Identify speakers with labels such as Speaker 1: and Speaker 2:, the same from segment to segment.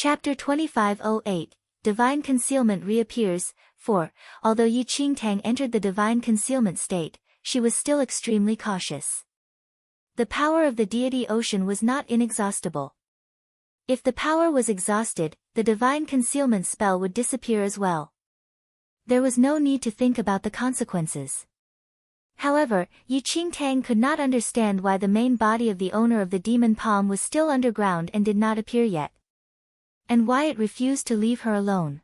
Speaker 1: Chapter 2508, Divine Concealment Reappears. 4. Although Yi Qingtang entered the Divine Concealment state, she was still extremely cautious. The power of the deity ocean was not inexhaustible. If the power was exhausted, the Divine Concealment spell would disappear as well. There was no need to think about the consequences. However, Yi Qingtang could not understand why the main body of the owner of the demon palm was still underground and did not appear yet, and why it refused to leave her alone.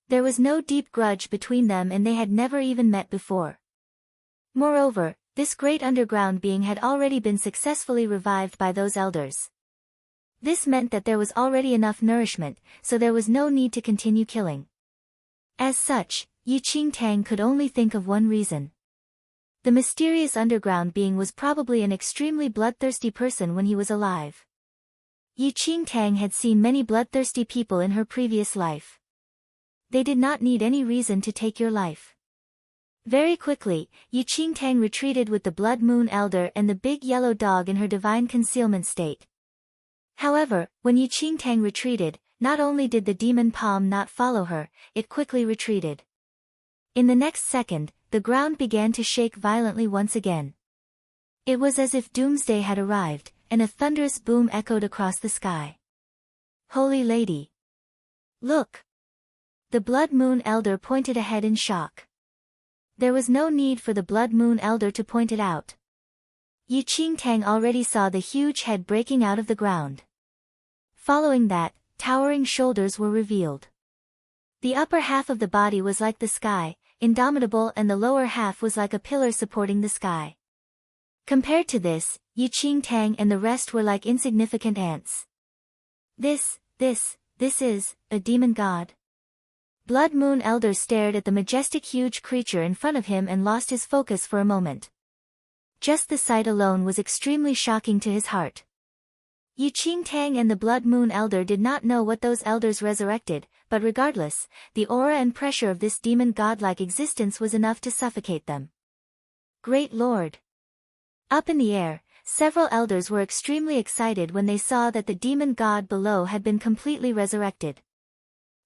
Speaker 1: There was no deep grudge between them and they had never even met before. Moreover, this great underground being had already been successfully revived by those elders. This meant that there was already enough nourishment, so there was no need to continue killing. As such, Yi Qingtang could only think of one reason. The mysterious underground being was probably an extremely bloodthirsty person when he was alive. Yi Qingtang had seen many bloodthirsty people in her previous life. They did not need any reason to take your life. Very quickly, Yi Qingtang retreated with the Blood Moon Elder and the big yellow dog in her divine concealment state. However, when Yi Qingtang retreated, not only did the demon palm not follow her, it quickly retreated. In the next second, the ground began to shake violently once again. It was as if doomsday had arrived, and a thunderous boom echoed across the sky. Holy Lady! Look! The Blood Moon Elder pointed ahead in shock. There was no need for the Blood Moon Elder to point it out. Yi Qingtang already saw the huge head breaking out of the ground. Following that, towering shoulders were revealed. The upper half of the body was like the sky, indomitable, and the lower half was like a pillar supporting the sky. Compared to this, Yi Qingtang and the rest were like insignificant ants. This is a demon god. Blood Moon Elder stared at the majestic huge creature in front of him and lost his focus for a moment. Just the sight alone was extremely shocking to his heart. Yi Qingtang and the Blood Moon Elder did not know what those elders resurrected, but regardless, the aura and pressure of this demon godlike existence was enough to suffocate them. Great Lord! Up in the air, several elders were extremely excited when they saw that the demon god below had been completely resurrected.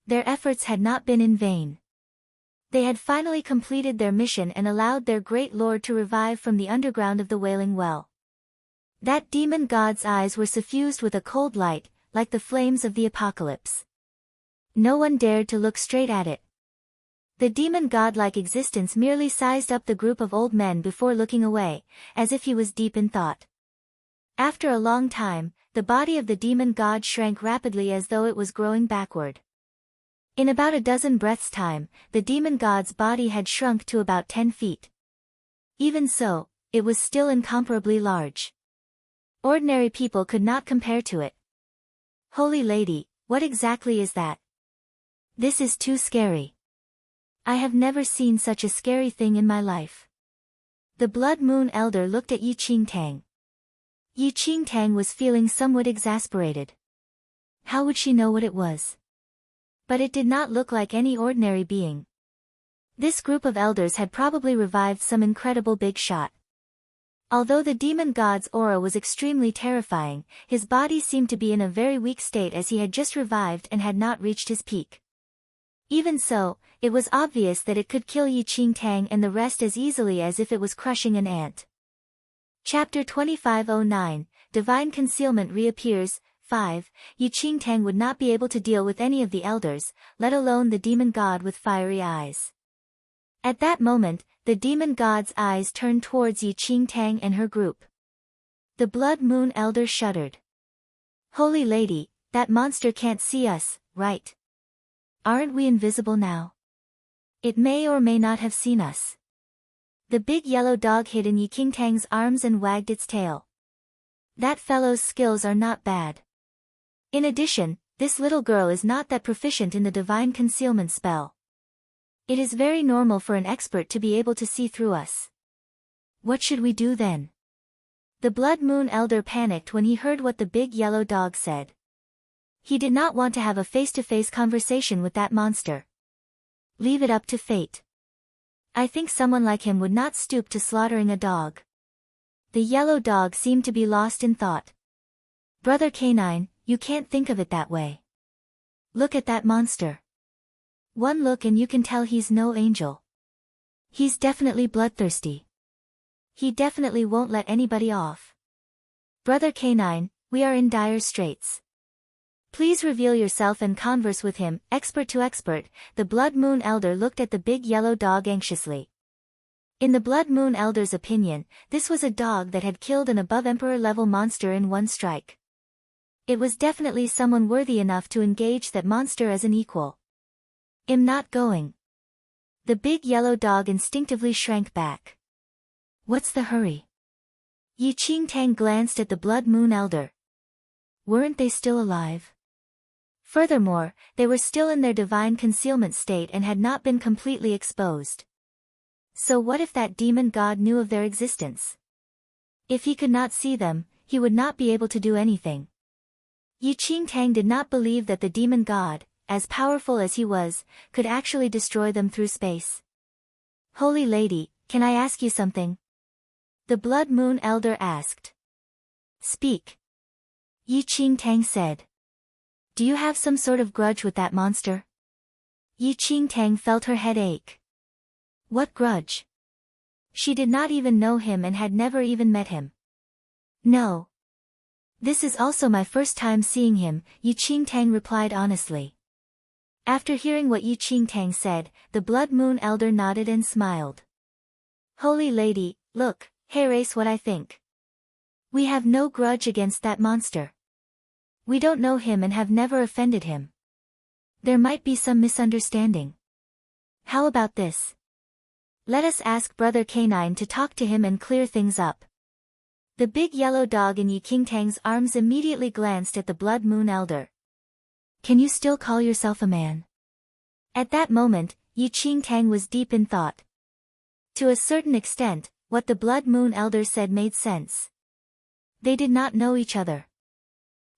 Speaker 1: Their efforts had not been in vain. They had finally completed their mission and allowed their great lord to revive from the underground of the Wailing Well. That demon god's eyes were suffused with a cold light, like the flames of the apocalypse. No one dared to look straight at it. The demon godlike existence merely sized up the group of old men before looking away, as if he was deep in thought. After a long time, the body of the demon god shrank rapidly as though it was growing backward. In about a dozen breaths' time, the demon god's body had shrunk to about 10 feet. Even so, it was still incomparably large. Ordinary people could not compare to it. Holy Lady, what exactly is that? This is too scary. I have never seen such a scary thing in my life. The Blood Moon Elder looked at Yi Qingtang. Yi Qingtang was feeling somewhat exasperated. How would she know what it was? But it did not look like any ordinary being. This group of elders had probably revived some incredible big shot. Although the demon god's aura was extremely terrifying, his body seemed to be in a very weak state as he had just revived and had not reached his peak. Even so, it was obvious that it could kill Yi Qingtang and the rest as easily as if it was crushing an ant. Chapter 2509, Divine Concealment Reappears. 5. Yi Qingtang would not be able to deal with any of the elders, let alone the demon god with fiery eyes. At that moment, the demon god's eyes turned towards Yi Qingtang and her group. The Blood Moon Elder shuddered. Holy Lady, that monster can't see us, right? Aren't we invisible now? It may or may not have seen us. The big yellow dog hid in Yi Qingtang's arms and wagged its tail. That fellow's skills are not bad. In addition, this little girl is not that proficient in the divine concealment spell. It is very normal for an expert to be able to see through us. What should we do then? The Blood Moon Elder panicked when he heard what the big yellow dog said. He did not want to have a face-to-face conversation with that monster. Leave it up to fate. I think someone like him would not stoop to slaughtering a dog. The yellow dog seemed to be lost in thought. Brother Canine, you can't think of it that way. Look at that monster. One look and you can tell he's no angel. He's definitely bloodthirsty. He definitely won't let anybody off. Brother K9, we are in dire straits. Please reveal yourself and converse with him, expert to expert. The Blood Moon Elder looked at the big yellow dog anxiously. In the Blood Moon Elder's opinion, this was a dog that had killed an above Emperor-level monster in one strike. It was definitely someone worthy enough to engage that monster as an equal. I'm not going. The big yellow dog instinctively shrank back. What's the hurry? Yi Qingtang glanced at the Blood Moon Elder. Weren't they still alive? Furthermore, they were still in their divine concealment state and had not been completely exposed. So what if that demon god knew of their existence? If he could not see them, he would not be able to do anything. Yi Qingtang did not believe that the demon god, as powerful as he was, could actually destroy them through space. Holy Lady, can I ask you something? The Blood Moon Elder asked. Speak. Yi Qingtang said. Do you have some sort of grudge with that monster? Yi Qingtang felt her head ache. What grudge? She did not even know him and had never even met him. No. This is also my first time seeing him, Yi Qingtang replied honestly. After hearing what Yi Qingtang said, the Blood Moon Elder nodded and smiled. Holy Lady, look, here's what I think. We have no grudge against that monster. We don't know him and have never offended him. There might be some misunderstanding. How about this? Let us ask Brother K9 to talk to him and clear things up. The big yellow dog in Yi Qingtang's arms immediately glanced at the Blood Moon Elder. Can you still call yourself a man? At that moment, Yi Qingtang was deep in thought. To a certain extent, what the Blood Moon Elder said made sense. They did not know each other.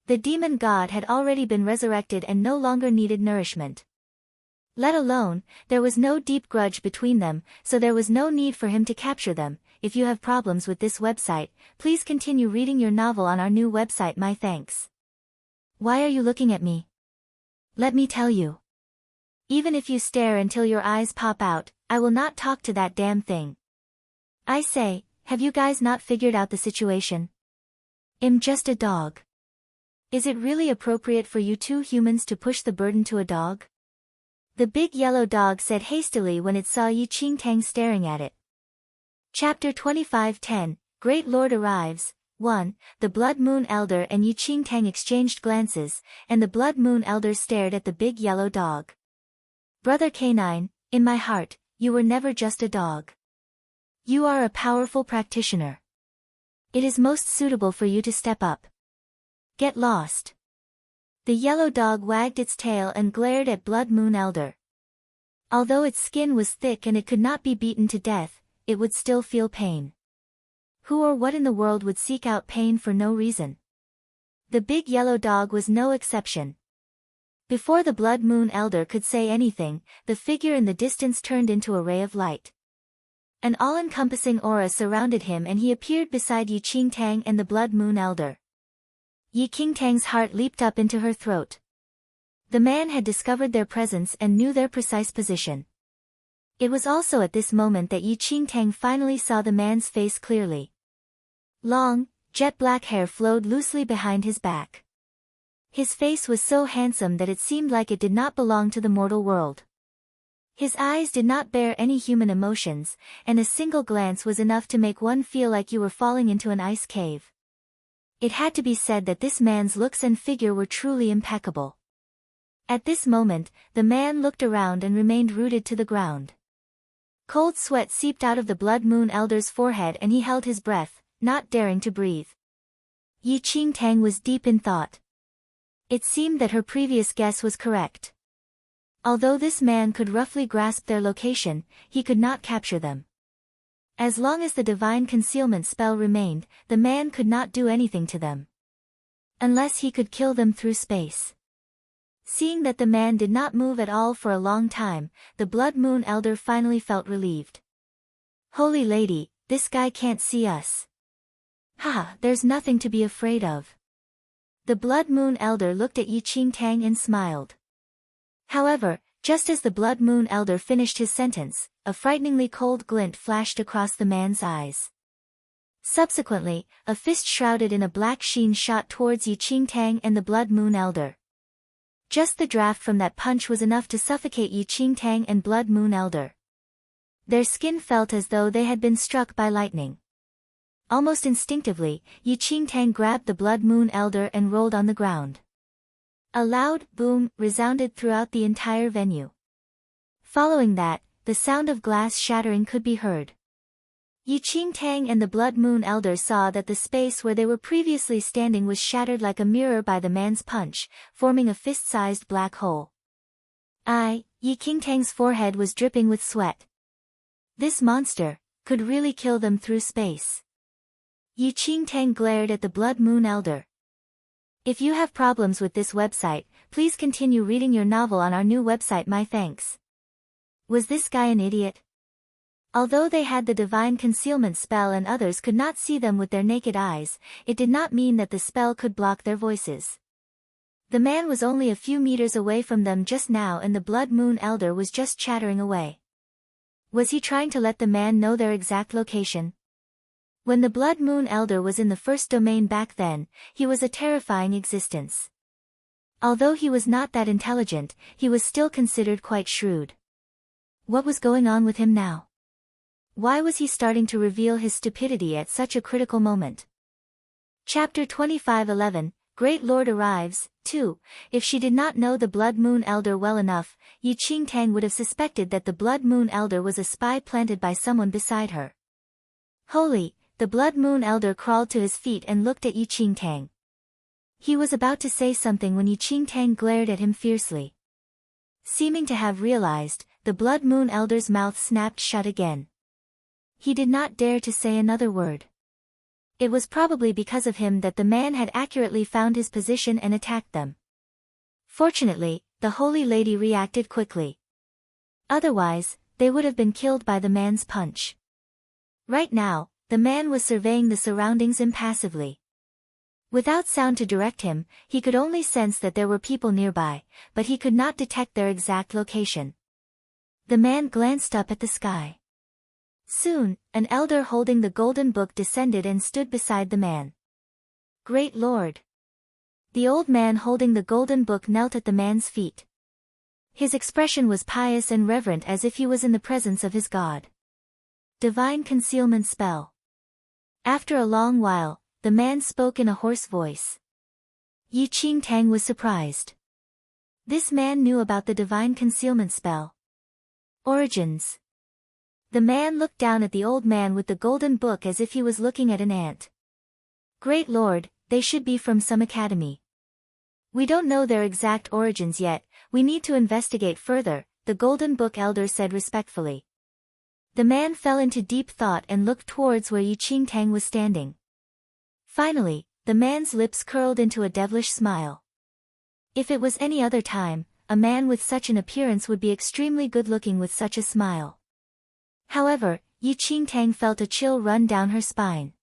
Speaker 1: The demon god had already been resurrected and no longer needed nourishment. Let alone, there was no deep grudge between them, so there was no need for him to capture them. If you have problems with this website, please continue reading your novel on our new website. My thanks. Why are you looking at me? Let me tell you. Even if you stare until your eyes pop out, I will not talk to that damn thing. I say, have you guys not figured out the situation? I'm just a dog. Is it really appropriate for you two humans to push the burden to a dog? The big yellow dog said hastily when it saw Yi Qingtang staring at it. Chapter 25:10, Great Lord Arrives. 1. The Blood Moon Elder and Yi Qingtang exchanged glances, and the Blood Moon Elder stared at the big yellow dog. Brother K9, in my heart, you were never just a dog. You are a powerful practitioner. It is most suitable for you to step up. Get lost. The yellow dog wagged its tail and glared at Blood Moon Elder. Although its skin was thick and it could not be beaten to death, it would still feel pain. Who or what in the world would seek out pain for no reason? The big yellow dog was no exception. Before the Blood Moon Elder could say anything, the figure in the distance turned into a ray of light. An all-encompassing aura surrounded him and he appeared beside Yi Qingtang and the Blood Moon Elder. Yi Qingtang's heart leaped up into her throat. The man had discovered their presence and knew their precise position. It was also at this moment that Yi Qingtang finally saw the man's face clearly. Long, jet-black hair flowed loosely behind his back. His face was so handsome that it seemed like it did not belong to the mortal world. His eyes did not bear any human emotions, and a single glance was enough to make one feel like you were falling into an ice cave. It had to be said that this man's looks and figure were truly impeccable. At this moment, the man looked around and remained rooted to the ground. Cold sweat seeped out of the Blood Moon Elder's forehead and he held his breath, not daring to breathe. Yi Qingtang was deep in thought. It seemed that her previous guess was correct. Although this man could roughly grasp their location, he could not capture them. As long as the divine concealment spell remained, the man could not do anything to them. Unless he could kill them through space. Seeing that the man did not move at all for a long time, the Blood Moon Elder finally felt relieved. Holy Lady, this guy can't see us. Haha, there's nothing to be afraid of. The Blood Moon Elder looked at Yi Qingtang and smiled. However, just as the Blood Moon Elder finished his sentence, a frighteningly cold glint flashed across the man's eyes. Subsequently, a fist shrouded in a black sheen shot towards Yi Qingtang and the Blood Moon Elder. Just the draft from that punch was enough to suffocate Yi Qingtang and Blood Moon Elder. Their skin felt as though they had been struck by lightning. Almost instinctively, Yi Qingtang grabbed the Blood Moon Elder and rolled on the ground. A loud boom resounded throughout the entire venue. Following that, the sound of glass shattering could be heard. Yi Qingtang and the Blood Moon Elder saw that the space where they were previously standing was shattered like a mirror by the man's punch, forming a fist-sized black hole. Yi Qingtang's forehead was dripping with sweat. This monster could really kill them through space. Yi Qingtang glared at the Blood Moon Elder. If you have problems with this website, please continue reading your novel on our new website. My thanks. Was this guy an idiot? Although they had the divine concealment spell and others could not see them with their naked eyes, it did not mean that the spell could block their voices. The man was only a few meters away from them just now and the Blood Moon Elder was just chattering away. Was he trying to let the man know their exact location? When the Blood Moon Elder was in the first domain back then, he was a terrifying existence. Although he was not that intelligent, he was still considered quite shrewd. What was going on with him now? Why was he starting to reveal his stupidity at such a critical moment? Chapter 25:11, Great Lord arrives. 2. If she did not know the Blood Moon Elder well enough, Yi Qingtang would have suspected that the Blood Moon Elder was a spy planted by someone beside her. Holy! The Blood Moon Elder crawled to his feet and looked at Yi Qingtang. He was about to say something when Yi Qingtang glared at him fiercely. Seeming to have realized, the Blood Moon Elder's mouth snapped shut again. He did not dare to say another word. It was probably because of him that the man had accurately found his position and attacked them. Fortunately, the Holy Lady reacted quickly. Otherwise, they would have been killed by the man's punch. Right now, the man was surveying the surroundings impassively. Without sound to direct him, he could only sense that there were people nearby, but he could not detect their exact location. The man glanced up at the sky. Soon, an elder holding the golden book descended and stood beside the man. Great Lord! The old man holding the golden book knelt at the man's feet. His expression was pious and reverent as if he was in the presence of his God. Divine concealment spell. After a long while, the man spoke in a hoarse voice. Yi Qingtang was surprised. This man knew about the divine concealment spell. Origins. The man looked down at the old man with the golden book as if he was looking at an ant. Great Lord, they should be from some academy. We don't know their exact origins yet, we need to investigate further, the golden book elder said respectfully. The man fell into deep thought and looked towards where Yi Qingtang was standing. Finally, the man's lips curled into a devilish smile. If it was any other time, a man with such an appearance would be extremely good-looking with such a smile. However, Yi Qingtang felt a chill run down her spine.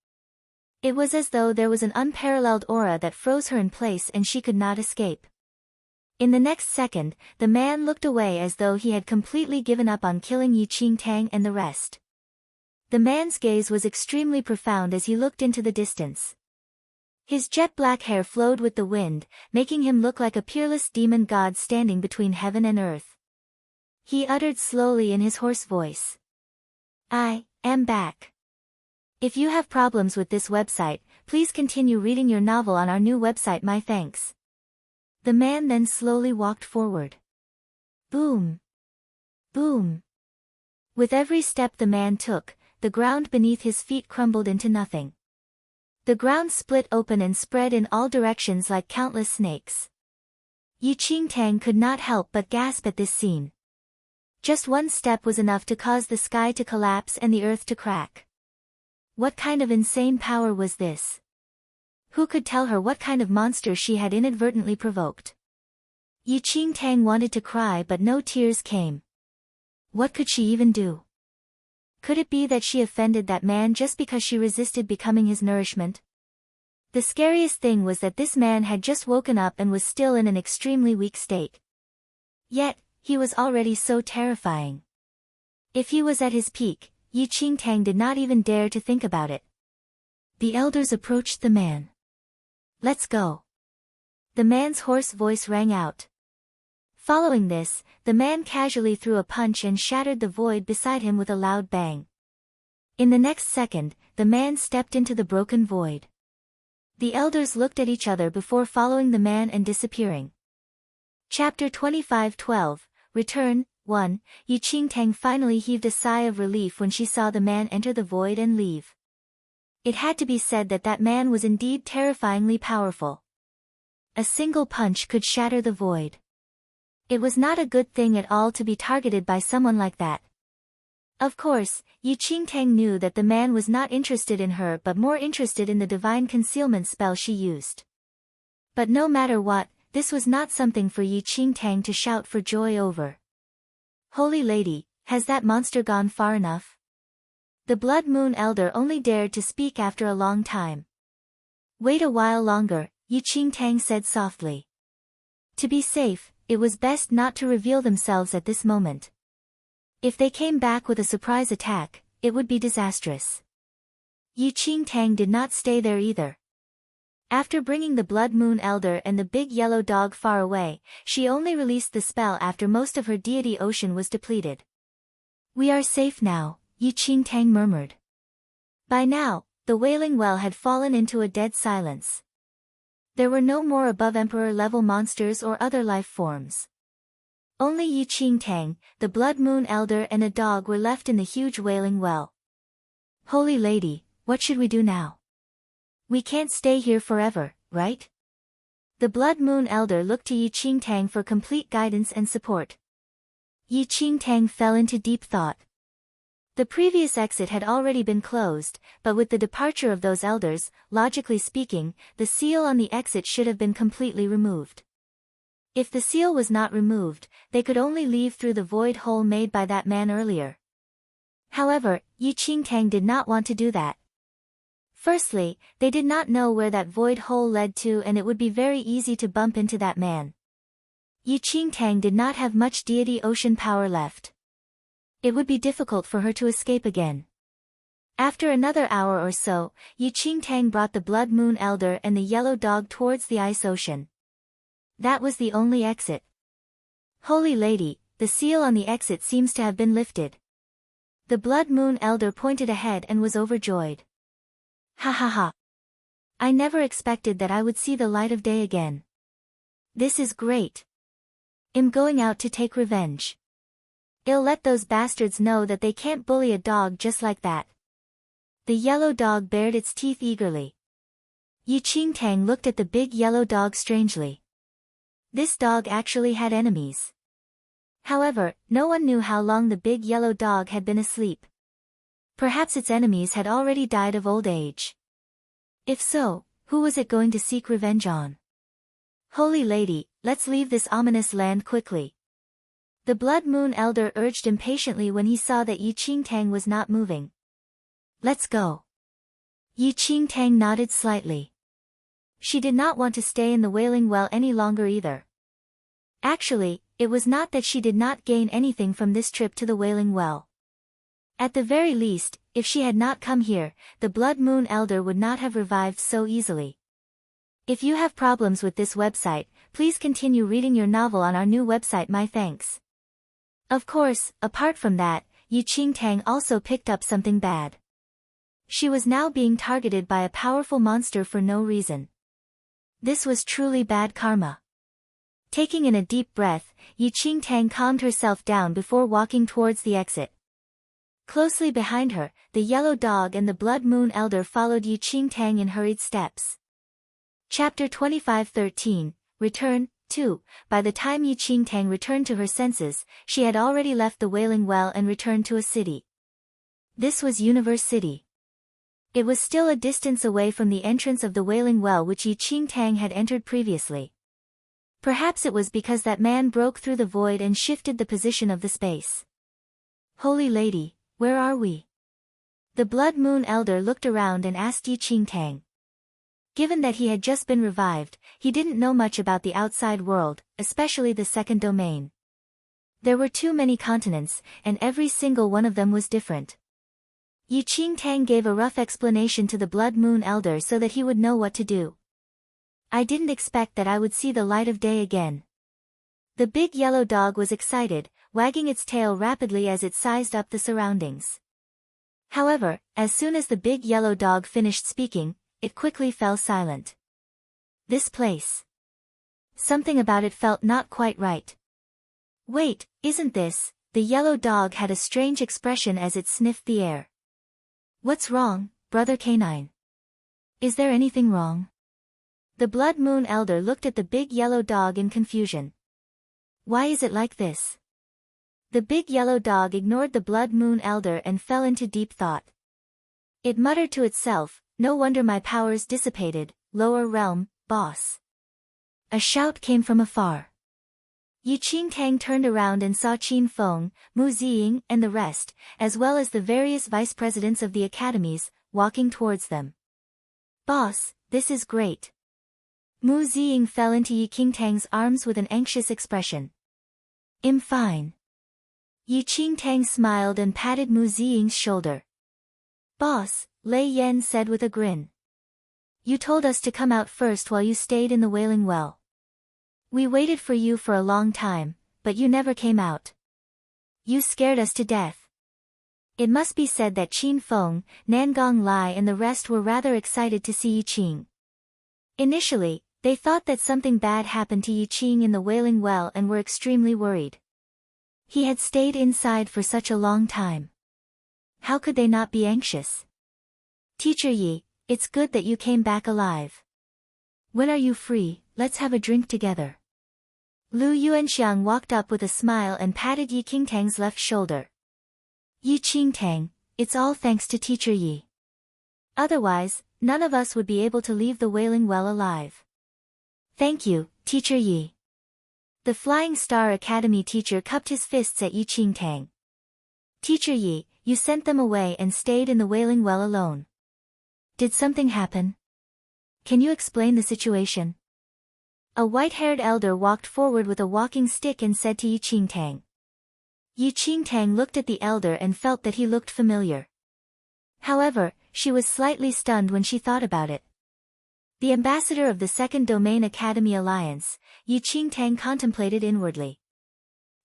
Speaker 1: It was as though there was an unparalleled aura that froze her in place and she could not escape. In the next second, the man looked away as though he had completely given up on killing Yi Qingtang and the rest. The man's gaze was extremely profound as he looked into the distance. His jet-black hair flowed with the wind, making him look like a peerless demon god standing between heaven and earth. He uttered slowly in his hoarse voice. I am back. If you have problems with this website, please continue reading your novel on our new website. My thanks. The man then slowly walked forward. Boom. Boom. With every step the man took, the ground beneath his feet crumbled into nothing. The ground split open and spread in all directions like countless snakes. Yi Qingtang could not help but gasp at this scene. Just one step was enough to cause the sky to collapse and the earth to crack. What kind of insane power was this? Who could tell her what kind of monster she had inadvertently provoked? Yi Qingtang wanted to cry but no tears came. What could she even do? Could it be that she offended that man just because she resisted becoming his nourishment? The scariest thing was that this man had just woken up and was still in an extremely weak state. Yet, he was already so terrifying. If he was at his peak, Yi Qingtang did not even dare to think about it. The elders approached the man. "Let's go." The man's hoarse voice rang out. Following this, the man casually threw a punch and shattered the void beside him with a loud bang. In the next second, the man stepped into the broken void. The elders looked at each other before following the man and disappearing. Chapter 25:12, Return, 1. Yi Qingtang finally heaved a sigh of relief when she saw the man enter the void and leave. It had to be said that that man was indeed terrifyingly powerful. A single punch could shatter the void. It was not a good thing at all to be targeted by someone like that. Of course, Yi Qingtang knew that the man was not interested in her but more interested in the divine concealment spell she used. But no matter what, this was not something for Yi Qingtang to shout for joy over. "Holy Lady, has that monster gone far enough?" The Blood Moon Elder only dared to speak after a long time. "Wait a while longer," Yi Qingtang said softly. To be safe, it was best not to reveal themselves at this moment. If they came back with a surprise attack, it would be disastrous. Yi Qingtang did not stay there either. After bringing the Blood Moon Elder and the big yellow dog far away, she only released the spell after most of her deity ocean was depleted. "We are safe now," Yi Qingtang murmured. By now, the Wailing Well had fallen into a dead silence. There were no more above Emperor-level monsters or other life forms. Only Yi Qingtang, the Blood Moon Elder and a dog were left in the huge Wailing Well. "Holy Lady, what should we do now? We can't stay here forever, right?" The Blood Moon Elder looked to Yi Qingtang for complete guidance and support. Yi Qingtang fell into deep thought. The previous exit had already been closed, but with the departure of those elders, logically speaking, the seal on the exit should have been completely removed. If the seal was not removed, they could only leave through the void hole made by that man earlier. However, Yi Qingtang did not want to do that. Firstly, they did not know where that void hole led to and it would be very easy to bump into that man. Yi Qingtang did not have much deity ocean power left. It would be difficult for her to escape again. After another hour or so, Yi Qingtang brought the Blood Moon Elder and the yellow dog towards the ice ocean. That was the only exit. "Holy Lady, the seal on the exit seems to have been lifted." The Blood Moon Elder pointed ahead and was overjoyed. "Ha ha ha. I never expected that I would see the light of day again. This is great. I'm going out to take revenge. I'll let those bastards know that they can't bully a dog just like that." The yellow dog bared its teeth eagerly. Yi Qingtang looked at the big yellow dog strangely. This dog actually had enemies. However, no one knew how long the big yellow dog had been asleep. Perhaps its enemies had already died of old age. If so, who was it going to seek revenge on? "Holy Lady, let's leave this ominous land quickly." The Blood Moon Elder urged impatiently when he saw that Yi Qingtang was not moving. "Let's go." Yi Qingtang nodded slightly. She did not want to stay in the Wailing Well any longer either. Actually, it was not that she did not gain anything from this trip to the Wailing Well. At the very least, if she had not come here, the Blood Moon Elder would not have revived so easily. If you have problems with this website, please continue reading your novel on our new website. My thanks. Of course, apart from that, Yi Qingtang also picked up something bad. She was now being targeted by a powerful monster for no reason. This was truly bad karma. Taking in a deep breath, Yi Qingtang calmed herself down before walking towards the exit. Closely behind her, the yellow dog and the Blood Moon Elder followed Yi Qingtang in hurried steps. Chapter 25:13, Return, 2. By the time Yi Qingtang returned to her senses, she had already left the Wailing Well and returned to a city. This was Universe City. It was still a distance away from the entrance of the Wailing Well which Yi Qingtang had entered previously. Perhaps it was because that man broke through the void and shifted the position of the space. "Holy Lady, where are we?" The Blood Moon Elder looked around and asked Yi Qingtang. Given that he had just been revived, he didn't know much about the outside world, especially the second domain. There were too many continents, and every single one of them was different. Yi Qingtang gave a rough explanation to the Blood Moon Elder so that he would know what to do. I didn't expect that I would see the light of day again. The big yellow dog was excited, wagging its tail rapidly as it sized up the surroundings. However, as soon as the big yellow dog finished speaking, it quickly fell silent. This place. Something about it felt not quite right. Wait, isn't this? The yellow dog had a strange expression as it sniffed the air. What's wrong, Brother Canine? Is there anything wrong? The Blood Moon Elder looked at the big yellow dog in confusion. Why is it like this? The big yellow dog ignored the Blood Moon Elder and fell into deep thought. It muttered to itself, no wonder my powers dissipated, lower realm, boss. A shout came from afar. Yi Qingtang turned around and saw Qin Feng, Mu Ziying and the rest, as well as the various vice presidents of the academies, walking towards them. Boss, this is great. Mu Ziying fell into Yi Qingtang's arms with an anxious expression. I'm fine. Yi Qingtang smiled and patted Mu Ziying's shoulder. Boss, Lei Yan said with a grin. You told us to come out first while you stayed in the Wailing Well. We waited for you for a long time, but you never came out. You scared us to death. It must be said that Qin Feng, Nangong Lai and the rest were rather excited to see Yi Qing. Initially, they thought that something bad happened to Yi Qing in the Wailing Well and were extremely worried. He had stayed inside for such a long time. How could they not be anxious? Teacher Yi, it's good that you came back alive. When are you free? Let's have a drink together. Lu Yuanxiang walked up with a smile and patted Yi Qingtang's left shoulder. Yi Qingtang, it's all thanks to Teacher Yi. Otherwise, none of us would be able to leave the Wailing Well alive. Thank you, Teacher Yi. The Flying Star Academy teacher cupped his fists at Yi Qingtang. Teacher Yi, you sent them away and stayed in the Wailing Well alone. Did something happen? Can you explain the situation? A white-haired elder walked forward with a walking stick and said to Yi Qingtang. Yi Qingtang looked at the elder and felt that he looked familiar. However, she was slightly stunned when she thought about it. The ambassador of the Second Domain Academy Alliance, Yi Qingtang contemplated inwardly.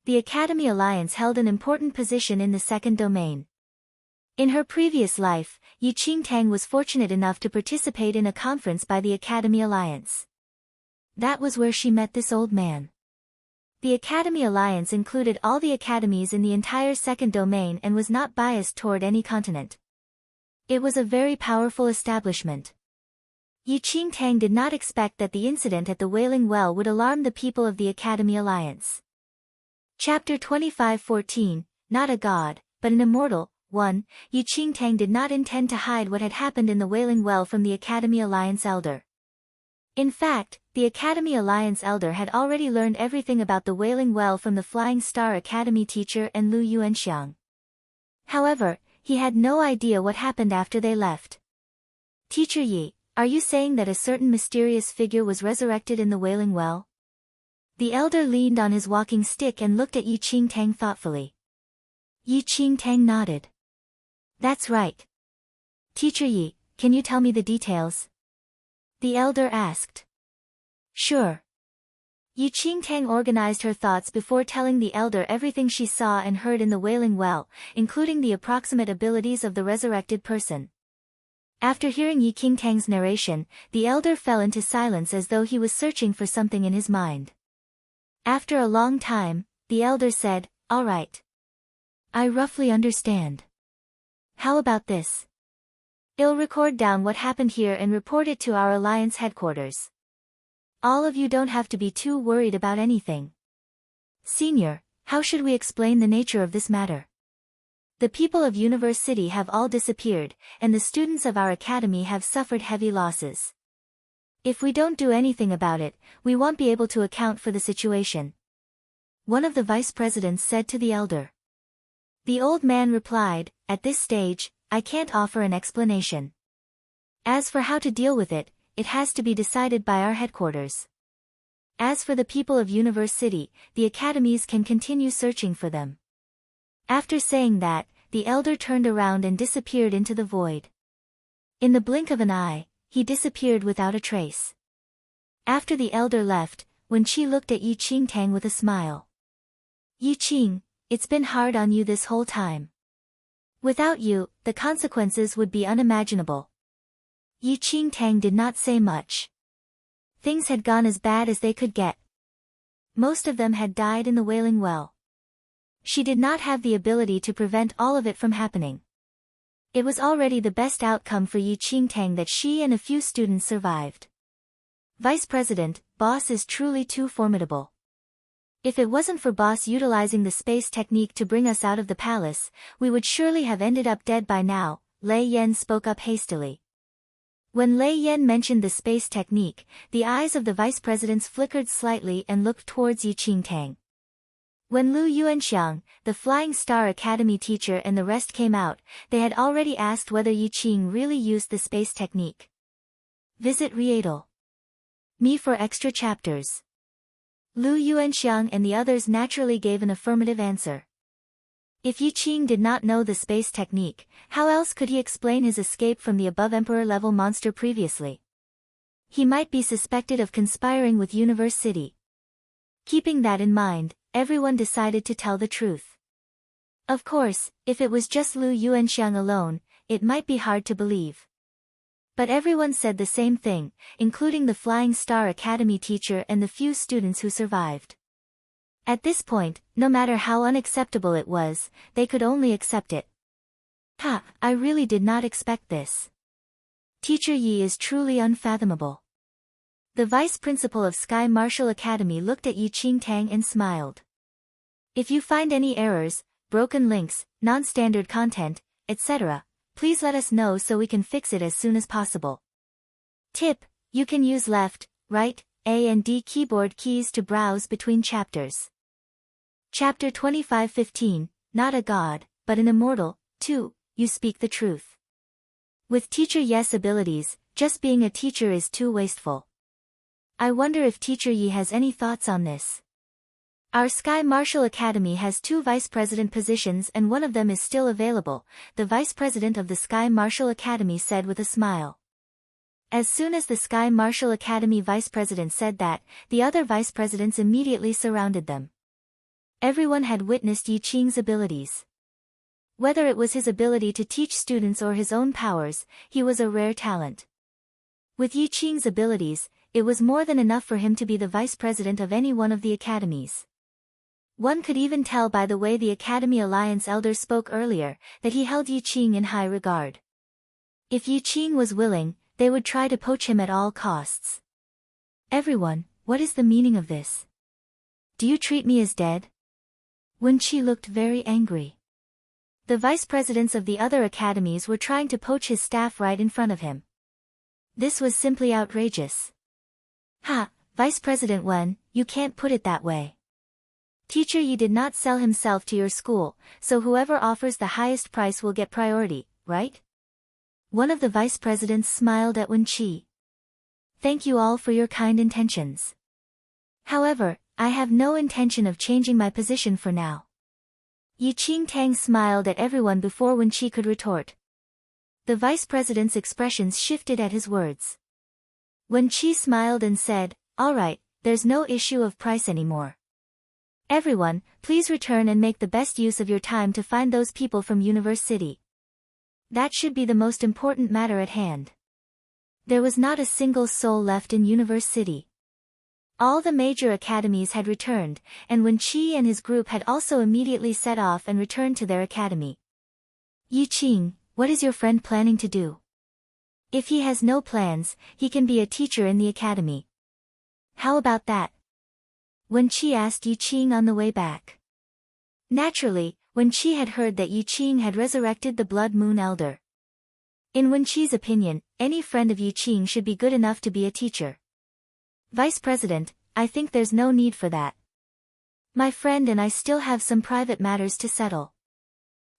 Speaker 1: The Academy Alliance held an important position in the Second Domain. In her previous life, Yi Qingtang was fortunate enough to participate in a conference by the Academy Alliance. That was where she met this old man. The Academy Alliance included all the academies in the entire Second Domain and was not biased toward any continent. It was a very powerful establishment. Yi Qingtang did not expect that the incident at the Wailing Well would alarm the people of the Academy Alliance. Chapter 25:14, Not a God, but an Immortal. 1. Yi Qingtang did not intend to hide what had happened in the Wailing Well from the Academy Alliance Elder. In fact, the Academy Alliance Elder had already learned everything about the Wailing Well from the Flying Star Academy teacher and Lu Yuanxiang. However, he had no idea what happened after they left. Teacher Yi, are you saying that a certain mysterious figure was resurrected in the Wailing Well? The elder leaned on his walking stick and looked at Yi Qingtang thoughtfully. Yi Qingtang nodded. That's right. Teacher Yi, can you tell me the details? The elder asked. Sure. Yi Qingtang organized her thoughts before telling the elder everything she saw and heard in the Wailing Well, including the approximate abilities of the resurrected person. After hearing Yi Qingtang's narration, the elder fell into silence as though he was searching for something in his mind. After a long time, the elder said, All right. I roughly understand. How about this? I'll record down what happened here and report it to our alliance headquarters. All of you don't have to be too worried about anything. Senior, how should we explain the nature of this matter? The people of Universe City have all disappeared, and the students of our academy have suffered heavy losses. If we don't do anything about it, we won't be able to account for the situation. One of the vice presidents said to the elder. The old man replied, At this stage, I can't offer an explanation. As for how to deal with it, it has to be decided by our headquarters. As for the people of Universe City, the academies can continue searching for them. After saying that, the elder turned around and disappeared into the void. In the blink of an eye, he disappeared without a trace. After the elder left, Wen-Chi looked at Yi Qingtang with a smile. Yi Qing, it's been hard on you this whole time. Without you, the consequences would be unimaginable. Yi Qingtang did not say much. Things had gone as bad as they could get. Most of them had died in the Wailing Well. She did not have the ability to prevent all of it from happening. It was already the best outcome for Yi Qingtang that she and a few students survived. Vice President, Boss is truly too formidable. If it wasn't for Boss utilizing the space technique to bring us out of the palace, we would surely have ended up dead by now, Lei Yan spoke up hastily. When Lei Yan mentioned the space technique, the eyes of the vice presidents flickered slightly and looked towards Yi Qingtang. When Lu Yuanxiang, the Flying Star Academy teacher and the rest came out, they had already asked whether Yi Qing really used the space technique. Visit Reappears. Me for extra chapters. Lu Yuanxiang and the others naturally gave an affirmative answer. If Yi Qing did not know the space technique, how else could he explain his escape from the above Emperor-level monster previously? He might be suspected of conspiring with Universe City. Keeping that in mind, everyone decided to tell the truth. Of course, if it was just Lu Yuanxiang alone, it might be hard to believe. But everyone said the same thing, including the Flying Star Academy teacher and the few students who survived. At this point, no matter how unacceptable it was, they could only accept it. Ha, I really did not expect this. Teacher Yi is truly unfathomable. The vice principal of Sky Martial Academy looked at Yi Qingtang and smiled. If you find any errors, broken links, non-standard content, etc., please let us know so we can fix it as soon as possible. Tip: you can use left, right, A and D keyboard keys to browse between chapters. Chapter 25:15, Not a God, but an Immortal. 2, You Speak the Truth. With Teacher Yes abilities, just being a teacher is too wasteful. I wonder if Teacher Yi has any thoughts on this. Our Sky Martial Academy has 2 vice president positions and one of them is still available, the vice president of the Sky Martial Academy said with a smile. As soon as the Sky Martial Academy vice president said that, the other vice presidents immediately surrounded them. Everyone had witnessed Yi Qing's abilities. Whether it was his ability to teach students or his own powers, he was a rare talent. With Yi Qing's abilities, it was more than enough for him to be the vice president of any one of the academies. One could even tell by the way the Academy Alliance elder spoke earlier, that he held Yi Qing in high regard. If Yi Qing was willing, they would try to poach him at all costs. Everyone, what is the meaning of this? Do you treat me as dead? Wen-Chi looked very angry. The vice presidents of the other academies were trying to poach his staff right in front of him. This was simply outrageous. Ha, Vice President Wen, you can't put it that way. Teacher Yi did not sell himself to your school, so whoever offers the highest price will get priority, right? One of the vice presidents smiled at Wen-Chi. Thank you all for your kind intentions. However, I have no intention of changing my position for now. Yi Qingtang smiled at everyone before Wen-Chi could retort. The vice president's expressions shifted at his words. Wen-Chi smiled and said, all right, there's no issue of price anymore. Everyone, please return and make the best use of your time to find those people from Universe City. That should be the most important matter at hand. There was not a single soul left in Universe City. All the major academies had returned, and Wen-Chi and his group had also immediately set off and returned to their academy. Yi Qing, what is your friend planning to do? If he has no plans, he can be a teacher in the academy. How about that? Wen-Chi asked Yi Qing on the way back. Naturally, Wen-Chi had heard that Yi Qing had resurrected the Blood Moon Elder. In Wen-Chi's opinion, any friend of Yi Qing should be good enough to be a teacher. Vice President, I think there's no need for that. My friend and I still have some private matters to settle.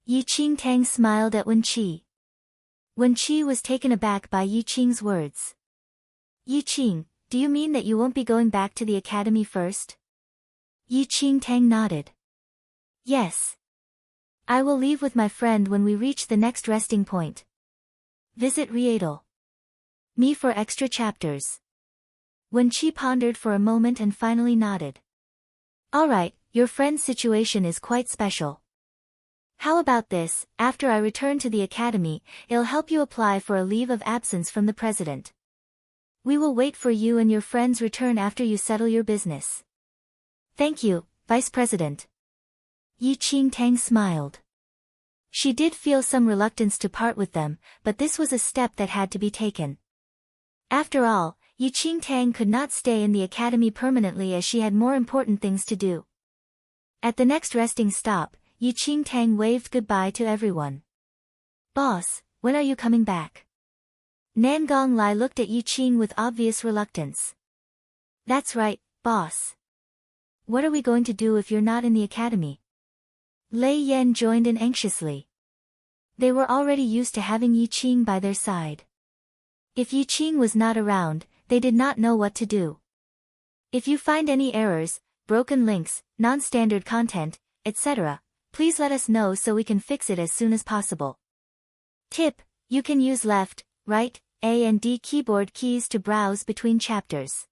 Speaker 1: Yi Qingtang smiled at Wen-Chi. Wen-Chi was taken aback by Yi Qing's words. Yi Qing, do you mean that you won't be going back to the academy first? Yi Qingtang nodded. Yes. I will leave with my friend when we reach the next resting point. Visit Reappears. Me for extra chapters. Wen Qi pondered for a moment and finally nodded. Alright, your friend's situation is quite special. How about this, after I return to the academy, it'll help you apply for a leave of absence from the president. We will wait for you and your friend's return after you settle your business. Thank you, Vice President. Yi Qingtang smiled. She did feel some reluctance to part with them, but this was a step that had to be taken. After all, Yi Qingtang could not stay in the academy permanently as she had more important things to do. At the next resting stop, Yi Qingtang waved goodbye to everyone. Boss, when are you coming back? Nangong Lai looked at Yi Qing with obvious reluctance. That's right, boss. What are we going to do if you're not in the academy? Lei Yan joined in anxiously. They were already used to having Yi Qing by their side. If Yi Qing was not around, they did not know what to do. If you find any errors, broken links, non-standard content, etc., please let us know so we can fix it as soon as possible. Tip: you can use left, right, A and D keyboard keys to browse between chapters.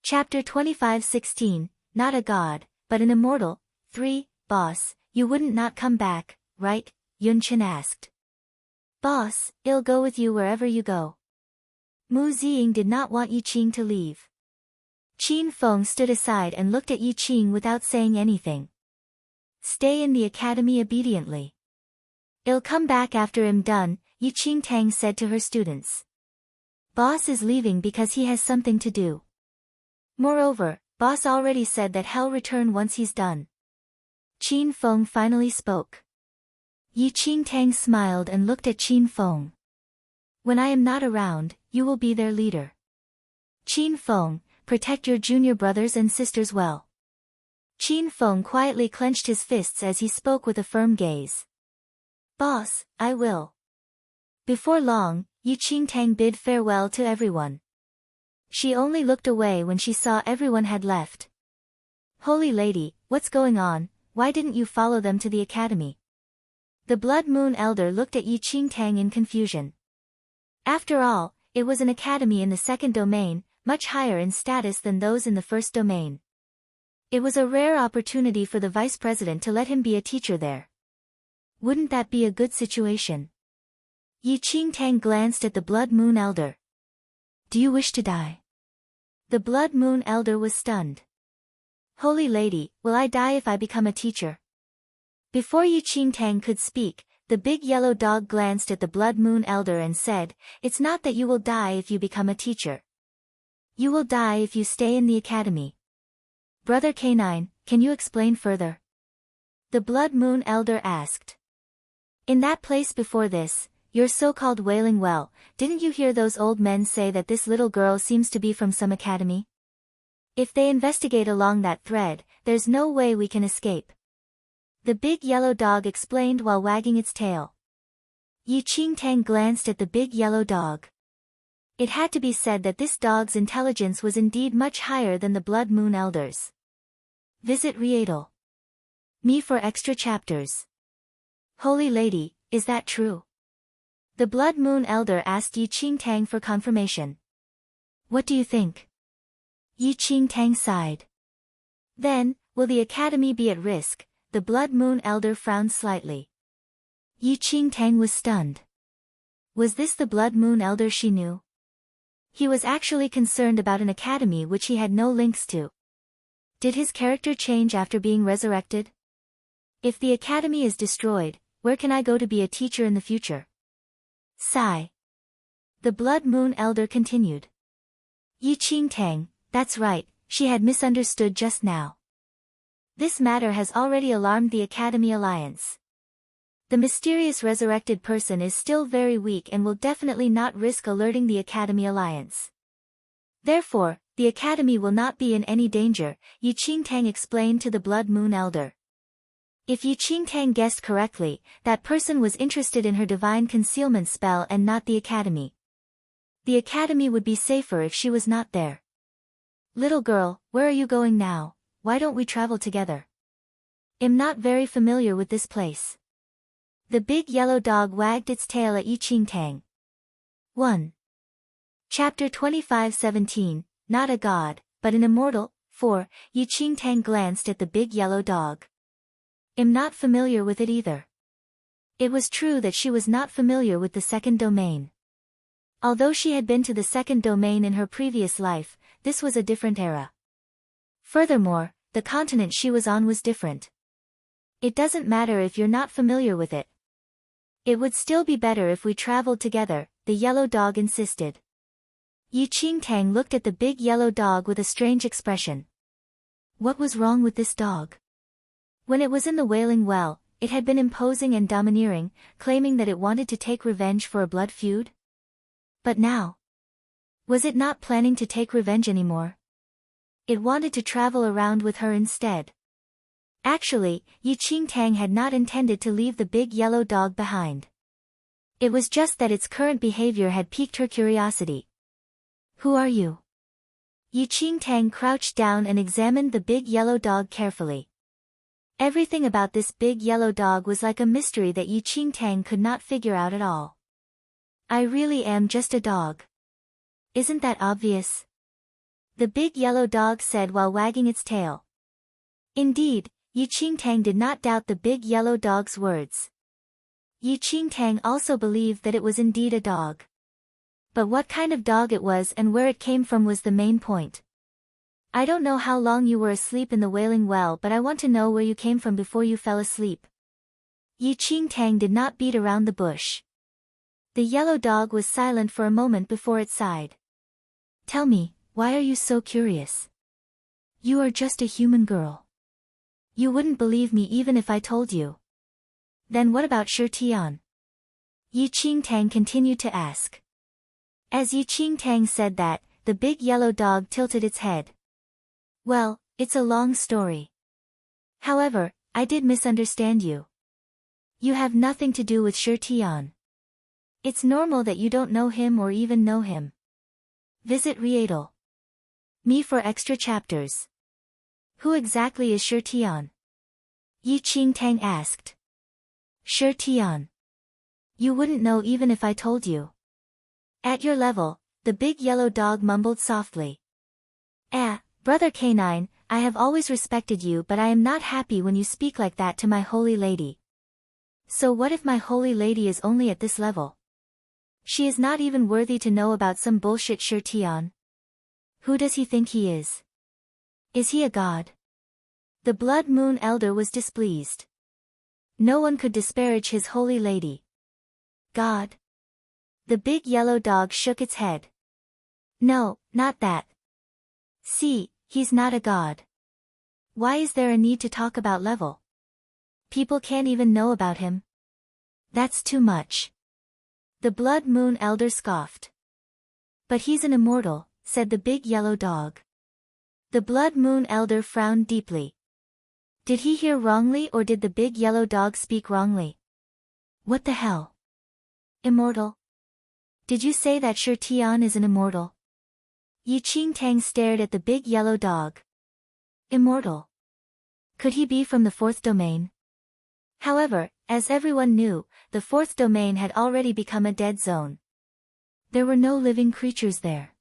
Speaker 1: Chapter 25:16, Not a God, but an Immortal. 3, Boss, you wouldn't not come back, right? Yun Chen asked. Boss, I'll go with you wherever you go. Mu Ziying did not want Yi Qing to leave. Qin Feng stood aside and looked at Yi Qing without saying anything. Stay in the academy obediently. I'll come back after I'm done, Yi Qingtang said to her students. Boss is leaving because he has something to do. Moreover, Boss already said that he'll return once he's done. Qin Feng finally spoke. Yi Qingtang smiled and looked at Qin Feng. When I am not around, you will be their leader. Qin Feng, protect your junior brothers and sisters well. Qin Feng quietly clenched his fists as he spoke with a firm gaze. Boss, I will. Before long, Yi Qingtang bid farewell to everyone. She only looked away when she saw everyone had left. Holy Lady, what's going on? Why didn't you follow them to the academy? The Blood Moon Elder looked at Yi Qingtang in confusion. After all, it was an academy in the second domain, much higher in status than those in the first domain. It was a rare opportunity for the vice president to let him be a teacher there. Wouldn't that be a good situation? Yi Qingtang glanced at the Blood Moon Elder. Do you wish to die? The Blood Moon Elder was stunned. Holy Lady, will I die if I become a teacher? Before Yi Qingtang could speak, the big yellow dog glanced at the Blood Moon Elder and said, It's not that you will die if you become a teacher. You will die if you stay in the academy. Brother Canine, can you explain further? The Blood Moon Elder asked. In that place before this, your so-called Wailing Well, didn't you hear those old men say that this little girl seems to be from some academy? If they investigate along that thread, there's no way we can escape. The big yellow dog explained while wagging its tail. Yi Qingtang glanced at the big yellow dog. It had to be said that this dog's intelligence was indeed much higher than the Blood Moon Elder's. Visit Reappears. Me for extra chapters. Holy Lady, is that true? The Blood Moon Elder asked Yi Qingtang for confirmation. What do you think? Yi Qingtang sighed. Then, will the academy be at risk? The Blood Moon Elder frowned slightly. Yi Qingtang was stunned. Was this the Blood Moon Elder she knew? He was actually concerned about an academy which he had no links to. Did his character change after being resurrected? If the academy is destroyed, where can I go to be a teacher in the future? Sigh. The Blood Moon Elder continued. Yi Qingtang, that's right, she had misunderstood just now. This matter has already alarmed the Academy Alliance. The mysterious resurrected person is still very weak and will definitely not risk alerting the Academy Alliance. Therefore, the Academy will not be in any danger, Yi Qingtang explained to the Blood Moon Elder. If Yi Qingtang guessed correctly, that person was interested in her divine concealment spell and not the Academy. The academy would be safer if she was not there. Little girl, where are you going now? Why don't we travel together? I'm not very familiar with this place. The big yellow dog wagged its tail at Yi Qingtang. 1. Chapter 25:17, Not a God, but an Immortal. 4. Yi Qingtang glanced at the big yellow dog. I'm not familiar with it either. It was true that she was not familiar with the second domain. Although she had been to the second domain in her previous life, this was a different era. Furthermore, the continent she was on was different. It doesn't matter if you're not familiar with it. It would still be better if we traveled together, the yellow dog insisted. Yi Qingtang looked at the big yellow dog with a strange expression. What was wrong with this dog? When it was in the Wailing Well, it had been imposing and domineering, claiming that it wanted to take revenge for a blood feud? But now? Was it not planning to take revenge anymore? It wanted to travel around with her instead. Actually, Yi Qingtang had not intended to leave the big yellow dog behind. It was just that its current behavior had piqued her curiosity. Who are you? Yi Qingtang crouched down and examined the big yellow dog carefully. Everything about this big yellow dog was like a mystery that Yi Qingtang could not figure out at all. I really am just a dog. Isn't that obvious? The big yellow dog said while wagging its tail. Indeed, Yi Qingtang did not doubt the big yellow dog's words. Yi Qingtang also believed that it was indeed a dog. But what kind of dog it was and where it came from was the main point. I don't know how long you were asleep in the Wailing Well, but I want to know where you came from before you fell asleep. Yi Qingtang did not beat around the bush. The yellow dog was silent for a moment before it sighed. Tell me, why are you so curious? You are just a human girl. You wouldn't believe me even if I told you. Then what about Shi Tian? Yi Qingtang continued to ask. As Yi Qingtang said that, the big yellow dog tilted its head. Well, it's a long story. However, I did misunderstand you. You have nothing to do with Shi Tian. It's normal that you don't know him or even know him. Visit Reappears. Me for extra chapters. Who exactly is Shi Tian? Yi Qingtang asked. Shi Tian. You wouldn't know even if I told you. At your level, the big yellow dog mumbled softly. Brother Canine, I have always respected you, but I am not happy when you speak like that to my holy lady. So what if my holy lady is only at this level? She is not even worthy to know about some bullshit Shi Tian. Who does he think he is? Is he a god? The Blood Moon Elder was displeased. No one could disparage his holy lady. God? The big yellow dog shook its head. No, not that. See, he's not a god. Why is there a need to talk about level? People can't even know about him. That's too much. The Blood Moon Elder scoffed. But he's an immortal, said the big yellow dog. The Blood Moon Elder frowned deeply. Did he hear wrongly, or did the big yellow dog speak wrongly? What the hell? Immortal? Did you say that Shi Tian is an immortal? Yi Qingtang stared at the big yellow dog. Immortal? Could he be from the fourth domain? However, as everyone knew, the fourth domain had already become a dead zone. There were no living creatures there.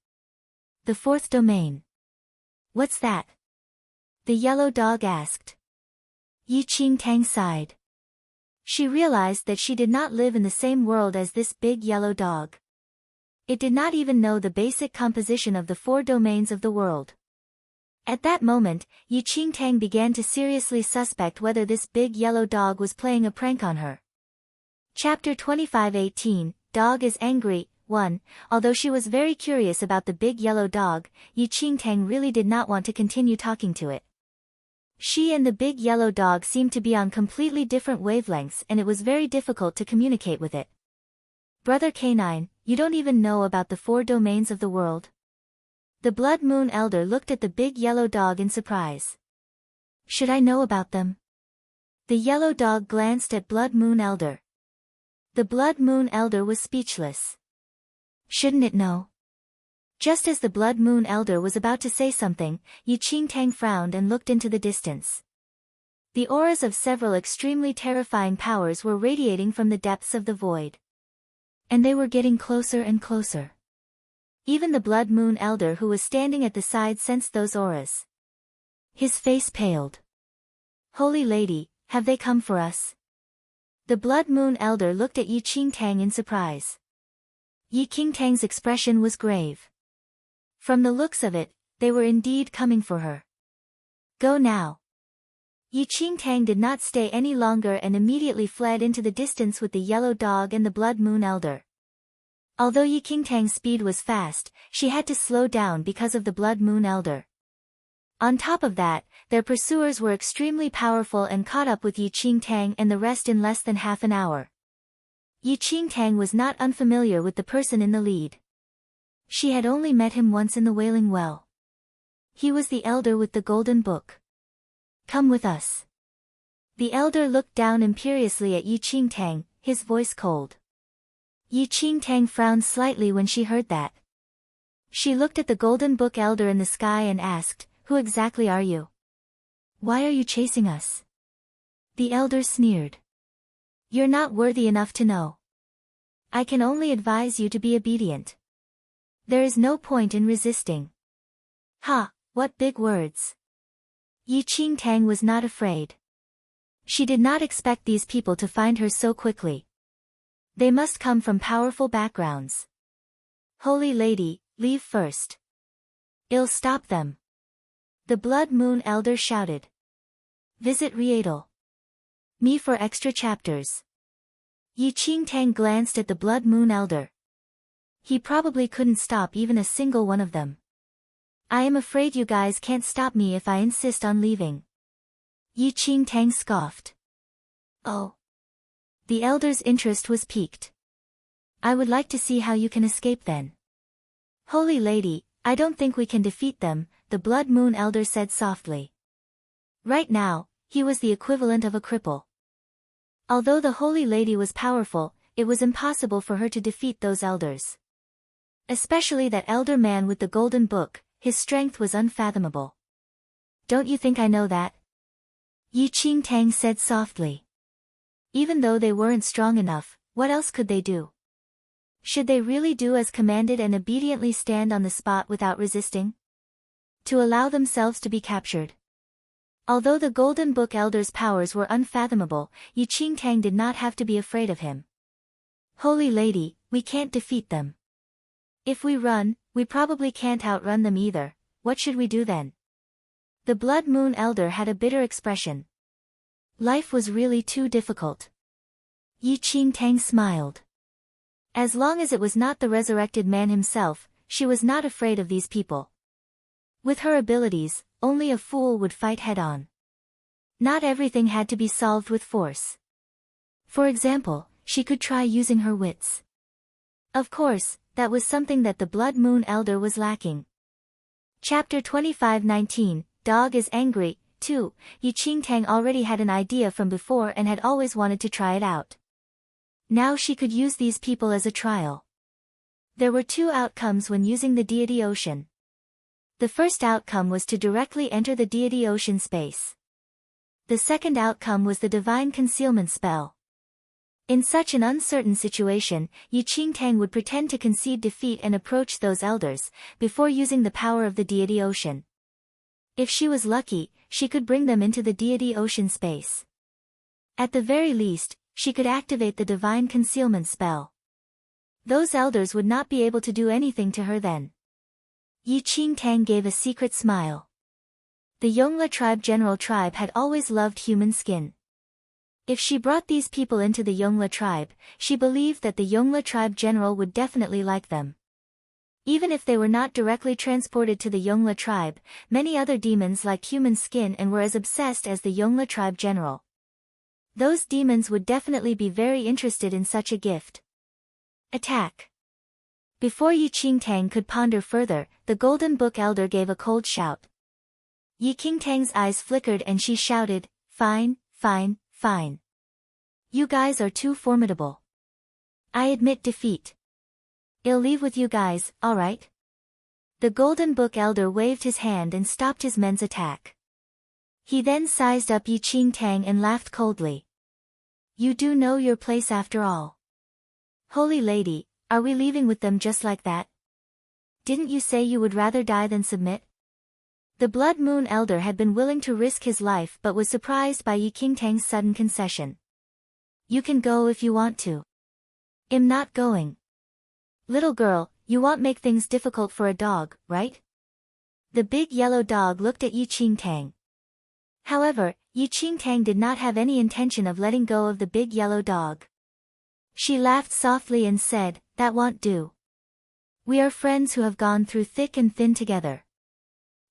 Speaker 1: The fourth domain. What's that? The yellow dog asked. Yi Qingtang sighed. She realized that she did not live in the same world as this big yellow dog. It did not even know the basic composition of the four domains of the world. At that moment, Yi Qingtang began to seriously suspect whether this big yellow dog was playing a prank on her. Chapter 25:18, Dog is Angry. 1. Although she was very curious about the big yellow dog, Yi Qingtang really did not want to continue talking to it. She and the big yellow dog seemed to be on completely different wavelengths, and it was very difficult to communicate with it. Brother Canine, you don't even know about the four domains of the world? The Blood Moon Elder looked at the big yellow dog in surprise. Should I know about them? The yellow dog glanced at Blood Moon Elder. The Blood Moon Elder was speechless. Shouldn't it know? Just as the Blood Moon Elder was about to say something, Yi Qingtang frowned and looked into the distance. The auras of several extremely terrifying powers were radiating from the depths of the void. And they were getting closer and closer. Even the Blood Moon Elder who was standing at the side sensed those auras. His face paled. "Holy Lady, have they come for us?" The Blood Moon Elder looked at Yi Qingtang in surprise. Yi Qingtang's expression was grave. From the looks of it, they were indeed coming for her. "Go now." Yi Qingtang did not stay any longer and immediately fled into the distance with the yellow dog and the Blood Moon Elder. Although Yi Qingtang's speed was fast, she had to slow down because of the Blood Moon Elder. On top of that, their pursuers were extremely powerful and caught up with Yi Qingtang and the rest in less than half an hour. Yi Qingtang was not unfamiliar with the person in the lead. She had only met him once in the Wailing Well. He was the elder with the golden book. "Come with us." The elder looked down imperiously at Yi Qingtang, his voice cold. Yi Qingtang frowned slightly when she heard that. She looked at the golden book elder in the sky and asked, "Who exactly are you? Why are you chasing us?" The elder sneered. "You're not worthy enough to know. I can only advise you to be obedient. There is no point in resisting." "Ha, what big words." Yi Qingtang was not afraid. She did not expect these people to find her so quickly. They must come from powerful backgrounds. "Holy Lady, leave first. I'll stop them." The Blood Moon Elder shouted. Visit Reappears. Me for extra chapters. Yi Qingtang glanced at the Blood Moon Elder. He probably couldn't stop even a single one of them. "I am afraid you guys can't stop me if I insist on leaving." Yi Qingtang scoffed. "Oh." The elder's interest was piqued. "I would like to see how you can escape then." "Holy Lady, I don't think we can defeat them," the Blood Moon Elder said softly. Right now, he was the equivalent of a cripple. Although the Holy Lady was powerful, it was impossible for her to defeat those elders. Especially that elder man with the golden book, his strength was unfathomable. "Don't you think I know that?" Yi Qingtang said softly. Even though they weren't strong enough, what else could they do? Should they really do as commanded and obediently stand on the spot without resisting? To allow themselves to be captured? Although the Golden Book Elder's powers were unfathomable, Yi Qingtang did not have to be afraid of him. "Holy Lady, we can't defeat them. If we run, we probably can't outrun them either. What should we do then?" The Blood Moon Elder had a bitter expression. Life was really too difficult. Yi Qingtang smiled. As long as it was not the resurrected man himself, she was not afraid of these people. With her abilities, only a fool would fight head-on. Not everything had to be solved with force. For example, she could try using her wits. Of course, that was something that the Blood Moon Elder was lacking. Chapter 25:19, Dog is Angry, 2. Yi Qingtang already had an idea from before and had always wanted to try it out. Now she could use these people as a trial. There were two outcomes when using the Deity Ocean. The first outcome was to directly enter the Deity Ocean space. The second outcome was the Divine Concealment spell. In such an uncertain situation, Yi Qingtang would pretend to concede defeat and approach those elders, before using the power of the Deity Ocean. If she was lucky, she could bring them into the Deity Ocean space. At the very least, she could activate the Divine Concealment spell. Those elders would not be able to do anything to her then. Yi Qingtang gave a secret smile. The Yongla tribe had always loved human skin. If she brought these people into the Yongla tribe, she believed that the Yongla tribe general would definitely like them. Even if they were not directly transported to the Yongla tribe, many other demons liked human skin and were as obsessed as the Yongla tribe general. Those demons would definitely be very interested in such a gift. Attack! Before Yi Qingtang could ponder further, the Golden Book Elder gave a cold shout. Yi Qingtang's eyes flickered and she shouted, "Fine, fine, fine. You guys are too formidable. I admit defeat. I'll leave with you guys, alright?" The Golden Book Elder waved his hand and stopped his men's attack. He then sized up Yi Qingtang and laughed coldly. You do know your place after all. Holy Lady, are we leaving with them just like that? Didn't you say you would rather die than submit? The Blood Moon Elder had been willing to risk his life but was surprised by Yi Qingtang's sudden concession. You can go if you want to. I'm not going. Little girl, you won't make things difficult for a dog, right? The big yellow dog looked at Yi Qingtang. However, Yi Qingtang did not have any intention of letting go of the big yellow dog. She laughed softly and said, that won't do. We are friends who have gone through thick and thin together.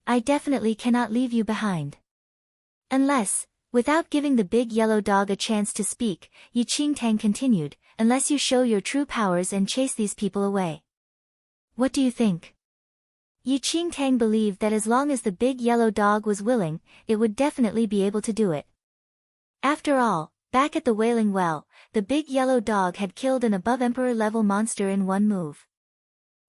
Speaker 1: I definitely cannot leave you behind. Unless, without giving the big yellow dog a chance to speak, Yi Qingtang continued, unless you show your true powers and chase these people away. What do you think? Yi Qingtang believed that as long as the big yellow dog was willing, it would definitely be able to do it. After all, back at the Wailing Well, the big yellow dog had killed an above Emperor-level monster in one move.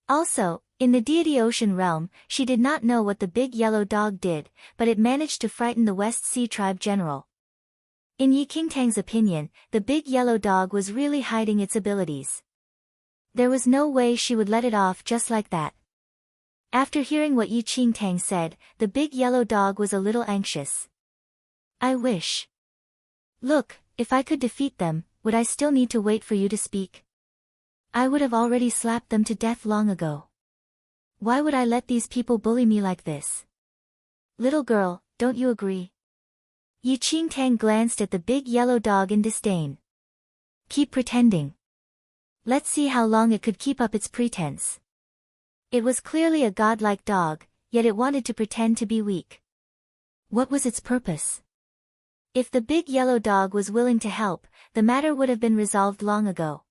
Speaker 1: Also, in the Deity Ocean realm, she did not know what the big yellow dog did, but it managed to frighten the West Sea tribe general. In Yi Qingtang's opinion, the big yellow dog was really hiding its abilities. There was no way she would let it off just like that. After hearing what Yi Qingtang said, the big yellow dog was a little anxious. I wish. Look, if I could defeat them, would I still need to wait for you to speak? I would have already slapped them to death long ago. Why would I let these people bully me like this? Little girl, don't you agree? Yi Qingtang glanced at the big yellow dog in disdain. Keep pretending. Let's see how long it could keep up its pretense. It was clearly a godlike dog, yet it wanted to pretend to be weak. What was its purpose? If the big yellow dog was willing to help, the matter would have been resolved long ago.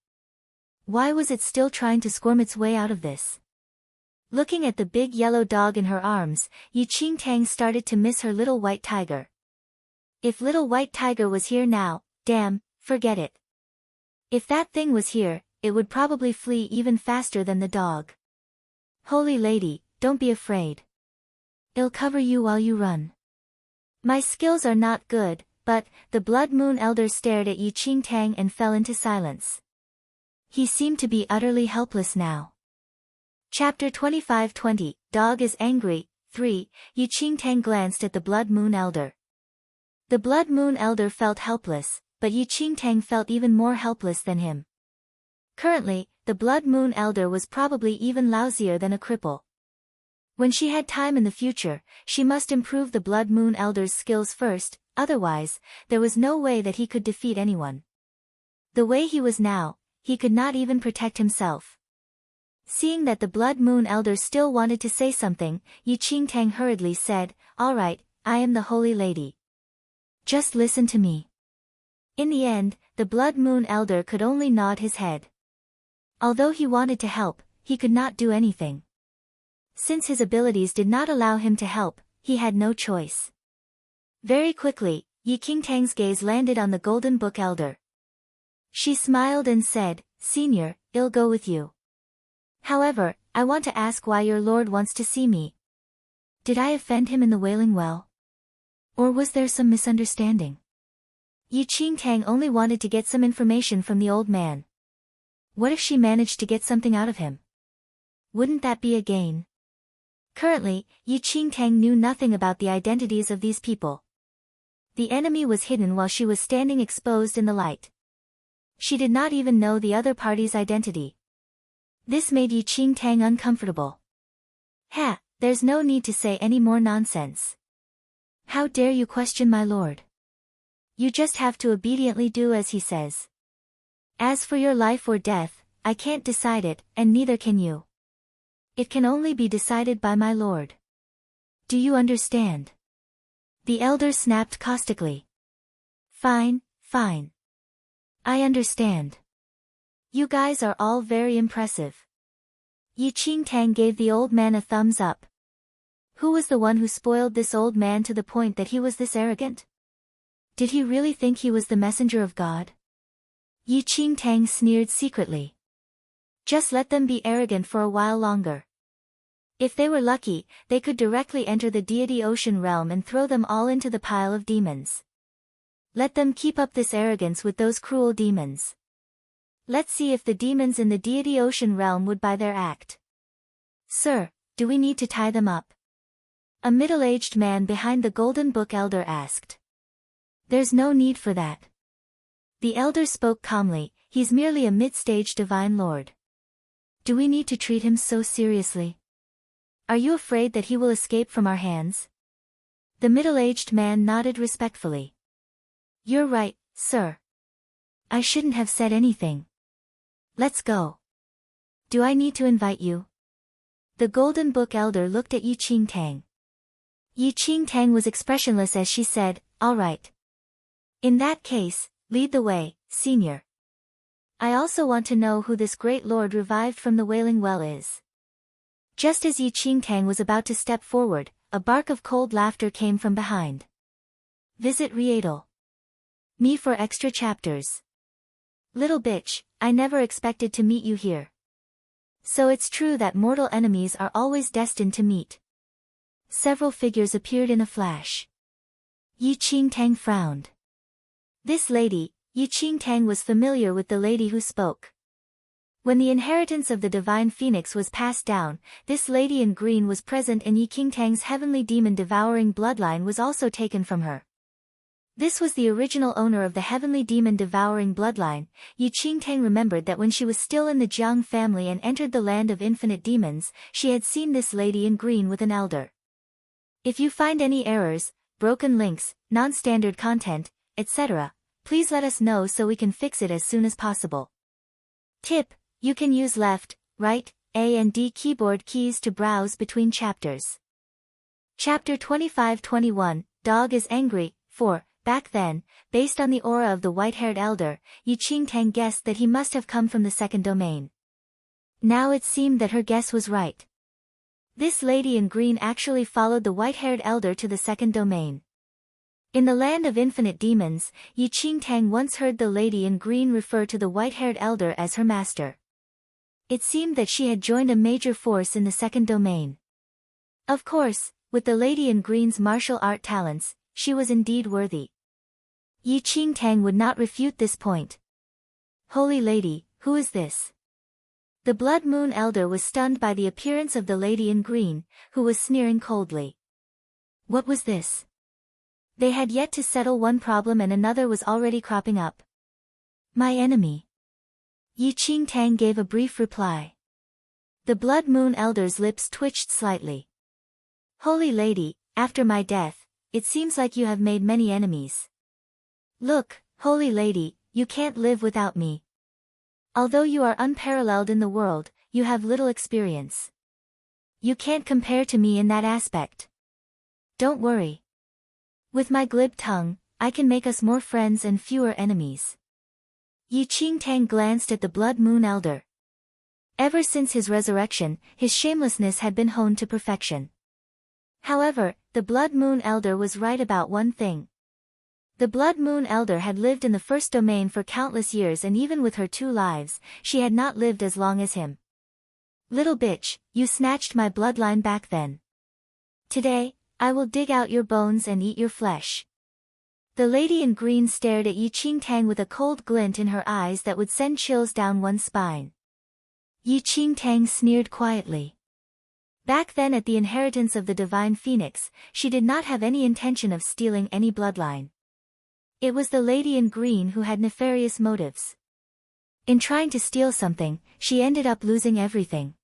Speaker 1: Why was it still trying to squirm its way out of this? Looking at the big yellow dog in her arms, Yi Qingtang started to miss her little white tiger. If little white tiger was here now, damn, forget it. If that thing was here, it would probably flee even faster than the dog. Holy Lady, don't be afraid. I'll cover you while you run. My skills are not good, but, the Blood Moon Elder stared at Yi Qingtang and fell into silence. He seemed to be utterly helpless now. Chapter 25-20, Dog is Angry, 3, Yi Qingtang glanced at the Blood Moon Elder. The Blood Moon Elder felt helpless, but Yi Qingtang felt even more helpless than him. Currently, the Blood Moon Elder was probably even lousier than a cripple. When she had time in the future, she must improve the Blood Moon Elder's skills first, otherwise, there was no way that he could defeat anyone. The way he was now, he could not even protect himself. Seeing that the Blood Moon Elder still wanted to say something, Yi Qingtang hurriedly said, All right, I am the Holy Lady. Just listen to me. In the end, the Blood Moon Elder could only nod his head. Although he wanted to help, he could not do anything. Since his abilities did not allow him to help, he had no choice. Very quickly, Yi Qingtang's gaze landed on the Golden Book Elder. She smiled and said, Senior, I'll go with you. However, I want to ask why your lord wants to see me. Did I offend him in the Wailing Well? Or was there some misunderstanding? Yi Qingtang only wanted to get some information from the old man. What if she managed to get something out of him? Wouldn't that be a gain? Currently, Yi Qingtang knew nothing about the identities of these people. The enemy was hidden while she was standing exposed in the light. She did not even know the other party's identity. This made Yi Qingtang uncomfortable. Ha, there's no need to say any more nonsense. How dare you question my lord? You just have to obediently do as he says. As for your life or death, I can't decide it, and neither can you. It can only be decided by my lord. Do you understand? The elder snapped caustically. Fine, fine. I understand. You guys are all very impressive. Yi Qingtang gave the old man a thumbs up. Who was the one who spoiled this old man to the point that he was this arrogant? Did he really think he was the messenger of God? Yi Qingtang sneered secretly. Just let them be arrogant for a while longer. If they were lucky, they could directly enter the deity ocean realm and throw them all into the pile of demons. Let them keep up this arrogance with those cruel demons. Let's see if the demons in the deity ocean realm would buy their act. Sir, do we need to tie them up? A middle-aged man behind the golden book elder asked. There's no need for that. The elder spoke calmly, he's merely a mid-stage divine lord. Do we need to treat him so seriously? Are you afraid that he will escape from our hands? The middle-aged man nodded respectfully. You're right, sir. I shouldn't have said anything. Let's go. Do I need to invite you? The golden book elder looked at Yi Qingtang. Yi Qingtang was expressionless as she said, all right. In that case, lead the way, senior. I also want to know who this great lord revived from the Wailing Well is. Just as Yi Qingtang was about to step forward, a bark of cold laughter came from behind. Visit Reappears. Me for extra chapters. Little bitch, I never expected to meet you here. So it's true that mortal enemies are always destined to meet. Several figures appeared in a flash. Yi Qingtang frowned. This lady, Yi Qingtang was familiar with the lady who spoke. When the inheritance of the divine phoenix was passed down, this lady in green was present and Yi Qingtang's heavenly demon-devouring bloodline was also taken from her. This was the original owner of the heavenly demon-devouring bloodline. Yi Qingtang remembered that when she was still in the Jiang family and entered the land of infinite demons, she had seen this lady in green with an elder. If you find any errors, broken links, non-standard content, etc., please let us know so we can fix it as soon as possible. Tip: you can use left, right, A and D keyboard keys to browse between chapters. Chapter 25-21, Dog is Angry. 4. Back then, based on the aura of the white-haired elder, Yi Qingtang guessed that he must have come from the second domain. Now it seemed that her guess was right. This lady in green actually followed the white-haired elder to the second domain. In the land of infinite demons, Yi Qingtang once heard the lady in green refer to the white-haired elder as her master. It seemed that she had joined a major force in the second domain. Of course, with the lady in green's martial art talents, she was indeed worthy. Yi Qingtang would not refute this point. Holy lady, who is this? The Blood Moon elder was stunned by the appearance of the lady in green, who was sneering coldly. What was this? They had yet to settle one problem and another was already cropping up. My enemy. Yi Qingtang gave a brief reply. The Blood Moon elder's lips twitched slightly. Holy lady, after my death, it seems like you have made many enemies. Look, holy lady, you can't live without me. Although you are unparalleled in the world, you have little experience. You can't compare to me in that aspect. Don't worry. With my glib tongue, I can make us more friends and fewer enemies. Yi Qingtang glanced at the Blood Moon elder. Ever since his resurrection, his shamelessness had been honed to perfection. However, the Blood Moon elder was right about one thing. The Blood Moon elder had lived in the first domain for countless years and even with her 2 lives, she had not lived as long as him. Little bitch, you snatched my bloodline back then. Today, I will dig out your bones and eat your flesh. The lady in green stared at Yi Qingtang with a cold glint in her eyes that would send chills down one's spine. Yi Qingtang sneered quietly. Back then at the inheritance of the divine phoenix, she did not have any intention of stealing any bloodline. It was the lady in green who had nefarious motives. In trying to steal something, she ended up losing everything.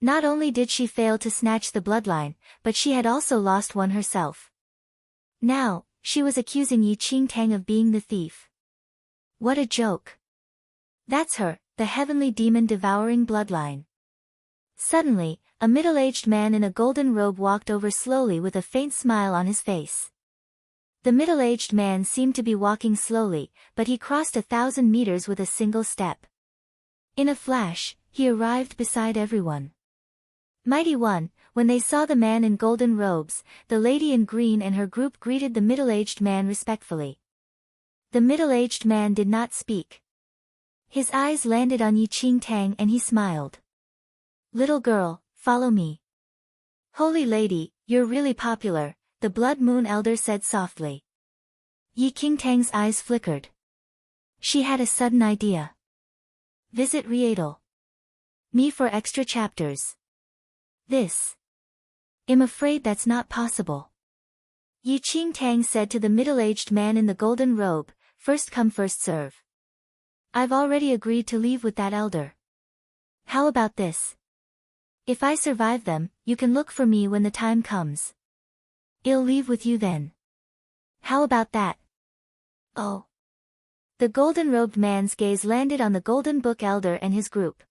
Speaker 1: Not only did she fail to snatch the bloodline, but she had also lost one herself. Now, she was accusing Yi Qingtang of being the thief. What a joke. That's her, the heavenly demon-devouring bloodline. Suddenly, a middle-aged man in a golden robe walked over slowly with a faint smile on his face. The middle-aged man seemed to be walking slowly, but he crossed 1,000 meters with a single step. In a flash, he arrived beside everyone. Mighty One, when they saw the man in golden robes, the lady in green and her group greeted the middle-aged man respectfully. The middle-aged man did not speak. His eyes landed on Yi Qingtang and he smiled. Little girl, follow me. Holy lady, you're really popular, the Blood Moon Elder said softly. Yi Qingtang's eyes flickered. She had a sudden idea. Visit Reappears. Me for extra chapters. This. I'm afraid that's not possible. Yi Qingtang said to the middle-aged man in the golden robe, first come first serve. I've already agreed to leave with that elder. How about this? If I survive them, you can look for me when the time comes. I'll leave with you then. How about that? Oh. The golden-robed man's gaze landed on the Golden Book Elder and his group.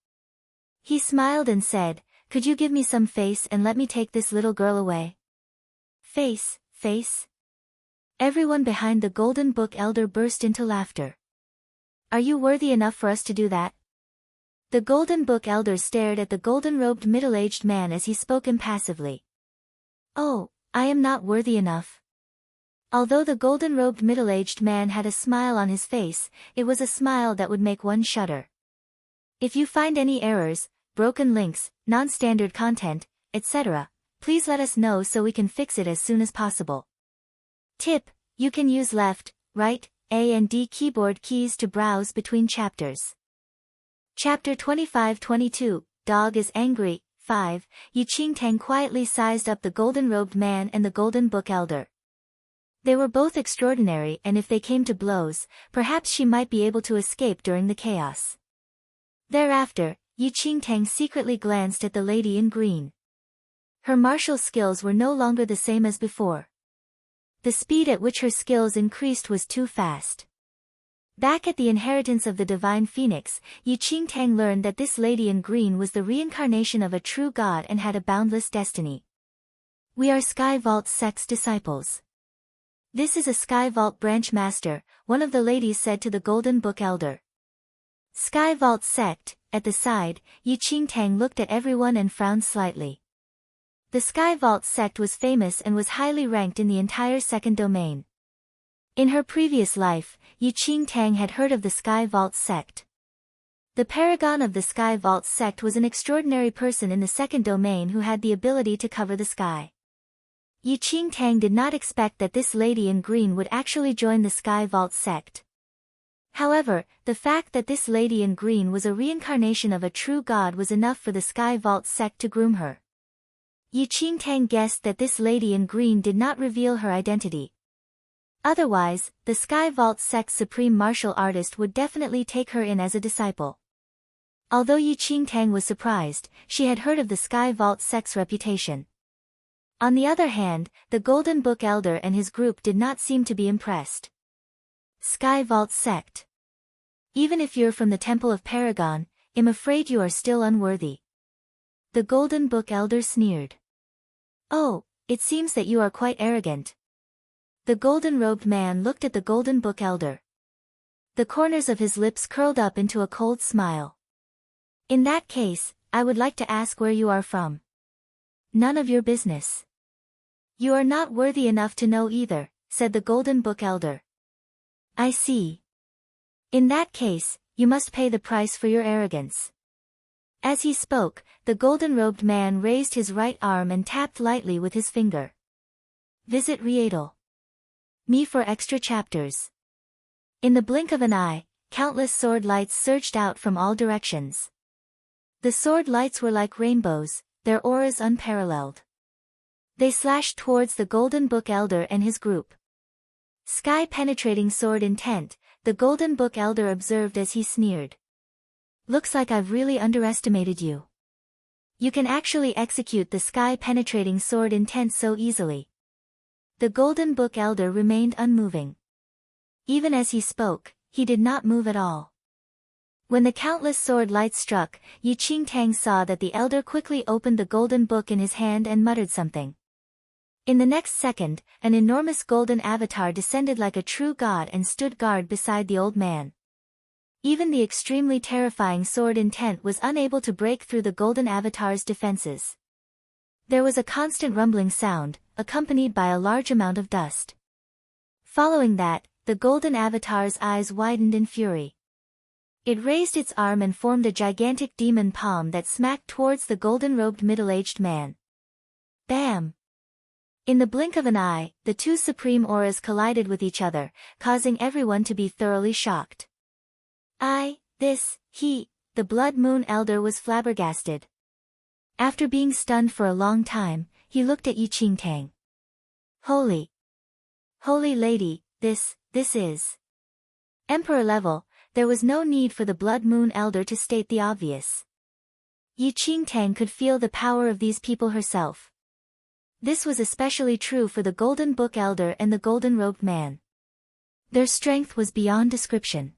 Speaker 1: He smiled and said, could you give me some face and let me take this little girl away? Face, face? Everyone behind the Golden Book Elder burst into laughter. Are you worthy enough for us to do that? The Golden Book Elder stared at the golden-robed middle-aged man as he spoke impassively. Oh, I am not worthy enough. Although the golden-robed middle-aged man had a smile on his face, it was a smile that would make one shudder. If you find any errors, broken links, non-standard content, etc., please let us know so we can fix it as soon as possible. Tip: you can use left, right, A and D keyboard keys to browse between chapters. Chapter 25-22, Dog is Angry, 5, Yi Qingtang quietly sized up the golden-robed man and the Golden Book Elder. They were both extraordinary, and if they came to blows, perhaps she might be able to escape during the chaos. Thereafter, Yi Qingtang secretly glanced at the lady in green. Her martial skills were no longer the same as before. The speed at which her skills increased was too fast. Back at the inheritance of the Divine Phoenix, Yi Qingtang learned that this lady in green was the reincarnation of a true god and had a boundless destiny. We are Sky Vault Sect's disciples. This is a Sky Vault branch master, one of the ladies said to the Golden Book Elder. Sky Vault Sect, at the side, Yi Qingtang looked at everyone and frowned slightly. The Sky Vault Sect was famous and was highly ranked in the entire second domain. In her previous life, Yi Qingtang had heard of the Sky Vault Sect. The paragon of the Sky Vault Sect was an extraordinary person in the second domain who had the ability to cover the sky. Yi Qingtang did not expect that this lady in green would actually join the Sky Vault Sect. However, the fact that this lady in green was a reincarnation of a true god was enough for the Sky Vault Sect to groom her. Yi Qingtang guessed that this lady in green did not reveal her identity. Otherwise, the Sky Vault Sect's supreme martial artist would definitely take her in as a disciple. Although Yi Qingtang was surprised, she had heard of the Sky Vault Sect's reputation. On the other hand, the Golden Book Elder and his group did not seem to be impressed. Sky Vault Sect. Even if you're from the Temple of Paragon, I'm afraid you are still unworthy. The Golden Book Elder sneered. Oh, it seems that you are quite arrogant. The golden-robed man looked at the Golden Book Elder. The corners of his lips curled up into a cold smile. In that case, I would like to ask where you are from. None of your business. You are not worthy enough to know either, said the Golden Book Elder. I see. In that case, you must pay the price for your arrogance. As he spoke, the golden-robed man raised his right arm and tapped lightly with his finger. Visit Reappears. Me for extra chapters. In the blink of an eye, countless sword lights surged out from all directions. The sword lights were like rainbows, their auras unparalleled. They slashed towards the Golden Book Elder and his group. Sky-penetrating sword intent, the Golden Book Elder observed as he sneered. Looks like I've really underestimated you. You can actually execute the sky-penetrating sword intent so easily. The Golden Book Elder remained unmoving. Even as he spoke, he did not move at all. When the countless sword lights struck, Yi Qingtang saw that the elder quickly opened the golden book in his hand and muttered something. In the next second, an enormous golden avatar descended like a true god and stood guard beside the old man. Even the extremely terrifying sword intent was unable to break through the golden avatar's defenses. There was a constant rumbling sound, accompanied by a large amount of dust. Following that, the golden avatar's eyes widened in fury. It raised its arm and formed a gigantic demon palm that smacked towards the golden-robed middle-aged man. Bam! In the blink of an eye, the two supreme auras collided with each other, causing everyone to be thoroughly shocked. The Blood Moon Elder was flabbergasted. After being stunned for a long time, he looked at Yi Qingtang. Holy Lady, this is Emperor level. There was no need for the Blood Moon Elder to state the obvious. Yi Qingtang could feel the power of these people herself. This was especially true for the Golden Book Elder and the Golden-Robed Man. Their strength was beyond description.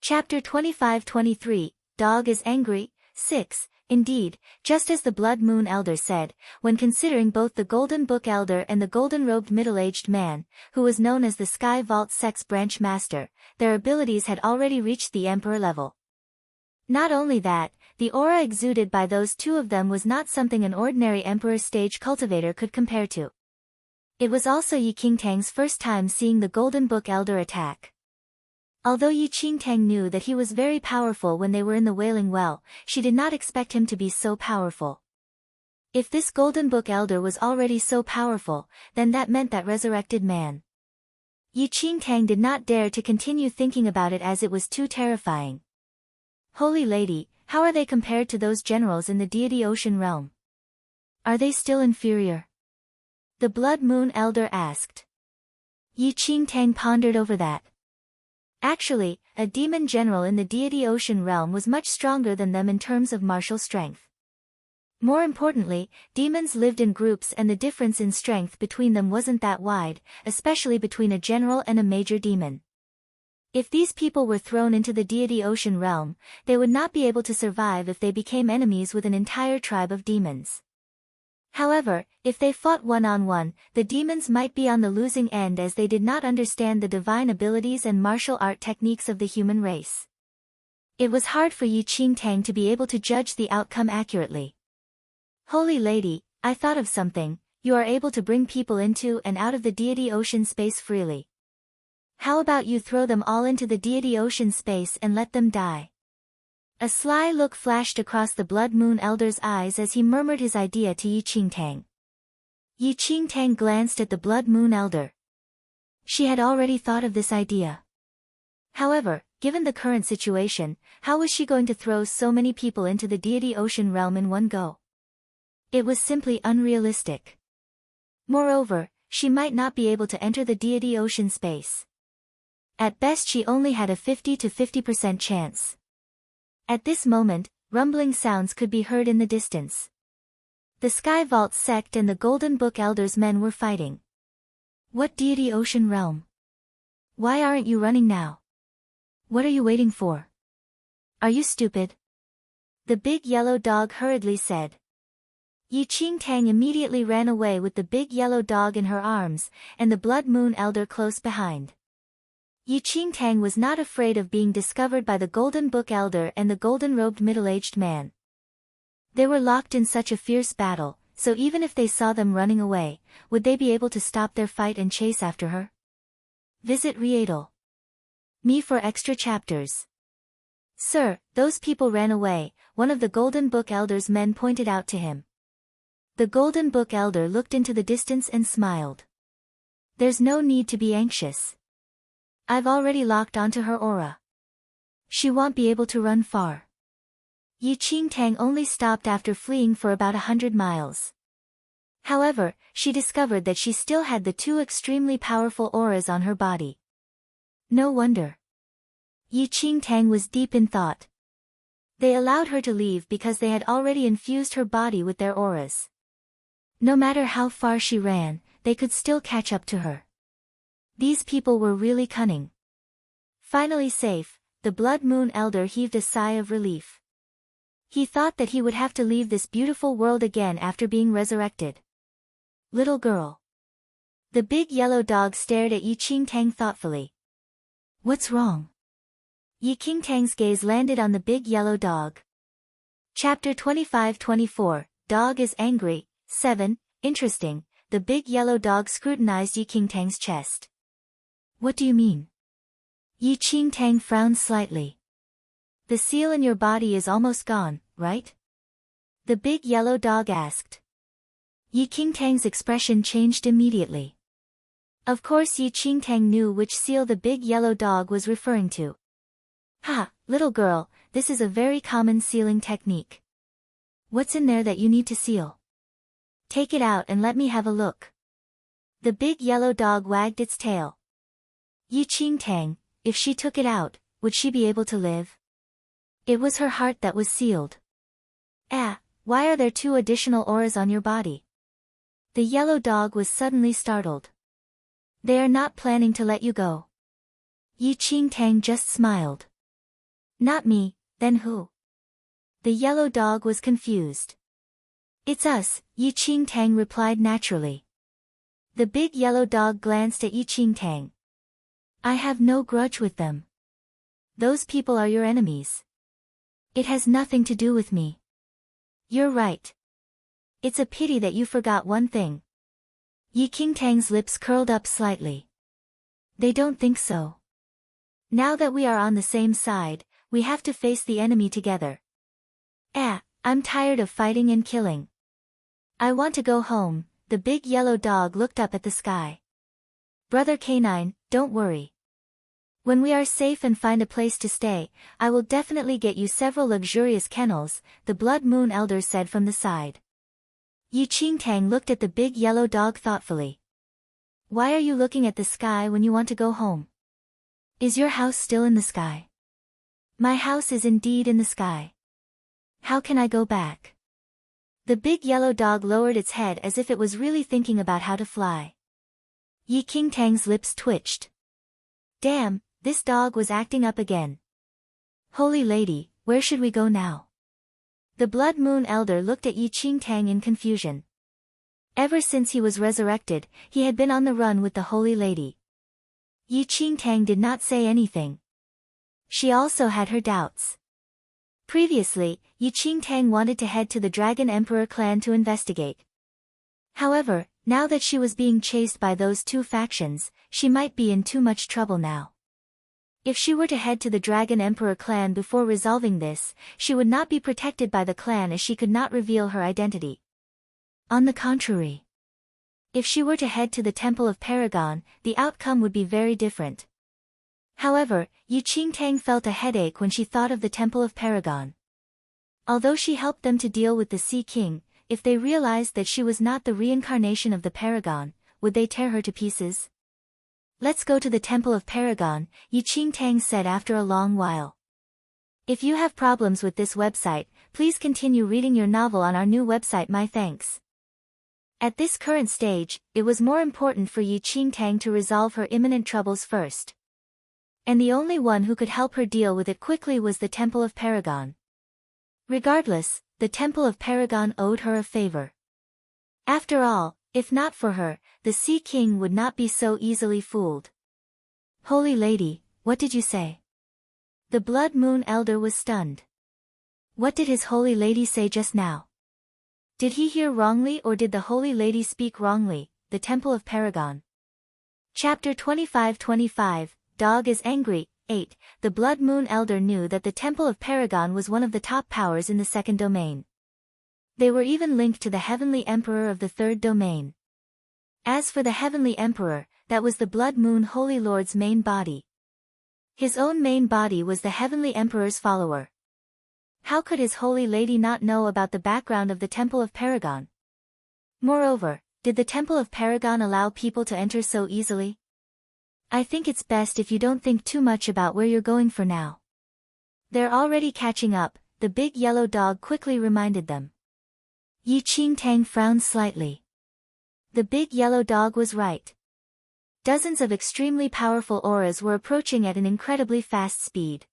Speaker 1: Chapter 25-23, Dog is Angry, 6. Indeed, just as the Blood Moon Elder said, when considering both the Golden Book Elder and the Golden-Robed Middle-Aged Man, who was known as the Sky Vault Sex Branch Master, their abilities had already reached the Emperor level. Not only that, the aura exuded by those two of them was not something an ordinary Emperor stage cultivator could compare to. It was also Yi Qingtang's first time seeing the Golden Book Elder attack. Although Yi Qingtang knew that he was very powerful when they were in the Wailing Well, she did not expect him to be so powerful. If this Golden Book Elder was already so powerful, then that meant that resurrected man. Yi Qingtang did not dare to continue thinking about it as it was too terrifying. Holy Lady, how are they compared to those generals in the Deity Ocean realm? Are they still inferior? The Blood Moon Elder asked. Yi Qingtang pondered over that. Actually, a demon general in the Deity Ocean realm was much stronger than them in terms of martial strength. More importantly, demons lived in groups and the difference in strength between them wasn't that wide, especially between a general and a major demon. If these people were thrown into the Deity Ocean realm, they would not be able to survive if they became enemies with an entire tribe of demons. However, if they fought one-on-one, the demons might be on the losing end as they did not understand the divine abilities and martial art techniques of the human race. It was hard for Yi Qingtang to be able to judge the outcome accurately. Holy Lady, I thought of something. You are able to bring people into and out of the Deity Ocean space freely. How about you throw them all into the Deity Ocean space and let them die? A sly look flashed across the Blood Moon Elder's eyes as he murmured his idea to Yi Qingtang. Yi Qingtang glanced at the Blood Moon Elder. She had already thought of this idea. However, given the current situation, how was she going to throw so many people into the Deity Ocean realm in one go? It was simply unrealistic. Moreover, she might not be able to enter the Deity Ocean space. At best she only had a 50 to 50% chance. At this moment, rumbling sounds could be heard in the distance. The Sky Vault sect and the Golden Book Elder's men were fighting. What Deity Ocean realm? Why aren't you running now? What are you waiting for? Are you stupid? The big yellow dog hurriedly said. Yi Qingtang immediately ran away with the big yellow dog in her arms, and the Blood Moon Elder close behind. Yi Qingtang was not afraid of being discovered by the Golden Book Elder and the Golden-Robed Middle-Aged Man. They were locked in such a fierce battle, so even if they saw them running away, would they be able to stop their fight and chase after her? Visit Reappears. For extra chapters. Sir, those people ran away, one of the Golden Book Elder's men pointed out to him. The Golden Book Elder looked into the distance and smiled. There's no need to be anxious. I've already locked onto her aura. She won't be able to run far. Yi Qingtang only stopped after fleeing for about 100 miles. However, she discovered that she still had the two extremely powerful auras on her body. No wonder. Yi Qingtang was deep in thought. They allowed her to leave because they had already infused her body with their auras. No matter how far she ran, they could still catch up to her. These people were really cunning. Finally safe, the Blood Moon Elder heaved a sigh of relief. He thought that he would have to leave this beautiful world again after being resurrected. Little girl. The big yellow dog stared at Yi Qingtang thoughtfully. What's wrong? Yi Qingtang's gaze landed on the big yellow dog. Chapter 25-24, Dog is Angry, 7, Interesting. The big yellow dog scrutinized Yi Qingtang's chest. What do you mean? Yi Qingtang frowned slightly. The seal in your body is almost gone, right? The big yellow dog asked. Yi Qingtang's expression changed immediately. Of course Yi Qingtang knew which seal the big yellow dog was referring to. Ha, little girl, this is a very common sealing technique. What's in there that you need to seal? Take it out and let me have a look. The big yellow dog wagged its tail. Yi Qingtang, if she took it out, would she be able to live? It was her heart that was sealed. Ah, why are there 2 additional auras on your body? The yellow dog was suddenly startled. They are not planning to let you go. Yi Qingtang just smiled. Not me, then who? The yellow dog was confused. It's us, Yi Qingtang replied naturally. The big yellow dog glanced at Yi Qingtang. I have no grudge with them. Those people are your enemies. It has nothing to do with me. You're right. It's a pity that you forgot one thing. Yi Qingtang's lips curled up slightly. They don't think so. Now that we are on the same side, we have to face the enemy together. I'm tired of fighting and killing. I want to go home. The big yellow dog looked up at the sky. Brother Canine, don't worry. When we are safe and find a place to stay, I will definitely get you several luxurious kennels, the Blood Moon Elder said from the side. Yi Qingtang looked at the big yellow dog thoughtfully. Why are you looking at the sky when you want to go home? Is your house still in the sky? My house is indeed in the sky. How can I go back? The big yellow dog lowered its head as if it was really thinking about how to fly. Yi Qingtang's lips twitched. Damn, this dog was acting up again. Holy Lady, where should we go now? The Blood Moon Elder looked at Yi Qingtang in confusion. Ever since he was resurrected, he had been on the run with the Holy Lady. Yi Qingtang did not say anything. She also had her doubts. Previously, Yi Qingtang wanted to head to the Dragon Emperor clan to investigate. However, now that she was being chased by those 2 factions, she might be in too much trouble now. If she were to head to the Dragon Emperor clan before resolving this, she would not be protected by the clan as she could not reveal her identity. On the contrary, if she were to head to the Temple of Paragon, the outcome would be very different. However, Yi Qingtang felt a headache when she thought of the Temple of Paragon. Although she helped them to deal with the Sea King, if they realized that she was not the reincarnation of the Paragon, would they tear her to pieces? Let's go to the Temple of Paragon, Yi Qingtang said after a long while. If you have problems with this website, please continue reading your novel on our new website. My thanks. At this current stage, it was more important for Yi Qingtang to resolve her imminent troubles first. And the only one who could help her deal with it quickly was the Temple of Paragon. Regardless, the Temple of Paragon owed her a favor. After all, if not for her, the Sea King would not be so easily fooled. Holy Lady, what did you say? The Blood Moon Elder was stunned. What did his Holy Lady say just now? Did he hear wrongly or did the Holy Lady speak wrongly? The Temple of Paragon. Chapter 25-25, Dog is Angry. 8. The Blood Moon Elder knew that the Temple of Paragon was one of the top powers in the second domain. They were even linked to the Heavenly Emperor of the third domain. As for the Heavenly Emperor, that was the Blood Moon Holy Lord's main body. His own main body was the Heavenly Emperor's follower. How could his Holy Lady not know about the background of the Temple of Paragon? Moreover, did the Temple of Paragon allow people to enter so easily? I think it's best if you don't think too much about where you're going for now. They're already catching up, the big yellow dog quickly reminded them. Yi Qingtang frowned slightly. The big yellow dog was right. Dozens of extremely powerful auras were approaching at an incredibly fast speed.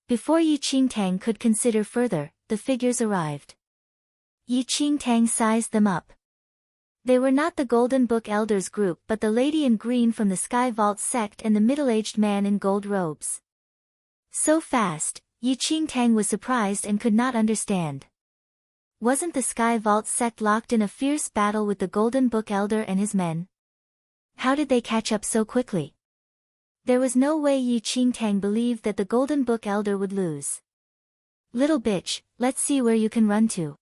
Speaker 1: Before Yi Qingtang could consider further, the figures arrived. Yi Qingtang sized them up. They were not the Golden Book Elders group but the lady in green from the Sky Vault sect and the middle-aged man in gold robes. So fast, Yi Qingtang was surprised and could not understand. Wasn't the Sky Vault sect locked in a fierce battle with the Golden Book Elder and his men? How did they catch up so quickly? There was no way Yi Qingtang believed that the Golden Book Elder would lose. Little bitch, let's see where you can run to.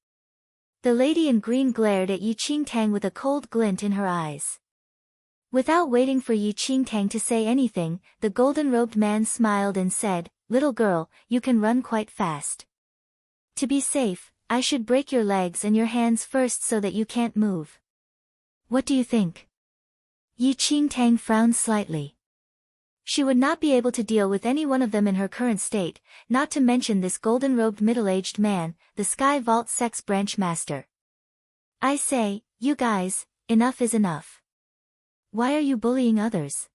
Speaker 1: The lady in green glared at Yi Qingtang with a cold glint in her eyes. Without waiting for Yi Qingtang to say anything, the golden-robed man smiled and said, "Little girl, you can run quite fast. To be safe, I should break your legs and your hands first so that you can't move. What do you think?" Yi Qingtang frowned slightly. She would not be able to deal with any one of them in her current state, not to mention this golden-robed middle-aged man, the Sky Vault Sex Branch Master. "I say, you guys, enough is enough. Why are you bullying others?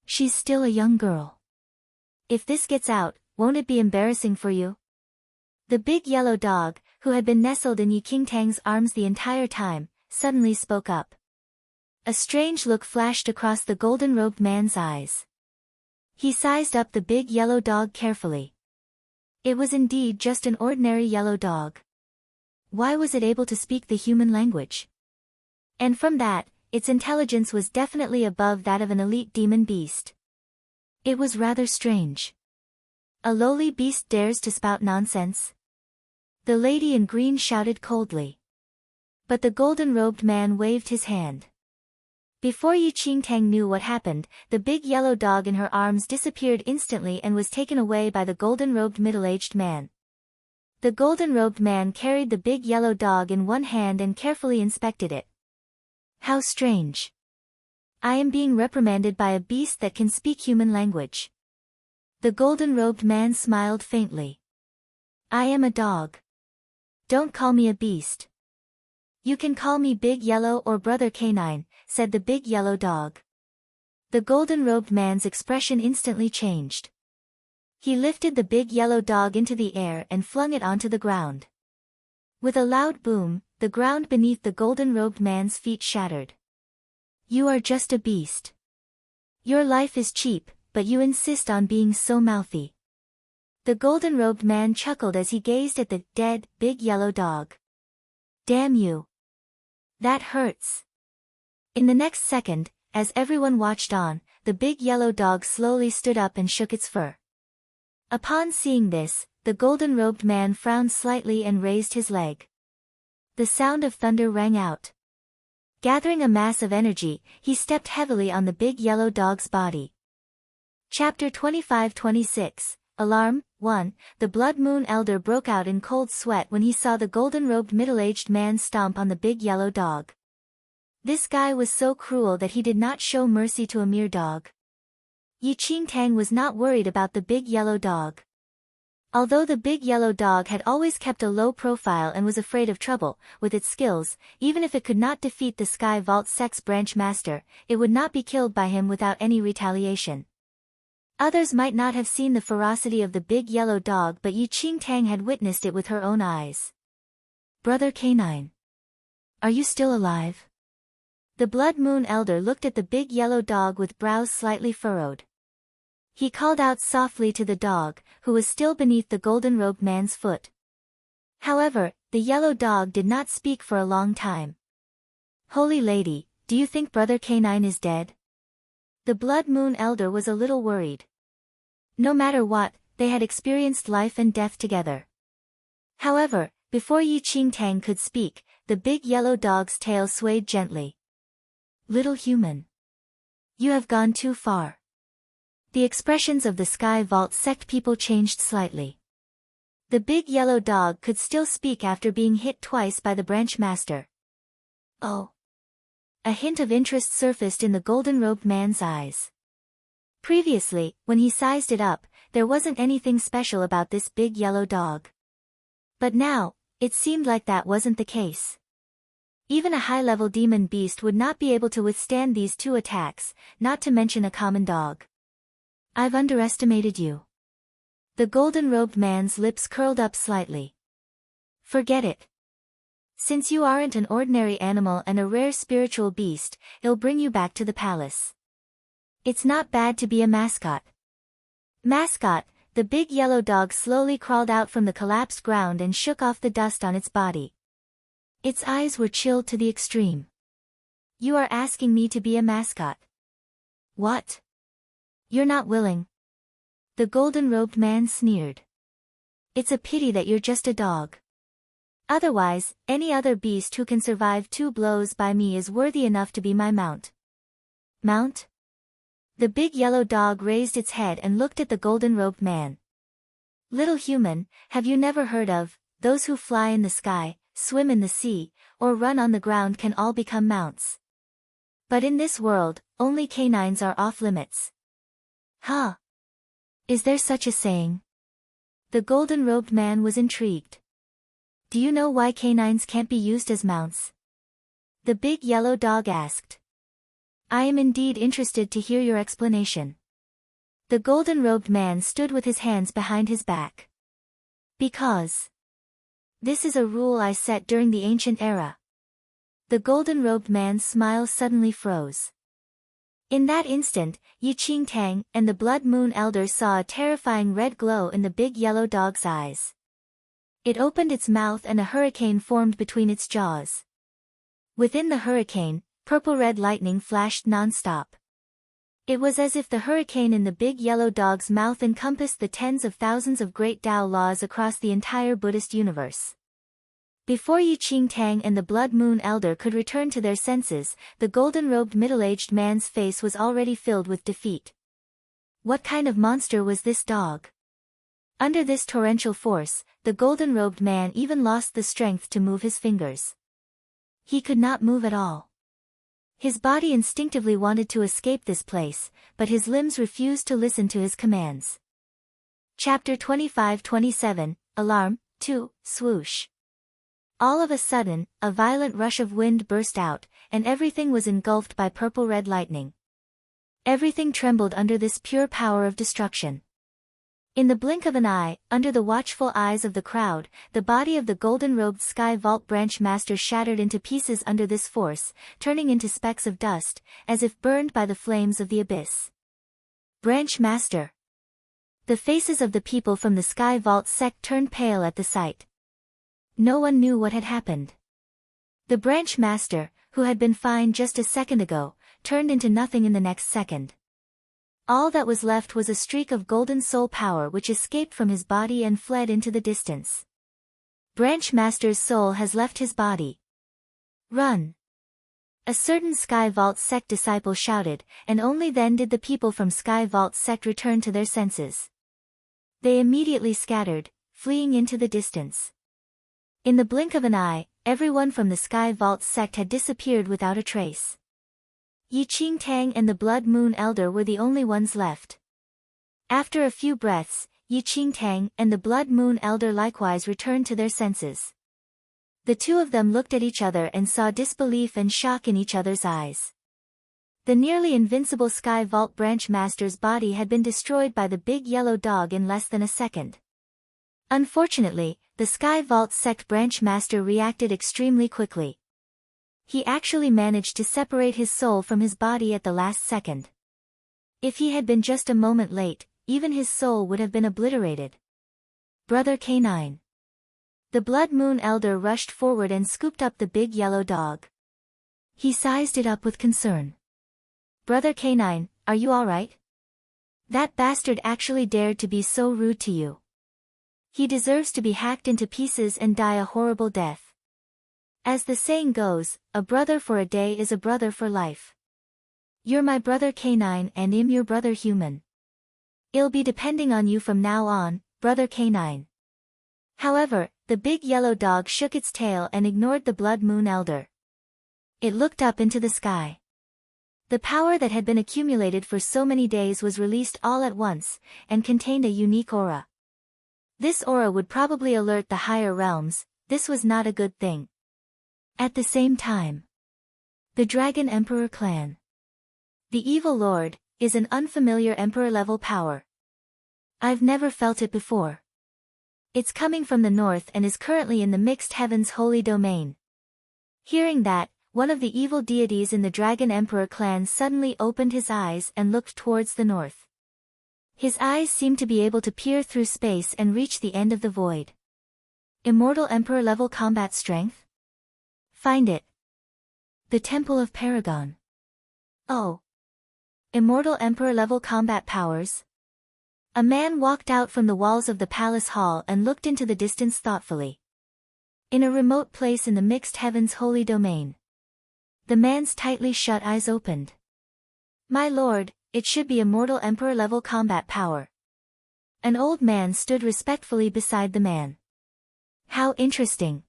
Speaker 1: She's still a young girl. If this gets out, won't it be embarrassing for you?" The big yellow dog, who had been nestled in Yi Qingtang's arms the entire time, suddenly spoke up. A strange look flashed across the golden-robed man's eyes. He sized up the big yellow dog carefully. It was indeed just an ordinary yellow dog. Why was it able to speak the human language? And from that, its intelligence was definitely above that of an elite demon beast. It was rather strange. A lowly beast dares to spout nonsense? The lady in green shouted coldly. But the golden-robed man waved his hand. Before Yi Qingtang knew what happened, the big yellow dog in her arms disappeared instantly and was taken away by the golden-robed middle-aged man. The golden-robed man carried the big yellow dog in one hand and carefully inspected it. "How strange. I am being reprimanded by a beast that can speak human language." The golden-robed man smiled faintly. "I am a dog. Don't call me a beast. You can call me Big Yellow or Brother Canine," said the big yellow dog. The golden-robed man's expression instantly changed. He lifted the big yellow dog into the air and flung it onto the ground. With a loud boom, the ground beneath the golden-robed man's feet shattered. "You are just a beast. Your life is cheap, but you insist on being so mouthy." The golden-robed man chuckled as he gazed at the dead, big yellow dog. "Damn you. That hurts." In the next second, as everyone watched on, the big yellow dog slowly stood up and shook its fur. Upon seeing this, the golden-robed man frowned slightly and raised his leg. The sound of thunder rang out. Gathering a mass of energy, he stepped heavily on the big yellow dog's body. Chapter 25-26, Alarm 1. The Blood Moon Elder broke out in cold sweat when he saw the golden-robed middle-aged man stomp on the big yellow dog. This guy was so cruel that he did not show mercy to a mere dog. Yi Qingtang was not worried about the big yellow dog. Although the big yellow dog had always kept a low profile and was afraid of trouble, with its skills, even if it could not defeat the Sky Vault Sex Branch Master, it would not be killed by him without any retaliation. Others might not have seen the ferocity of the big yellow dog, but Yi Qingtang had witnessed it with her own eyes. "Brother Canine. Are you still alive?" The Blood Moon Elder looked at the big yellow dog with brows slightly furrowed. He called out softly to the dog, who was still beneath the golden-robed man's foot. However, the yellow dog did not speak for a long time. "Holy Lady, do you think Brother Canine is dead?" The Blood Moon Elder was a little worried. No matter what, they had experienced life and death together. However, before Yi Qingtang could speak, the big yellow dog's tail swayed gently. "Little human. You have gone too far." The expressions of the Sky Vault sect people changed slightly. The big yellow dog could still speak after being hit twice by the branch master. "Oh." A hint of interest surfaced in the golden-robed man's eyes. Previously, when he sized it up, there wasn't anything special about this big yellow dog. But now, it seemed like that wasn't the case. Even a high-level demon beast would not be able to withstand these two attacks, not to mention a common dog. "I've underestimated you." The golden-robed man's lips curled up slightly. "Forget it. Since you aren't an ordinary animal and a rare spiritual beast, it'll bring you back to the palace. It's not bad to be a mascot." "Mascot." The big yellow dog slowly crawled out from the collapsed ground and shook off the dust on its body. Its eyes were chilled to the extreme. "You are asking me to be a mascot? What? You're not willing?" The golden-robed man sneered. "It's a pity that you're just a dog. Otherwise, any other beast who can survive 2 blows by me is worthy enough to be my mount. Mount? The big yellow dog raised its head and looked at the golden-robed man. Little human, have you never heard of, those who fly in the sky, swim in the sea, or run on the ground can all become mounts? But in this world, only canines are off limits. Huh? Is there such a saying? The golden-robed man was intrigued. Do you know why canines can't be used as mounts? The big yellow dog asked. I am indeed interested to hear your explanation. The golden-robed man stood with his hands behind his back. Because this is a rule I set during the ancient era. The golden-robed man's smile suddenly froze. In that instant, Yi Qingtang and the Blood Moon Elder saw a terrifying red glow in the big yellow dog's eyes. It opened its mouth and a hurricane formed between its jaws. Within the hurricane, purple-red lightning flashed non-stop. It was as if the hurricane in the big yellow dog's mouth encompassed the tens of thousands of great Tao laws across the entire Buddhist universe. Before Yi Qingtang and the Blood Moon Elder could return to their senses, the golden-robed middle-aged man's face was already filled with defeat. What kind of monster was this dog? Under this torrential force, the golden-robed man even lost the strength to move his fingers. He could not move at all. His body instinctively wanted to escape this place, but his limbs refused to listen to his commands. Chapter 25-27, Alarm, 2, Swoosh. All of a sudden, a violent rush of wind burst out, and everything was engulfed by purple-red lightning. Everything trembled under this pure power of destruction. In the blink of an eye, under the watchful eyes of the crowd, the body of the golden-robed Sky Vault Branch Master shattered into pieces under this force, turning into specks of dust, as if burned by the flames of the abyss. Branch Master. The faces of the people from the Sky Vault sect turned pale at the sight. No one knew what had happened. The Branch Master, who had been fine just a second ago, turned into nothing in the next second. All that was left was a streak of golden soul power which escaped from his body and fled into the distance. Branch Master's soul has left his body. Run! A certain Sky Vault sect disciple shouted, and only then did the people from Sky Vault sect return to their senses. They immediately scattered, fleeing into the distance. In the blink of an eye, everyone from the Sky Vault sect had disappeared without a trace. Yi Qingtang and the Blood Moon Elder were the only ones left. After a few breaths, Yi Qingtang and the Blood Moon Elder likewise returned to their senses. The two of them looked at each other and saw disbelief and shock in each other's eyes. The nearly invincible Sky Vault Branch Master's body had been destroyed by the big yellow dog in less than a second. Unfortunately, the Sky Vault Sect Branch Master reacted extremely quickly. He actually managed to separate his soul from his body at the last second. If he had been just a moment late, even his soul would have been obliterated. Brother K9. The Blood Moon Elder rushed forward and scooped up the big yellow dog. He sized it up with concern. Brother K9, are you alright? That bastard actually dared to be so rude to you. He deserves to be hacked into pieces and die a horrible death. As the saying goes, a brother for a day is a brother for life. You're my brother K9 and I'm your brother human. I'll be depending on you from now on, brother K9. However, the big yellow dog shook its tail and ignored the Blood Moon Elder. It looked up into the sky. The power that had been accumulated for so many days was released all at once, and contained a unique aura. This aura would probably alert the higher realms. This was not a good thing. At the same time, the Dragon Emperor clan. The Evil Lord is an unfamiliar emperor-level power. I've never felt it before. It's coming from the north and is currently in the Mixed Heavens Holy Domain. Hearing that, one of the evil deities in the Dragon Emperor clan suddenly opened his eyes and looked towards the north. His eyes seemed to be able to peer through space and reach the end of the void. Immortal Emperor-level combat strength? Find it. The Temple of Paragon. Oh. Immortal Emperor-level combat powers? A man walked out from the walls of the palace hall and looked into the distance thoughtfully. In a remote place in the mixed heavens holy domain. The man's tightly shut eyes opened. My lord, it should be Immortal Emperor level combat power. An old man stood respectfully beside the man. How interesting.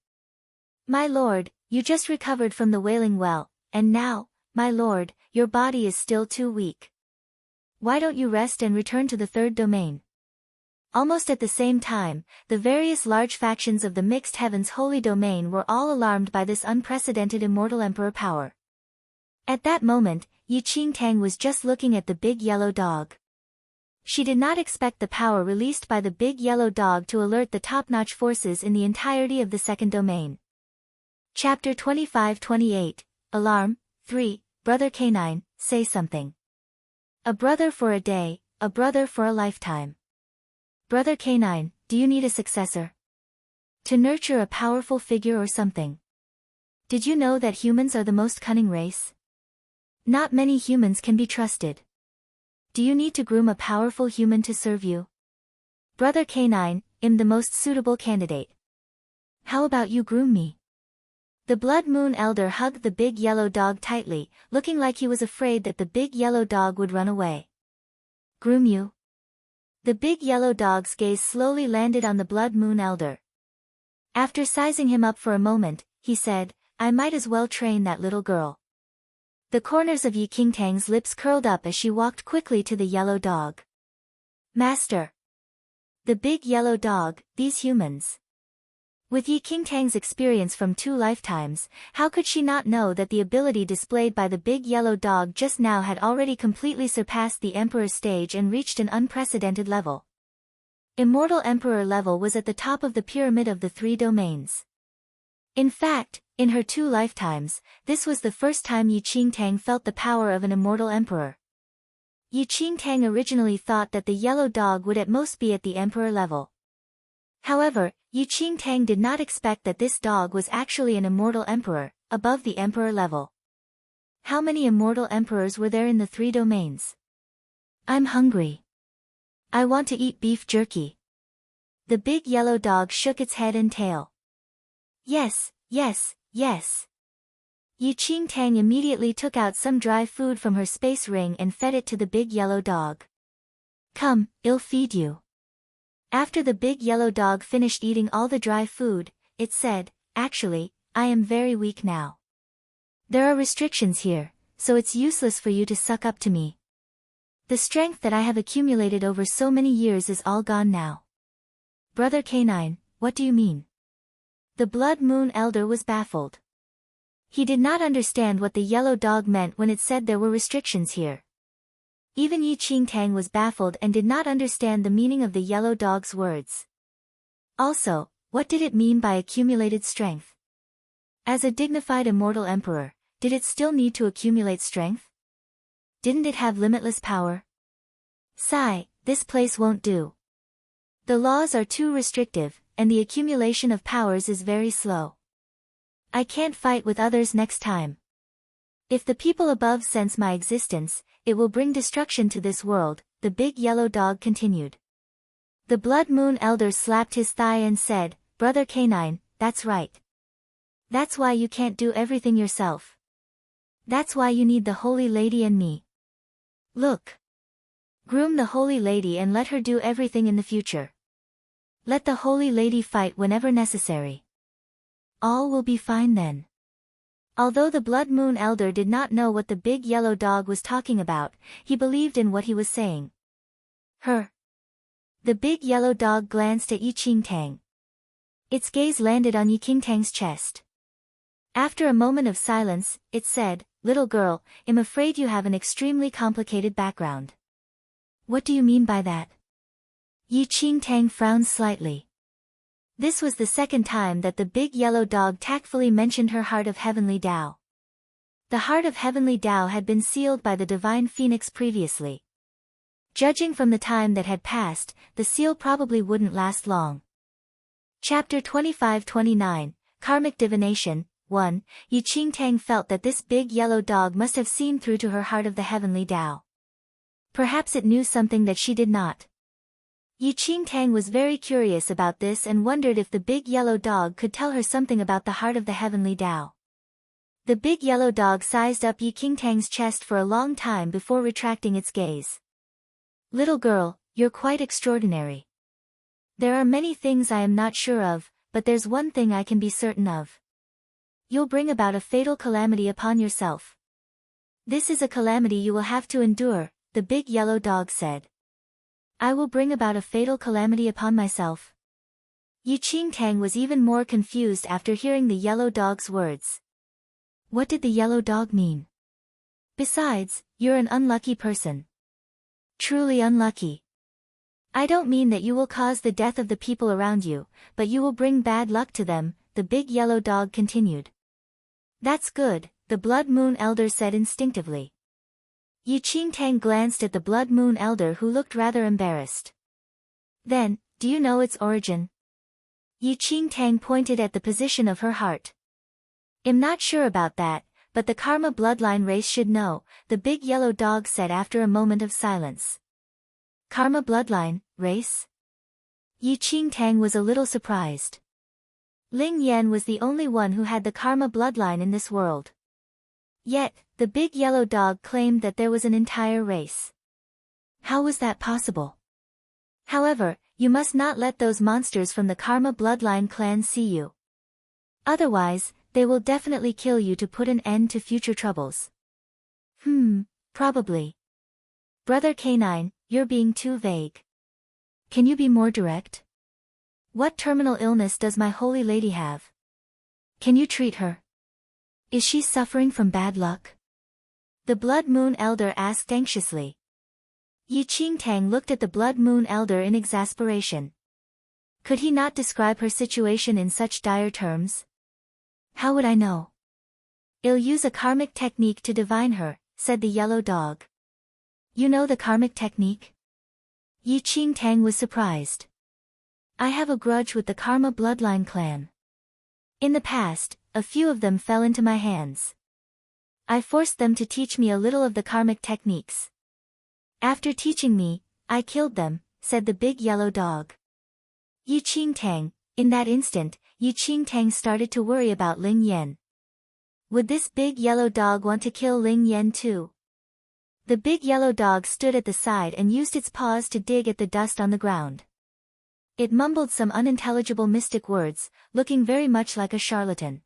Speaker 1: My lord, you just recovered from the Wailing Well, and now, my lord, your body is still too weak. Why don't you rest and return to the third domain? Almost at the same time, the various large factions of the mixed heavens holy domain were all alarmed by this unprecedented Immortal Emperor power. At that moment, Yi Qingtang was just looking at the big yellow dog. She did not expect the power released by the big yellow dog to alert the top-notch forces in the entirety of the second domain. Chapter 25-28, Alarm, 3, Brother Canine, say something. A brother for a day, a brother for a lifetime. Brother Canine, do you need a successor? To nurture a powerful figure or something? Did you know that humans are the most cunning race? Not many humans can be trusted. Do you need to groom a powerful human to serve you? Brother Canine, I'm the most suitable candidate. How about you groom me? The Blood Moon Elder hugged the big yellow dog tightly, looking like he was afraid that the big yellow dog would run away. Groom you? The big yellow dog's gaze slowly landed on the Blood Moon Elder. After sizing him up for a moment, he said, I might as well train that little girl. The corners of Yi Qingtang's lips curled up as she walked quickly to the yellow dog. Master. The big yellow dog, these humans. With Yi Qingtang's experience from 2 lifetimes, how could she not know that the ability displayed by the big yellow dog just now had already completely surpassed the Emperor's stage and reached an unprecedented level? Immortal Emperor level was at the top of the pyramid of the 3 domains. In fact, in her 2 lifetimes, this was the first time Yi Qingtang felt the power of an Immortal Emperor. Yi Qingtang originally thought that the yellow dog would at most be at the Emperor level. However, Yi Qingtang did not expect that this dog was actually an Immortal Emperor, above the Emperor level. How many Immortal Emperors were there in the 3 domains? I'm hungry. I want to eat beef jerky. The big yellow dog shook its head and tail. Yes, yes, yes. Yi Qingtang immediately took out some dry food from her space ring and fed it to the big yellow dog. Come, I'll feed you. After the big yellow dog finished eating all the dry food, it said, actually, I am very weak now. There are restrictions here, so it's useless for you to suck up to me. The strength that I have accumulated over so many years is all gone now. Brother Canine, what do you mean? The Blood Moon Elder was baffled. He did not understand what the yellow dog meant when it said there were restrictions here. Even Yi Qingtang was baffled and did not understand the meaning of the yellow dog's words. Also, what did it mean by accumulated strength? As a dignified Immortal Emperor, did it still need to accumulate strength? Didn't it have limitless power? Sigh, this place won't do. The laws are too restrictive, and the accumulation of powers is very slow. I can't fight with others next time. If the people above sense my existence, it will bring destruction to this world, the big yellow dog continued. The Blood Moon Elder slapped his thigh and said, Brother Canine, that's right. That's why you can't do everything yourself. That's why you need the Holy Lady and me. Look. Groom the Holy Lady and let her do everything in the future. Let the Holy Lady fight whenever necessary. All will be fine then. Although the Blood Moon Elder did not know what the big yellow dog was talking about, he believed in what he was saying. Her. The big yellow dog glanced at Yi Qingtang. Its gaze landed on Yi Qingtang's chest. After a moment of silence, it said, Little girl, I'm afraid you have an extremely complicated background. What do you mean by that? Yi Qingtang frowned slightly. This was the second time that the big yellow dog tactfully mentioned her Heart of Heavenly Tao. The Heart of Heavenly Tao had been sealed by the Divine Phoenix previously. Judging from the time that had passed, the seal probably wouldn't last long. Chapter 25-29, Karmic Divination, 1, Yi Qingtang felt that this big yellow dog must have seen through to her Heart of the Heavenly Tao. Perhaps it knew something that she did not. Yi Qingtang was very curious about this and wondered if the big yellow dog could tell her something about the heart of the heavenly Tao. The big yellow dog sized up Yi Qingtang's chest for a long time before retracting its gaze. Little girl, you're quite extraordinary. There are many things I am not sure of, but there's one thing I can be certain of. You'll bring about a fatal calamity upon yourself. This is a calamity you will have to endure, the big yellow dog said. I will bring about a fatal calamity upon myself. Yi Qingtang was even more confused after hearing the yellow dog's words. What did the yellow dog mean? Besides, you're an unlucky person. Truly unlucky. I don't mean that you will cause the death of the people around you, but you will bring bad luck to them, the big yellow dog continued. That's good, the Blood Moon Elder said instinctively. Yi Qingtang glanced at the Blood Moon Elder who looked rather embarrassed. Then, do you know its origin? Yi Qingtang pointed at the position of her heart. I'm not sure about that, but the Karma bloodline race should know, the big yellow dog said after a moment of silence. Karma bloodline, race? Yi Qingtang was a little surprised. Ling Yan was the only one who had the Karma bloodline in this world. Yet, the big yellow dog claimed that there was an entire race. How was that possible? However, you must not let those monsters from the Karma bloodline clan see you. Otherwise, they will definitely kill you to put an end to future troubles. Probably. Brother K9, you're being too vague. Can you be more direct? What terminal illness does my holy lady have? Can you treat her? Is she suffering from bad luck? The Blood Moon Elder asked anxiously. Yi Qingtang looked at the Blood Moon Elder in exasperation. Could he not describe her situation in such dire terms? How would I know? I'll use a karmic technique to divine her, said the yellow dog. You know the karmic technique? Yi Qingtang was surprised. I have a grudge with the Karma bloodline clan. In the past, a few of them fell into my hands. I forced them to teach me a little of the karmic techniques. After teaching me, I killed them, said the big yellow dog. Yi Qingtang, in that instant, Yi Qingtang started to worry about Ling Yan. Would this big yellow dog want to kill Ling Yan too? The big yellow dog stood at the side and used its paws to dig at the dust on the ground. It mumbled some unintelligible mystic words, looking very much like a charlatan.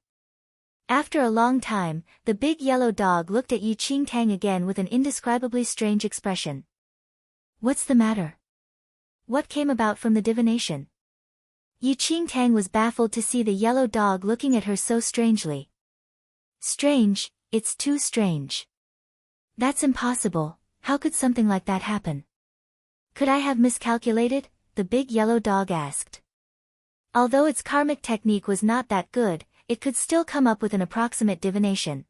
Speaker 1: After a long time, the big yellow dog looked at Yi Qingtang again with an indescribably strange expression. What's the matter? What came about from the divination? Yi Qingtang was baffled to see the yellow dog looking at her so strangely. Strange, it's too strange. That's impossible, how could something like that happen? Could I have miscalculated? The big yellow dog asked. Although its karmic technique was not that good, it could still come up with an approximate divination.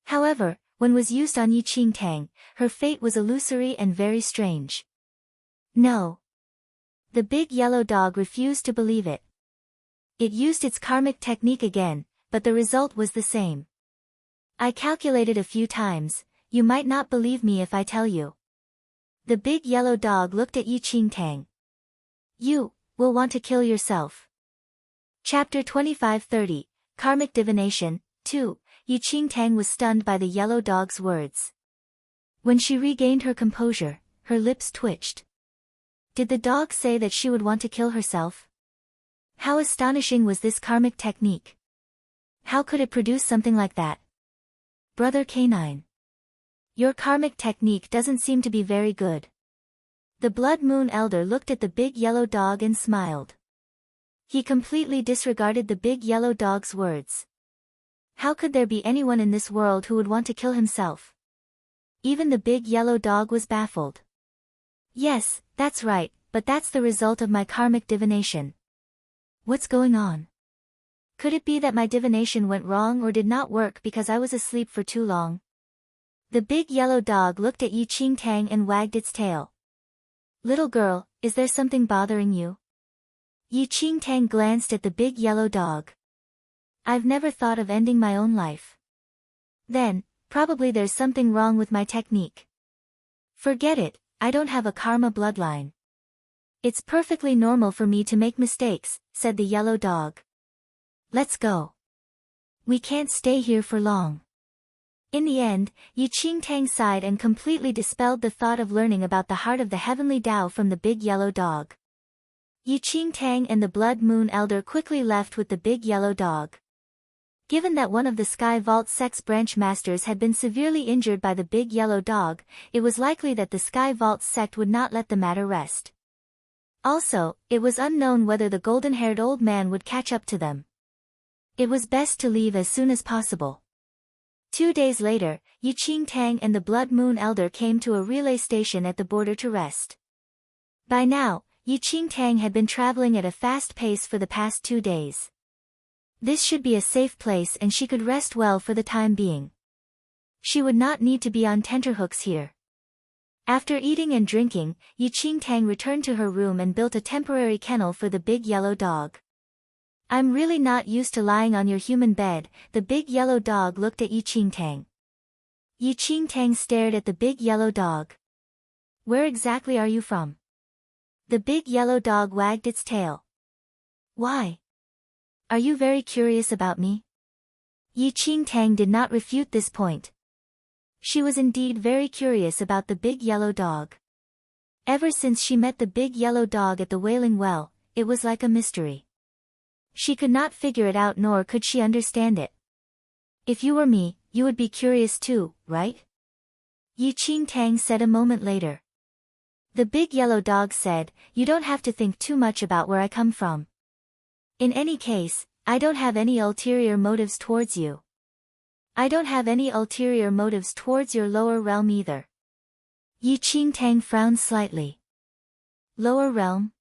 Speaker 1: However, when was used on Yi Qingtang, her fate was illusory and very strange. No. The big yellow dog refused to believe it. It used its karmic technique again, but the result was the same. I calculated a few times, you might not believe me if I tell you. The big yellow dog looked at Yi Qingtang. You will want to kill yourself. Chapter 2530, Karmic Divination, 2, Yi Qingtang was stunned by the yellow dog's words. When she regained her composure, her lips twitched. Did the dog say that she would want to kill herself? How astonishing was this karmic technique? How could it produce something like that? Brother K9. Your karmic technique doesn't seem to be very good. The Blood Moon Elder looked at the big yellow dog and smiled. He completely disregarded the big yellow dog's words. How could there be anyone in this world who would want to kill himself? Even the big yellow dog was baffled. Yes, that's right, but that's the result of my karmic divination. What's going on? Could it be that my divination went wrong or did not work because I was asleep for too long? The big yellow dog looked at Yi Qingtang and wagged its tail. Little girl, is there something bothering you? Yi Qingtang glanced at the big yellow dog. I've never thought of ending my own life. Then, probably there's something wrong with my technique. Forget it, I don't have a karma bloodline. It's perfectly normal for me to make mistakes, said the yellow dog. Let's go. We can't stay here for long. In the end, Yi Qingtang sighed and completely dispelled the thought of learning about the heart of the heavenly Tao from the big yellow dog. Yi Qingtang and the Blood Moon Elder quickly left with the big yellow dog. Given that one of the Sky Vault Sect's branch masters had been severely injured by the big yellow dog, it was likely that the Sky Vault Sect would not let the matter rest. Also, it was unknown whether the golden-haired old man would catch up to them. It was best to leave as soon as possible. 2 days later, Yi Qingtang and the Blood Moon Elder came to a relay station at the border to rest. By now, Yi Qingtang had been traveling at a fast pace for the past 2 days. This should be a safe place and she could rest well for the time being. She would not need to be on tenterhooks here. After eating and drinking, Yi Qingtang returned to her room and built a temporary kennel for the big yellow dog. I'm really not used to lying on your human bed, the big yellow dog looked at Yi Qingtang. Yi Qingtang stared at the big yellow dog. Where exactly are you from? The big yellow dog wagged its tail. Why? Are you very curious about me? Yi Qingtang did not refute this point. She was indeed very curious about the big yellow dog. Ever since she met the big yellow dog at the Wailing Well, it was like a mystery. She could not figure it out nor could she understand it. If you were me, you would be curious too, right? Yi Qingtang said a moment later. The big yellow dog said, you don't have to think too much about where I come from. In any case, I don't have any ulterior motives towards you. I don't have any ulterior motives towards your lower realm either. Yi Qingtang frowned slightly. Lower realm?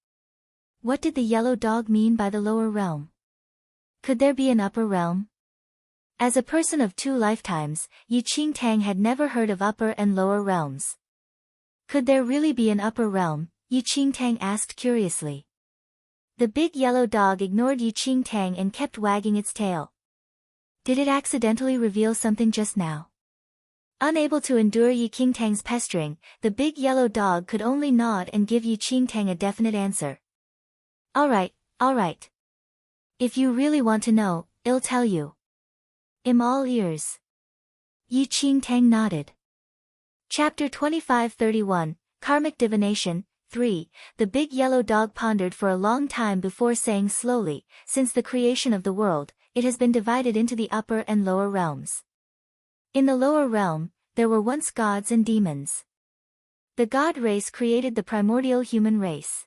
Speaker 1: What did the yellow dog mean by the lower realm? Could there be an upper realm? As a person of 2 lifetimes, Yi Qingtang had never heard of upper and lower realms. Could there really be an upper realm? Yi Qingtang asked curiously. The big yellow dog ignored Yi Qingtang and kept wagging its tail. Did it accidentally reveal something just now? Unable to endure Yi Qingtang's pestering, the big yellow dog could only nod and give Yi Qingtang a definite answer. Alright. If you really want to know, I'll tell you. I'm all ears. Yi Qingtang nodded. Chapter 2531, Karmic Divination, 3. The big yellow dog pondered for a long time before saying slowly, since the creation of the world, it has been divided into the upper and lower realms. In the lower realm, there were once gods and demons. The god race created the primordial human race.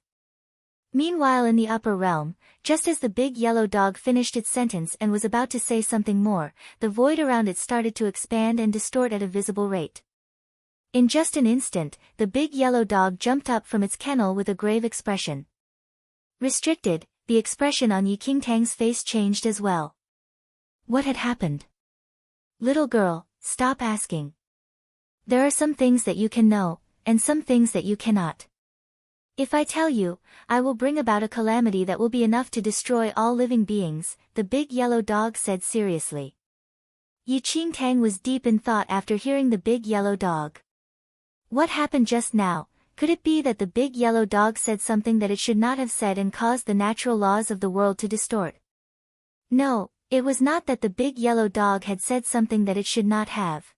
Speaker 1: Meanwhile in the upper realm, just as the big yellow dog finished its sentence and was about to say something more, the void around it started to expand and distort at a visible rate. In just an instant, the big yellow dog jumped up from its kennel with a grave expression. Restricted, the expression on Yi Qingtang's face changed as well. What had happened? Little girl, stop asking. There are some things that you can know, and some things that you cannot. If I tell you, I will bring about a calamity that will be enough to destroy all living beings, the big yellow dog said seriously. Yi Qingtang was deep in thought after hearing the big yellow dog. What happened just now? Could it be that the big yellow dog said something that it should not have said and caused the natural laws of the world to distort? No, it was not that the big yellow dog had said something that it should not have.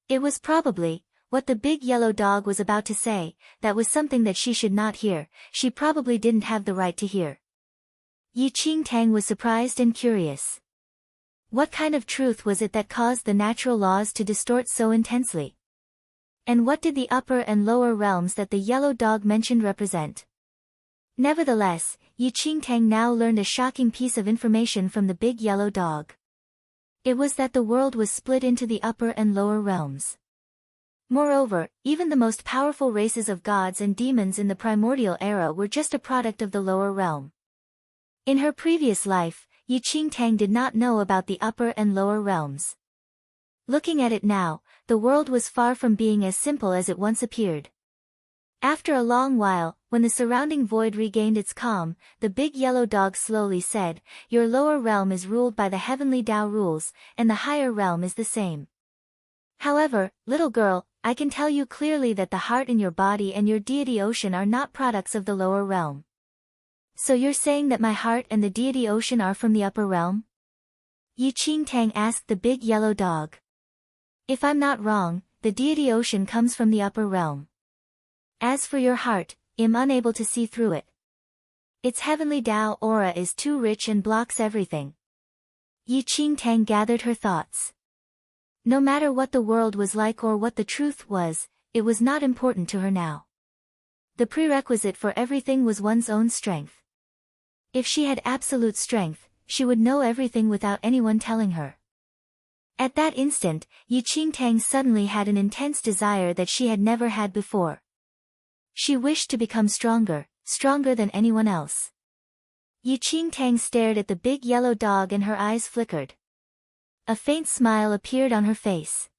Speaker 1: It was probably, what the big yellow dog was about to say, that was something that she should not hear, she probably didn't have the right to hear. Yi Qingtang was surprised and curious. What kind of truth was it that caused the natural laws to distort so intensely? And what did the upper and lower realms that the yellow dog mentioned represent? Nevertheless, Yi Qingtang now learned a shocking piece of information from the big yellow dog. It was that the world was split into the upper and lower realms. Moreover, even the most powerful races of gods and demons in the primordial era were just a product of the lower realm. In her previous life, Yi Qingtang did not know about the upper and lower realms. Looking at it now, the world was far from being as simple as it once appeared. After a long while, when the surrounding void regained its calm, the big yellow dog slowly said, "Your lower realm is ruled by the heavenly Tao rules, and the higher realm is the same. However, little girl, I can tell you clearly that the heart in your body and your deity ocean are not products of the lower realm. So you're saying that my heart and the deity ocean are from the upper realm? Yi Qingtang asked the big yellow dog. If I'm not wrong, the deity ocean comes from the upper realm. As for your heart, I'm unable to see through it. Its heavenly Tao aura is too rich and blocks everything. Yi Qingtang gathered her thoughts. No matter what the world was like or what the truth was, it was not important to her now. The prerequisite for everything was one's own strength. If she had absolute strength, she would know everything without anyone telling her. At that instant, Yi Qingtang suddenly had an intense desire that she had never had before. She wished to become stronger than anyone else. Yi Qingtang stared at the big yellow dog and her eyes flickered. A faint smile appeared on her face.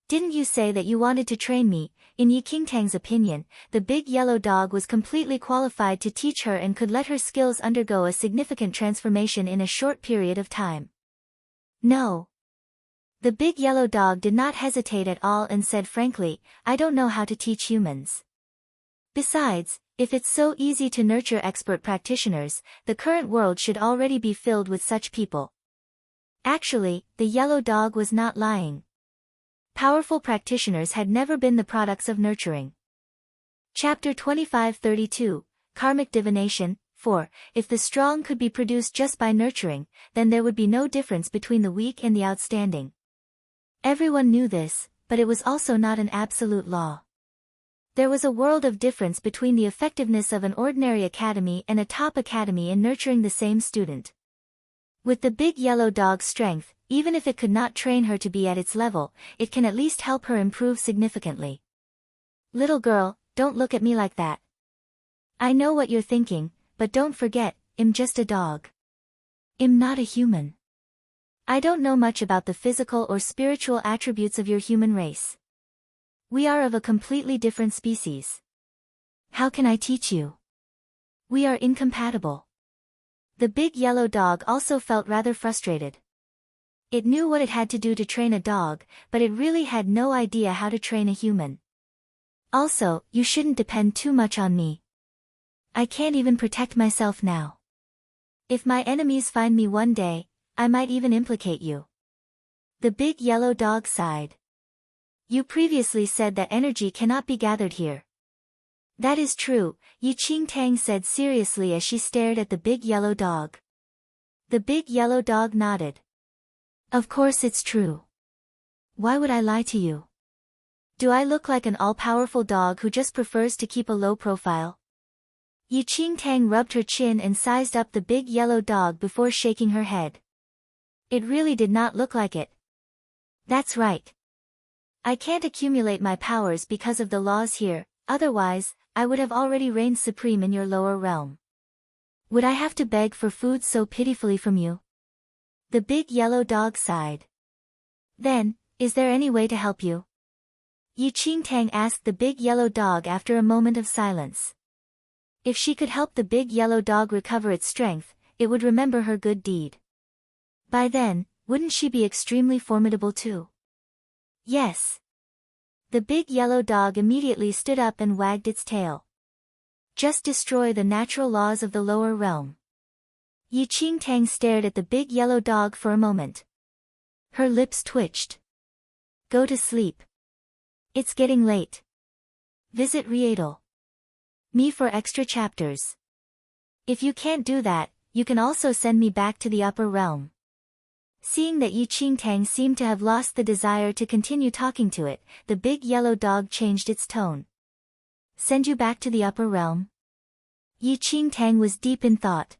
Speaker 1: Didn't you say that you wanted to train me? In Yi Qingtang's opinion, the big yellow dog was completely qualified to teach her and could let her skills undergo a significant transformation in a short period of time. No. The big yellow dog did not hesitate at all and said frankly, I don't know how to teach humans. Besides, if it's so easy to nurture expert practitioners, the current world should already be filled with such people. Actually, the yellow dog was not lying. Powerful practitioners had never been the products of nurturing. Chapter 2532, Karmic Divination, 4. If the strong could be produced just by nurturing, then there would be no difference between the weak and the outstanding. Everyone knew this, but it was also not an absolute law. There was a world of difference between the effectiveness of an ordinary academy and a top academy in nurturing the same student. With the big yellow dog's strength, even if it could not train her to be at its level, it can at least help her improve significantly. Little girl, don't look at me like that. I know what you're thinking, but don't forget, I'm just a dog. I'm not a human. I don't know much about the physical or spiritual attributes of your human race. We are of a completely different species. How can I teach you? We are incompatible. The big yellow dog also felt rather frustrated. It knew what it had to do to train a dog, but it really had no idea how to train a human. Also, you shouldn't depend too much on me. I can't even protect myself now. If my enemies find me one day, I might even implicate you. The big yellow dog sighed. You previously said that energy cannot be gathered here. That is true, Yi Qingtang said seriously as she stared at the big yellow dog. The big yellow dog nodded. Of course it's true. Why would I lie to you? Do I look like an all-powerful dog who just prefers to keep a low profile? Yi Qingtang rubbed her chin and sized up the big yellow dog before shaking her head. It really did not look like it. That's right. I can't accumulate my powers because of the laws here, otherwise, I would have already reigned supreme in your lower realm. Would I have to beg for food so pitifully from you? The big yellow dog sighed. Then, is there any way to help you? Yi Qingtang asked the big yellow dog after a moment of silence. If she could help the big yellow dog recover its strength, it would remember her good deed. By then, wouldn't she be extremely formidable too? Yes. The big yellow dog immediately stood up and wagged its tail. Just destroy the natural laws of the lower realm. Yi Qingtang stared at the big yellow dog for a moment. Her lips twitched. Go to sleep. It's getting late. Visit Reappears. Me for extra chapters. If you can't do that, you can also send me back to the upper realm. Seeing that Yi Qingtang seemed to have lost the desire to continue talking to it, the big yellow dog changed its tone. Send you back to the upper realm? Yi Qingtang was deep in thought.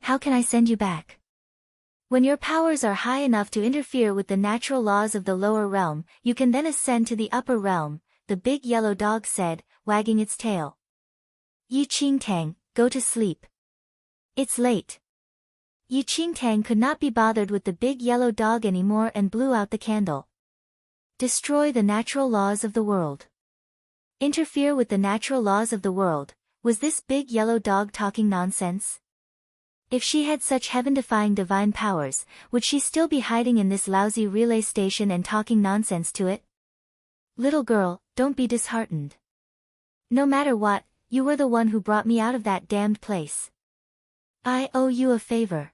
Speaker 1: How can I send you back? When your powers are high enough to interfere with the natural laws of the lower realm, you can then ascend to the upper realm, the big yellow dog said, wagging its tail. Yi Qingtang, go to sleep. It's late. Yi Qingtang could not be bothered with the big yellow dog anymore and blew out the candle. Destroy the natural laws of the world. Interfere with the natural laws of the world, was this big yellow dog talking nonsense? If she had such heaven-defying divine powers, would she still be hiding in this lousy relay station and talking nonsense to it? Little girl, don't be disheartened. No matter what, you were the one who brought me out of that damned place. I owe you a favor.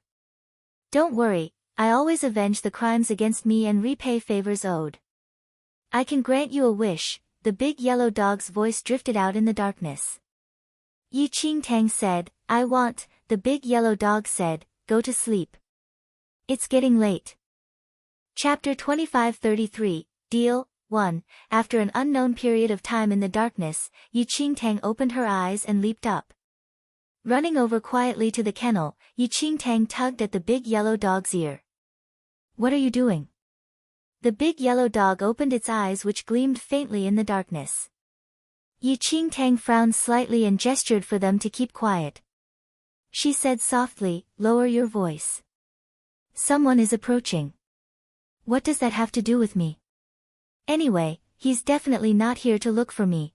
Speaker 1: Don't worry, I always avenge the crimes against me and repay favors owed. I can grant you a wish, the big yellow dog's voice drifted out in the darkness. Yi Qingtang said, I want, the big yellow dog said, go to sleep. It's getting late. Chapter 2533, Deal 1. After an unknown period of time in the darkness, Yi Qingtang opened her eyes and leaped up. Running over quietly to the kennel, Yi Qingtang tugged at the big yellow dog's ear. What are you doing? The big yellow dog opened its eyes which gleamed faintly in the darkness. Yi Qingtang frowned slightly and gestured for them to keep quiet. She said softly, lower your voice. Someone is approaching. What does that have to do with me? Anyway, he's definitely not here to look for me.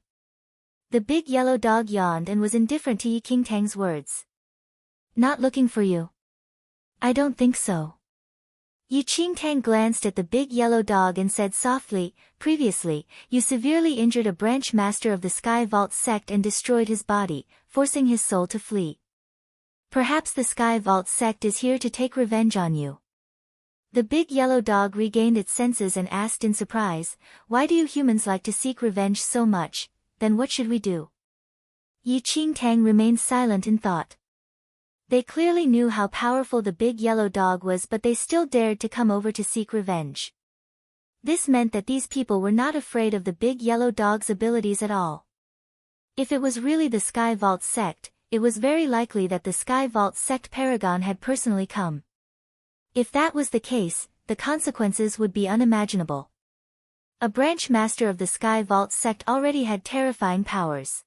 Speaker 1: The big yellow dog yawned and was indifferent to Yi Qingtang's words. Not looking for you? I don't think so. Yi Qingtang glanced at the big yellow dog and said softly, previously, you severely injured a branch master of the Sky Vault sect and destroyed his body, forcing his soul to flee. Perhaps the Sky Vault sect is here to take revenge on you. The big yellow dog regained its senses and asked in surprise, why do you humans like to seek revenge so much, then what should we do? Yi Qingtang remained silent in thought. They clearly knew how powerful the big yellow dog was, but they still dared to come over to seek revenge. This meant that these people were not afraid of the big yellow dog's abilities at all. If it was really the Sky Vault sect, it was very likely that the Sky Vault sect paragon had personally come. If that was the case, the consequences would be unimaginable. A branch master of the Sky Vault sect already had terrifying powers.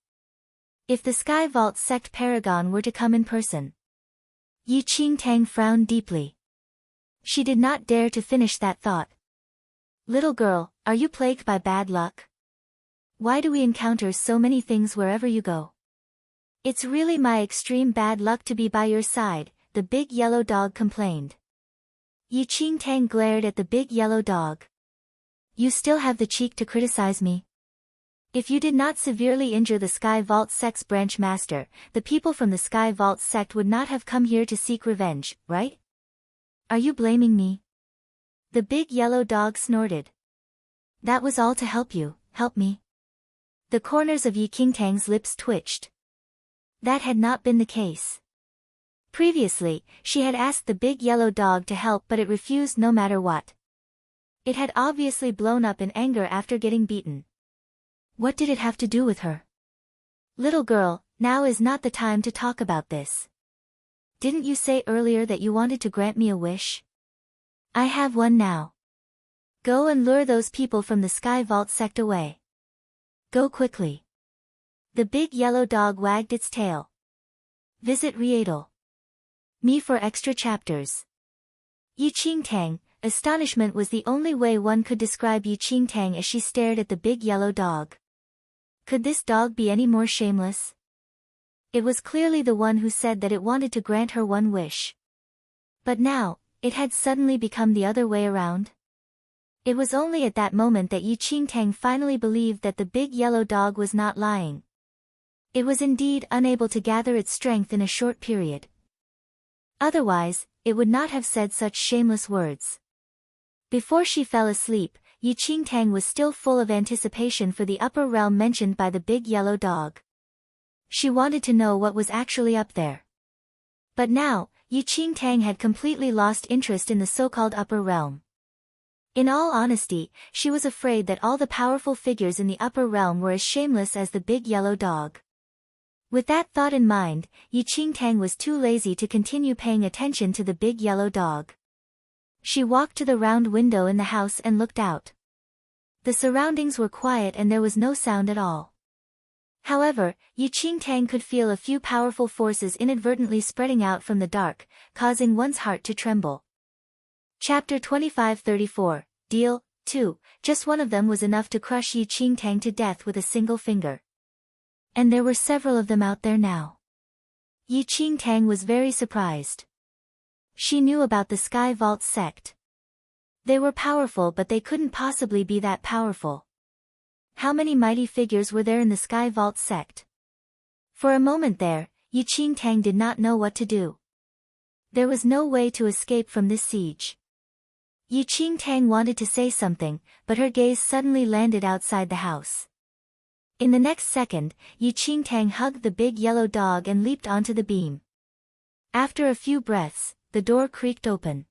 Speaker 1: If the Sky Vault sect paragon were to come in person. Yi Qingtang frowned deeply. She did not dare to finish that thought. Little girl, are you plagued by bad luck? Why do we encounter so many things wherever you go? It's really my extreme bad luck to be by your side, the big yellow dog complained. Yi Qingtang glared at the big yellow dog. You still have the cheek to criticize me? If you did not severely injure the Sky Vault sect's branch master, the people from the Sky Vault sect would not have come here to seek revenge, right? Are you blaming me? The big yellow dog snorted. That was all to help you, help me. The corners of Yi Qingtang's lips twitched. That had not been the case. Previously, she had asked the big yellow dog to help, but it refused no matter what. It had obviously blown up in anger after getting beaten. What did it have to do with her? Little girl, now is not the time to talk about this. Didn't you say earlier that you wanted to grant me a wish? I have one now. Go and lure those people from the Sky Vault sect away. Go quickly. The big yellow dog wagged its tail. Visit Reappears. Me for extra chapters. Yi Qingtang, astonishment was the only way one could describe Yi Qingtang as she stared at the big yellow dog. Could this dog be any more shameless? It was clearly the one who said that it wanted to grant her one wish. But now, it had suddenly become the other way around. It was only at that moment that Yi Qingtang finally believed that the big yellow dog was not lying. It was indeed unable to gather its strength in a short period. Otherwise, it would not have said such shameless words. Before she fell asleep, Yi Qingtang was still full of anticipation for the upper realm mentioned by the big yellow dog. She wanted to know what was actually up there. But now, Yi Qingtang had completely lost interest in the so-called upper realm. In all honesty, she was afraid that all the powerful figures in the upper realm were as shameless as the big yellow dog. With that thought in mind, Yi Qingtang was too lazy to continue paying attention to the big yellow dog. She walked to the round window in the house and looked out. The surroundings were quiet and there was no sound at all. However, Yi Qingtang could feel a few powerful forces inadvertently spreading out from the dark, causing one's heart to tremble. Chapter 2534, Deal 2. Just one of them was enough to crush Yi Qingtang to death with a single finger. And there were several of them out there now. Yi Qingtang was very surprised. She knew about the Sky Vault sect. They were powerful, but they couldn't possibly be that powerful. How many mighty figures were there in the Sky Vault sect? For a moment there, Yi Qingtang did not know what to do. There was no way to escape from this siege. Yi Qingtang wanted to say something, but her gaze suddenly landed outside the house. In the next second, Yi Qingtang hugged the big yellow dog and leaped onto the beam. After a few breaths, the door creaked open.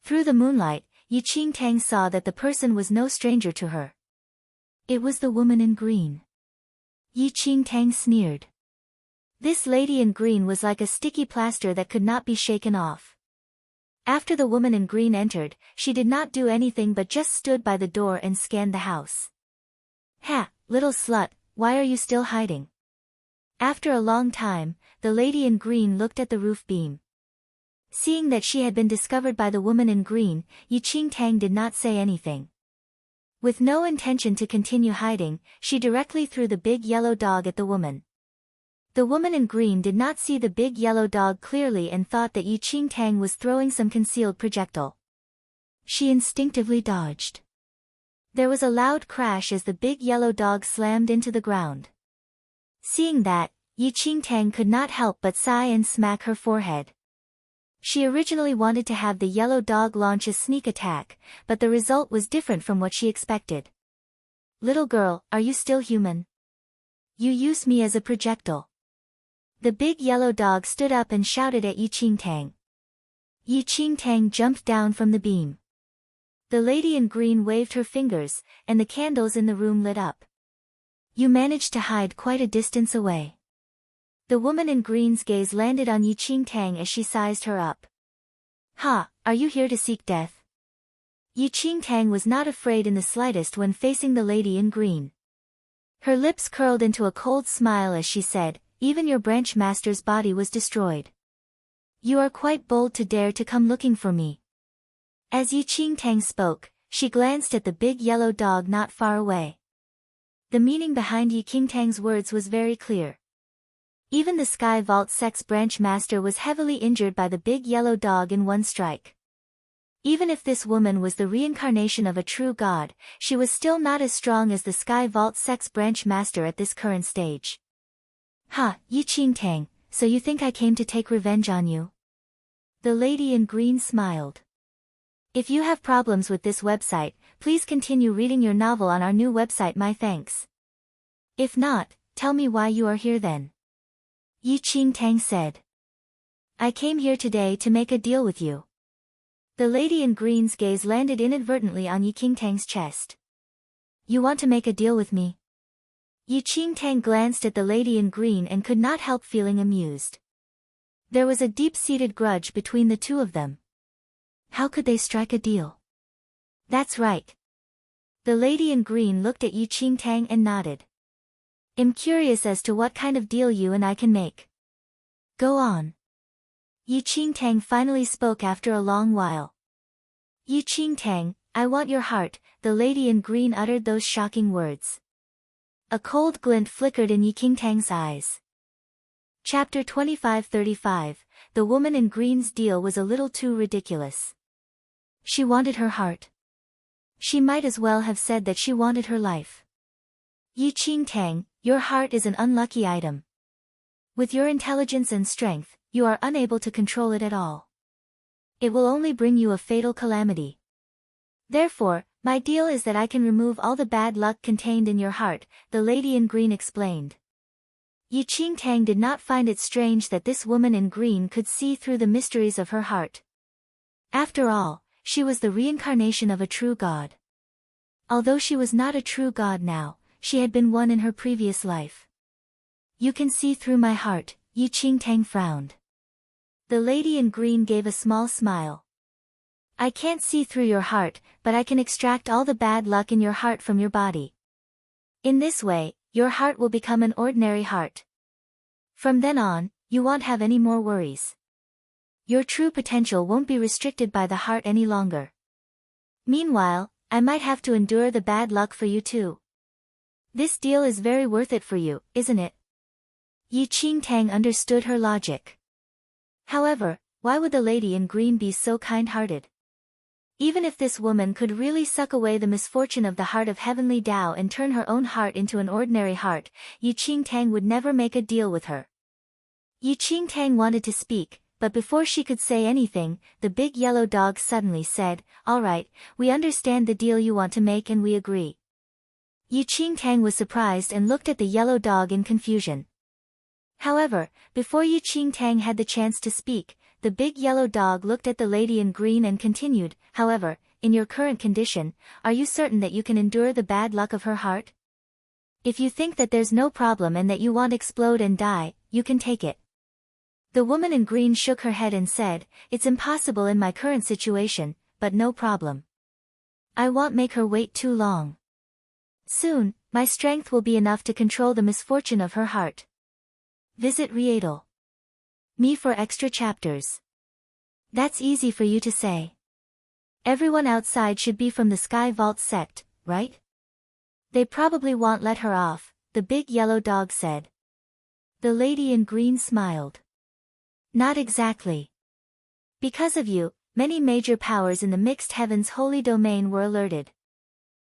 Speaker 1: Through the moonlight, Yi Qingtang saw that the person was no stranger to her. It was the woman in green. Yi Qingtang sneered. This lady in green was like a sticky plaster that could not be shaken off. After the woman in green entered, she did not do anything but just stood by the door and scanned the house. Ha, little slut, why are you still hiding? After a long time, the lady in green looked at the roof beam. Seeing that she had been discovered by the woman in green, Yi Qingtang did not say anything. With no intention to continue hiding, she directly threw the big yellow dog at the woman. The woman in green did not see the big yellow dog clearly and thought that Yi Qingtang was throwing some concealed projectile. She instinctively dodged. There was a loud crash as the big yellow dog slammed into the ground. Seeing that, Yi Qingtang could not help but sigh and smack her forehead. She originally wanted to have the yellow dog launch a sneak attack, but the result was different from what she expected. Little girl, are you still human? You used me as a projectile. The big yellow dog stood up and shouted at Yi Qingtang. Yi Qingtang jumped down from the beam. The lady in green waved her fingers, and the candles in the room lit up. You managed to hide quite a distance away. The woman in green's gaze landed on Yi Qingtang as she sized her up. Ha, are you here to seek death? Yi Qingtang was not afraid in the slightest when facing the lady in green. Her lips curled into a cold smile as she said, even your branch master's body was destroyed. You are quite bold to dare to come looking for me. As Yi Qingtang spoke, she glanced at the big yellow dog not far away. The meaning behind Yi Qingtang's words was very clear. Even the Sky Vault sect's branch master was heavily injured by the big yellow dog in one strike. Even if this woman was the reincarnation of a true god, she was still not as strong as the Sky Vault sect's branch master at this current stage. Ha, Yi Qingtang, so you think I came to take revenge on you? The lady in green smiled. If you have problems with this website, please continue reading your novel on our new website. My thanks. If not, tell me why you are here then. Yi Qingtang said. I came here today to make a deal with you. The lady in green's gaze landed inadvertently on Yi Qingtang's chest. You want to make a deal with me? Yi Qingtang glanced at the lady in green and could not help feeling amused. There was a deep-seated grudge between the two of them. How could they strike a deal? That's right. The lady in green looked at Yi Qingtang and nodded. I'm curious as to what kind of deal you and I can make. Go on. Yi Qingtang finally spoke after a long while. Yi Qingtang, I want your heart, the lady in green uttered those shocking words. A cold glint flickered in Yi Qingtang's eyes. Chapter 2535, The woman in green's deal was a little too ridiculous. She wanted her heart. She might as well have said that she wanted her life. Yi Qingtang, your heart is an unlucky item. With your intelligence and strength, you are unable to control it at all. It will only bring you a fatal calamity. Therefore, my deal is that I can remove all the bad luck contained in your heart, the lady in green explained. Yi Qingtang did not find it strange that this woman in green could see through the mysteries of her heart. After all, she was the reincarnation of a true god. Although she was not a true god now, she had been one in her previous life. You can see through my heart, Yi Qingtang frowned. The lady in green gave a small smile. I can't see through your heart, but I can extract all the bad luck in your heart from your body. In this way, your heart will become an ordinary heart. From then on, you won't have any more worries. Your true potential won't be restricted by the heart any longer. Meanwhile, I might have to endure the bad luck for you too. This deal is very worth it for you, isn't it? Yi Qingtang understood her logic. However, why would the lady in green be so kind-hearted? Even if this woman could really suck away the misfortune of the heart of heavenly Tao and turn her own heart into an ordinary heart, Yi Qingtang would never make a deal with her. Yi Qingtang wanted to speak, but before she could say anything, the big yellow dog suddenly said, "All right, we understand the deal you want to make and we agree." Yi Qingtang was surprised and looked at the yellow dog in confusion. However, before Yi Qingtang had the chance to speak, the big yellow dog looked at the lady in green and continued, "However, in your current condition, are you certain that you can endure the bad luck of her heart? If you think that there's no problem and that you won't explode and die, you can take it." The woman in green shook her head and said, "It's impossible in my current situation, but no problem. I won't make her wait too long. Soon, my strength will be enough to control the misfortune of her heart." Visit Reappears. Me for extra chapters. That's easy for you to say. Everyone outside should be from the Sky Vault sect, right? They probably won't let her off, the big yellow dog said. The lady in green smiled. Not exactly. Because of you, many major powers in the mixed heavens holy domain were alerted.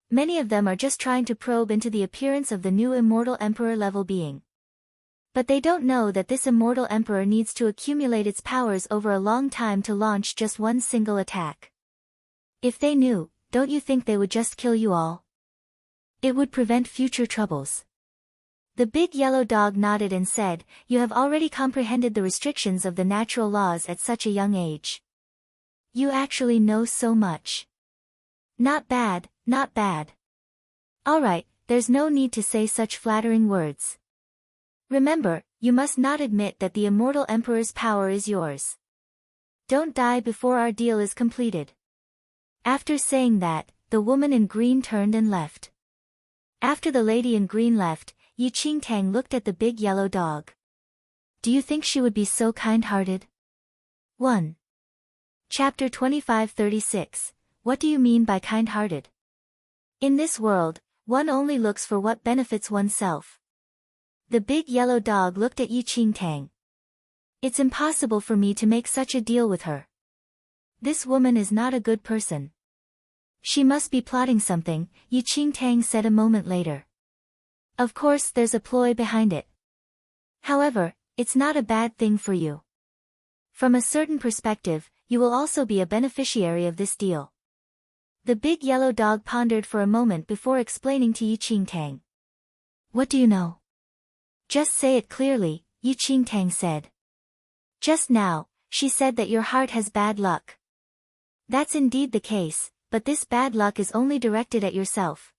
Speaker 1: Many of them are just trying to probe into the appearance of the new immortal emperor-level being. But they don't know that this immortal emperor needs to accumulate its powers over a long time to launch just one single attack. If they knew, don't you think they would just kill you all? It would prevent future troubles. The big yellow dog nodded and said, "You have already comprehended the restrictions of the natural laws at such a young age. You actually know so much. Not bad, not bad. All right, there's no need to say such flattering words. Remember, you must not admit that the immortal emperor's power is yours. Don't die before our deal is completed." After saying that, the woman in green turned and left. After the lady in green left, Yi Qingtang looked at the big yellow dog. Do you think she would be so kind-hearted? 1. Chapter 2536. What do you mean by kind-hearted? In this world, one only looks for what benefits oneself. The big yellow dog looked at Yi Qingtang. It's impossible for me to make such a deal with her. This woman is not a good person. She must be plotting something, Yi Qingtang said a moment later. Of course there's a ploy behind it. However, it's not a bad thing for you. From a certain perspective, you will also be a beneficiary of this deal. The big yellow dog pondered for a moment before explaining to Yi Qingtang. What do you know? Just say it clearly, Yi Qingtang said. Just now, she said that your heart has bad luck. That's indeed the case, but this bad luck is only directed at yourself.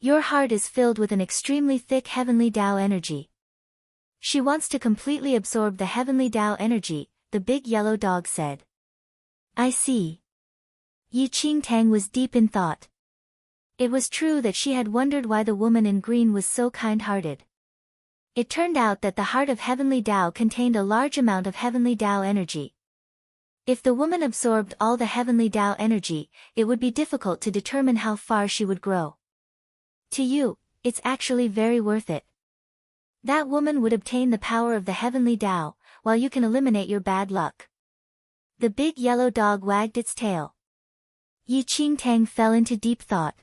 Speaker 1: Your heart is filled with an extremely thick heavenly Tao energy. She wants to completely absorb the heavenly Tao energy, the big yellow dog said. I see. Yi Qingtang was deep in thought. It was true that she had wondered why the woman in green was so kind-hearted. It turned out that the heart of heavenly Tao contained a large amount of heavenly Tao energy. If the woman absorbed all the heavenly Tao energy, it would be difficult to determine how far she would grow. To you, it's actually very worth it. That woman would obtain the power of the heavenly Tao, while you can eliminate your bad luck. The big yellow dog wagged its tail. Yi Qingtang fell into deep thought.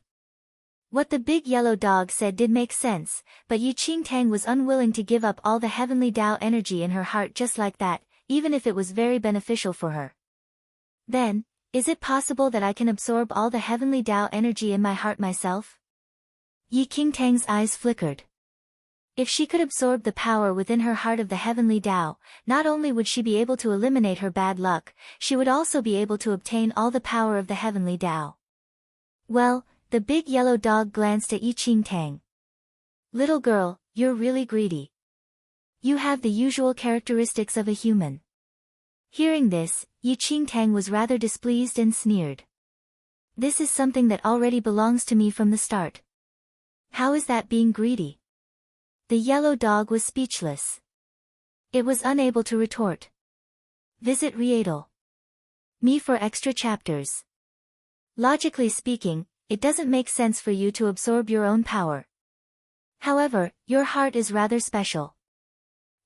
Speaker 1: What the big yellow dog said did make sense, but Yi Qingtang was unwilling to give up all the heavenly Tao energy in her heart just like that, even if it was very beneficial for her. Then, is it possible that I can absorb all the heavenly Tao energy in my heart myself? Yi Qingtang's eyes flickered. If she could absorb the power within her heart of the heavenly Tao, not only would she be able to eliminate her bad luck, she would also be able to obtain all the power of the heavenly Tao. Well, the big yellow dog glanced at Yi Qingtang. Little girl, you're really greedy. You have the usual characteristics of a human. Hearing this, Yi Qingtang was rather displeased and sneered. This is something that already belongs to me from the start. How is that being greedy? The yellow dog was speechless. It was unable to retort. Visit Reappears. Me for extra chapters. Logically speaking, it doesn't make sense for you to absorb your own power. However, your heart is rather special.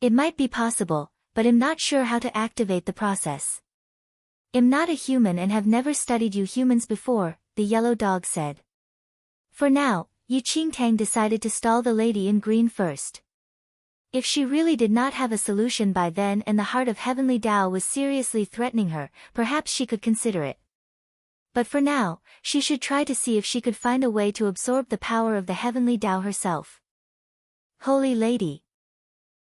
Speaker 1: It might be possible, but am not sure how to activate the process. Am not a human and have never studied you humans before, the yellow dog said. For now, Yu Qingtang decided to stall the lady in green first. If she really did not have a solution by then and the heart of heavenly Tao was seriously threatening her, perhaps she could consider it. But for now, she should try to see if she could find a way to absorb the power of the heavenly Tao herself. Holy Lady.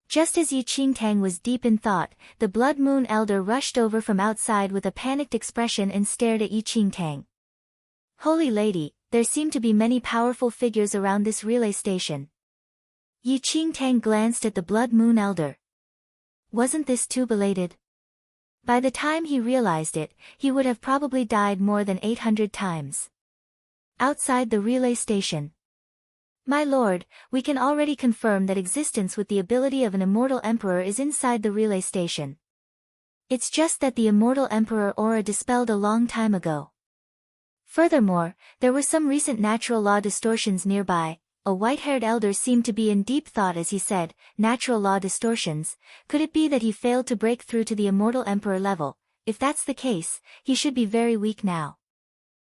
Speaker 1: Just as Yu Qingtang was deep in thought, the Blood Moon Elder rushed over from outside with a panicked expression and stared at Yu Qingtang. Holy Lady, there seem to be many powerful figures around this relay station. Yu Qingtang glanced at the Blood Moon Elder. Wasn't this too belated? By the time he realized it, he would have probably died more than 800 times. Outside the relay station. My lord, we can already confirm that existence with the ability of an immortal emperor is inside the relay station. It's just that the immortal emperor aura dispelled a long time ago. Furthermore, there were some recent natural law distortions nearby. A white-haired elder seemed to be in deep thought as he said, natural law distortions. Could it be that he failed to break through to the immortal emperor level? If that's the case, he should be very weak now.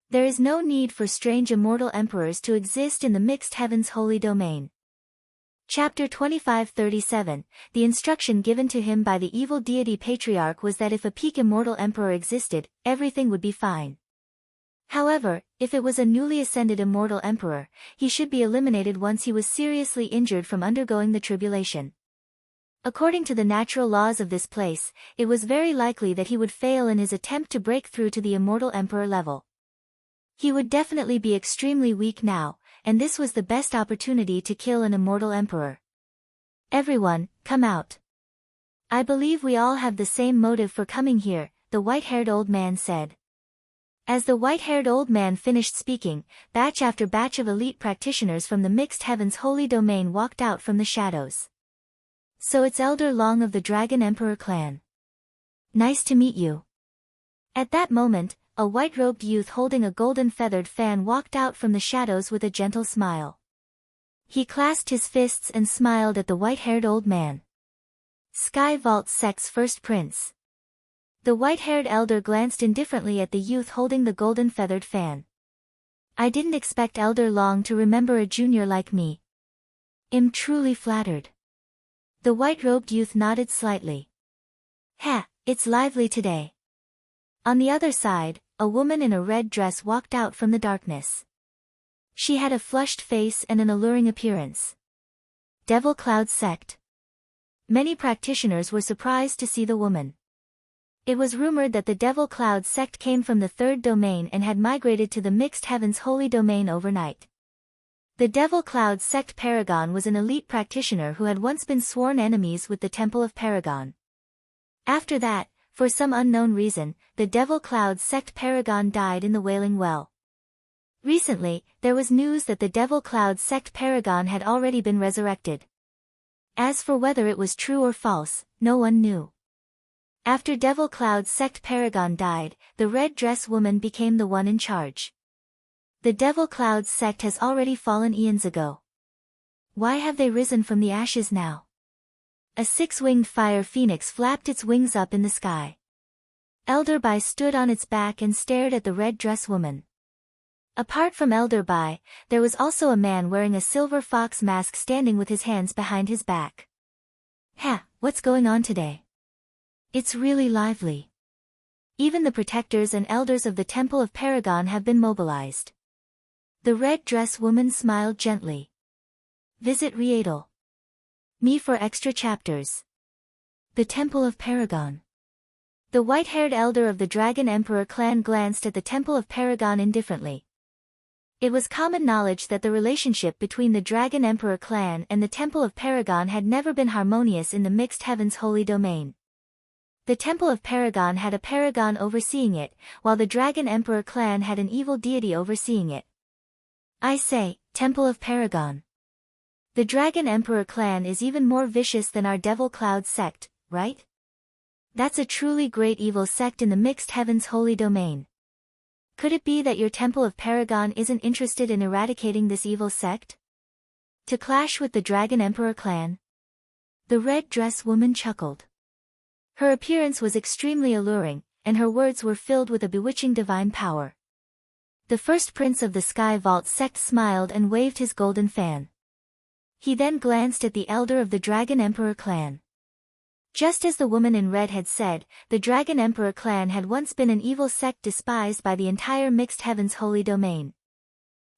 Speaker 1: There is no need for strange immortal emperors to exist in the mixed heavens holy domain. Chapter 2537, the instruction given to him by the evil deity patriarch was that if a peak immortal emperor existed, everything would be fine. However, if it was a newly ascended immortal emperor, he should be eliminated once he was seriously injured from undergoing the tribulation. According to the natural laws of this place, it was very likely that he would fail in his attempt to break through to the immortal emperor level. He would definitely be extremely weak now, and this was the best opportunity to kill an immortal emperor. Everyone, come out. I believe we all have the same motive for coming here, the white-haired old man said. As the white-haired old man finished speaking, batch after batch of elite practitioners from the mixed heavens holy domain walked out from the shadows. So it's Elder Long of the Dragon Emperor clan. Nice to meet you. At that moment, a white-robed youth holding a golden feathered fan walked out from the shadows with a gentle smile. He clasped his fists and smiled at the white-haired old man. Sky Vault Sect's first prince. The white-haired elder glanced indifferently at the youth holding the golden feathered fan. I didn't expect Elder Long to remember a junior like me. I'm truly flattered. The white-robed youth nodded slightly. Ha, it's lively today. On the other side, a woman in a red dress walked out from the darkness. She had a flushed face and an alluring appearance. Devil Cloud Sect. Many practitioners were surprised to see the woman. It was rumored that the Devil Cloud sect came from the third domain and had migrated to the mixed heavens holy domain overnight. The Devil Cloud sect Paragon was an elite practitioner who had once been sworn enemies with the Temple of Paragon. After that, for some unknown reason, the Devil Cloud sect Paragon died in the Wailing Well. Recently, there was news that the Devil Cloud sect Paragon had already been resurrected. As for whether it was true or false, no one knew. After Devil Cloud sect Paragon died, the red dress woman became the one in charge. The Devil Cloud sect has already fallen eons ago. Why have they risen from the ashes now? A six-winged fire phoenix flapped its wings up in the sky. Elder Bai stood on its back and stared at the red dress woman. Apart from Elder Bai, there was also a man wearing a silver fox mask standing with his hands behind his back. Ha, what's going on today? It's really lively. Even the protectors and elders of the Temple of Paragon have been mobilized. The red dress woman smiled gently. Visit Reappears. Me for extra chapters. The Temple of Paragon. The white-haired elder of the Dragon Emperor clan glanced at the Temple of Paragon indifferently. It was common knowledge that the relationship between the Dragon Emperor clan and the Temple of Paragon had never been harmonious in the mixed heavens holy domain. The Temple of Paragon had a paragon overseeing it, while the Dragon Emperor clan had an evil deity overseeing it. I say, Temple of Paragon. The Dragon Emperor clan is even more vicious than our Devil Cloud sect, right? That's a truly great evil sect in the mixed heavens holy domain. Could it be that your Temple of Paragon isn't interested in eradicating this evil sect? To clash with the Dragon Emperor clan? The red dress woman chuckled. Her appearance was extremely alluring, and her words were filled with a bewitching divine power. The first prince of the Sky Vault sect smiled and waved his golden fan. He then glanced at the elder of the Dragon Emperor clan. Just as the woman in red had said, the Dragon Emperor clan had once been an evil sect despised by the entire Mixed Heavens holy domain.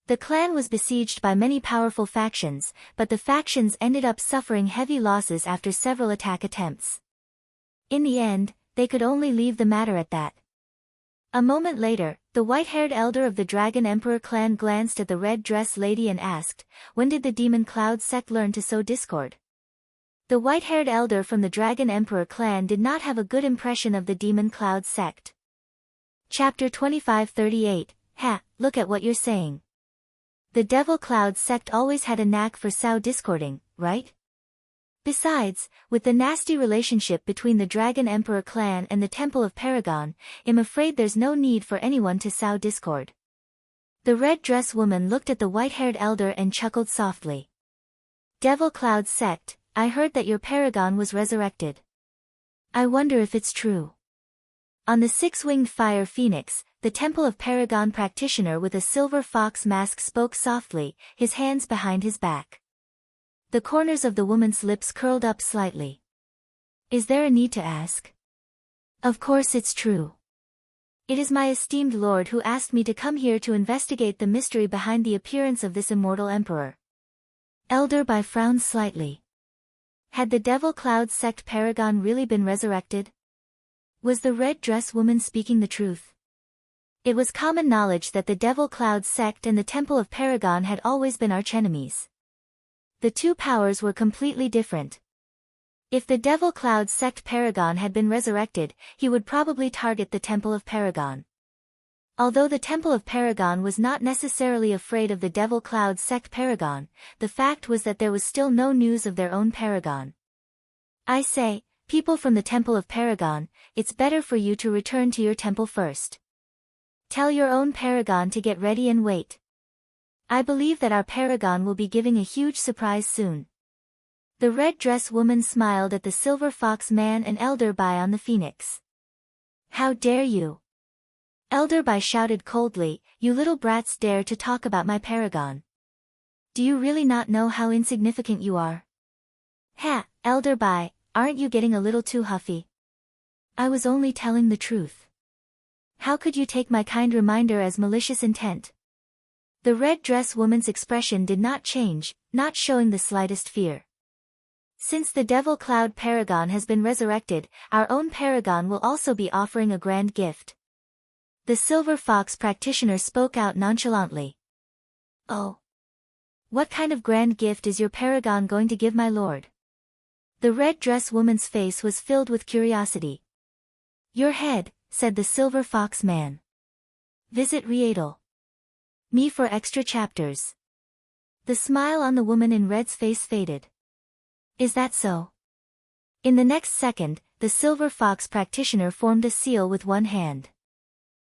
Speaker 1: The clan was besieged by many powerful factions, but the factions ended up suffering heavy losses after several attack attempts. In the end, they could only leave the matter at that. A moment later, the white-haired elder of the Dragon Emperor clan glanced at the red-dress lady and asked, "When did the Demon Cloud sect learn to sow discord?" The white-haired elder from the Dragon Emperor clan did not have a good impression of the Demon Cloud sect. Chapter 2538, look at what you're saying. The Devil Cloud sect always had a knack for sow discording, right? Besides, with the nasty relationship between the Dragon Emperor clan and the Temple of Paragon, I'm afraid there's no need for anyone to sow discord. The red-dress woman looked at the white-haired elder and chuckled softly. Devil Cloud sect, I heard that your paragon was resurrected. I wonder if it's true. On the six-winged fire phoenix, the Temple of Paragon practitioner with a silver fox mask spoke softly, his hands behind his back. The corners of the woman's lips curled up slightly. Is there a need to ask? Of course it's true. It is my esteemed lord who asked me to come here to investigate the mystery behind the appearance of this immortal emperor. Elder Bai frowned slightly. Had the Devil Cloud sect paragon really been resurrected? Was the red-dress woman speaking the truth? It was common knowledge that the Devil Cloud sect and the Temple of Paragon had always been archenemies. The two powers were completely different. If the Devil Cloud sect paragon had been resurrected, he would probably target the Temple of Paragon. Although the Temple of Paragon was not necessarily afraid of the Devil Cloud sect paragon, the fact was that there was still no news of their own paragon. I say, people from the Temple of Paragon, it's better for you to return to your temple first. Tell your own paragon to get ready and wait. I believe that our paragon will be giving a huge surprise soon. The red-dress woman smiled at the silver fox man and Elder Bai on the phoenix. How dare you? Elder Bai shouted coldly, you little brats dare to talk about my paragon. Do you really not know how insignificant you are? Elder Bai, aren't you getting a little too huffy? I was only telling the truth. How could you take my kind reminder as malicious intent? The red-dress woman's expression did not change, not showing the slightest fear. Since the Devil Cloud Paragon has been resurrected, our own paragon will also be offering a grand gift. The Silver Fox practitioner spoke out nonchalantly. Oh. What kind of grand gift is your paragon going to give my lord? The red-dress woman's face was filled with curiosity. Your head, said the Silver Fox man. Visit Reappears. Me for extra chapters. The smile on the woman in red's face faded. Is that so? In the next second, the Silver Fox practitioner formed a seal with one hand.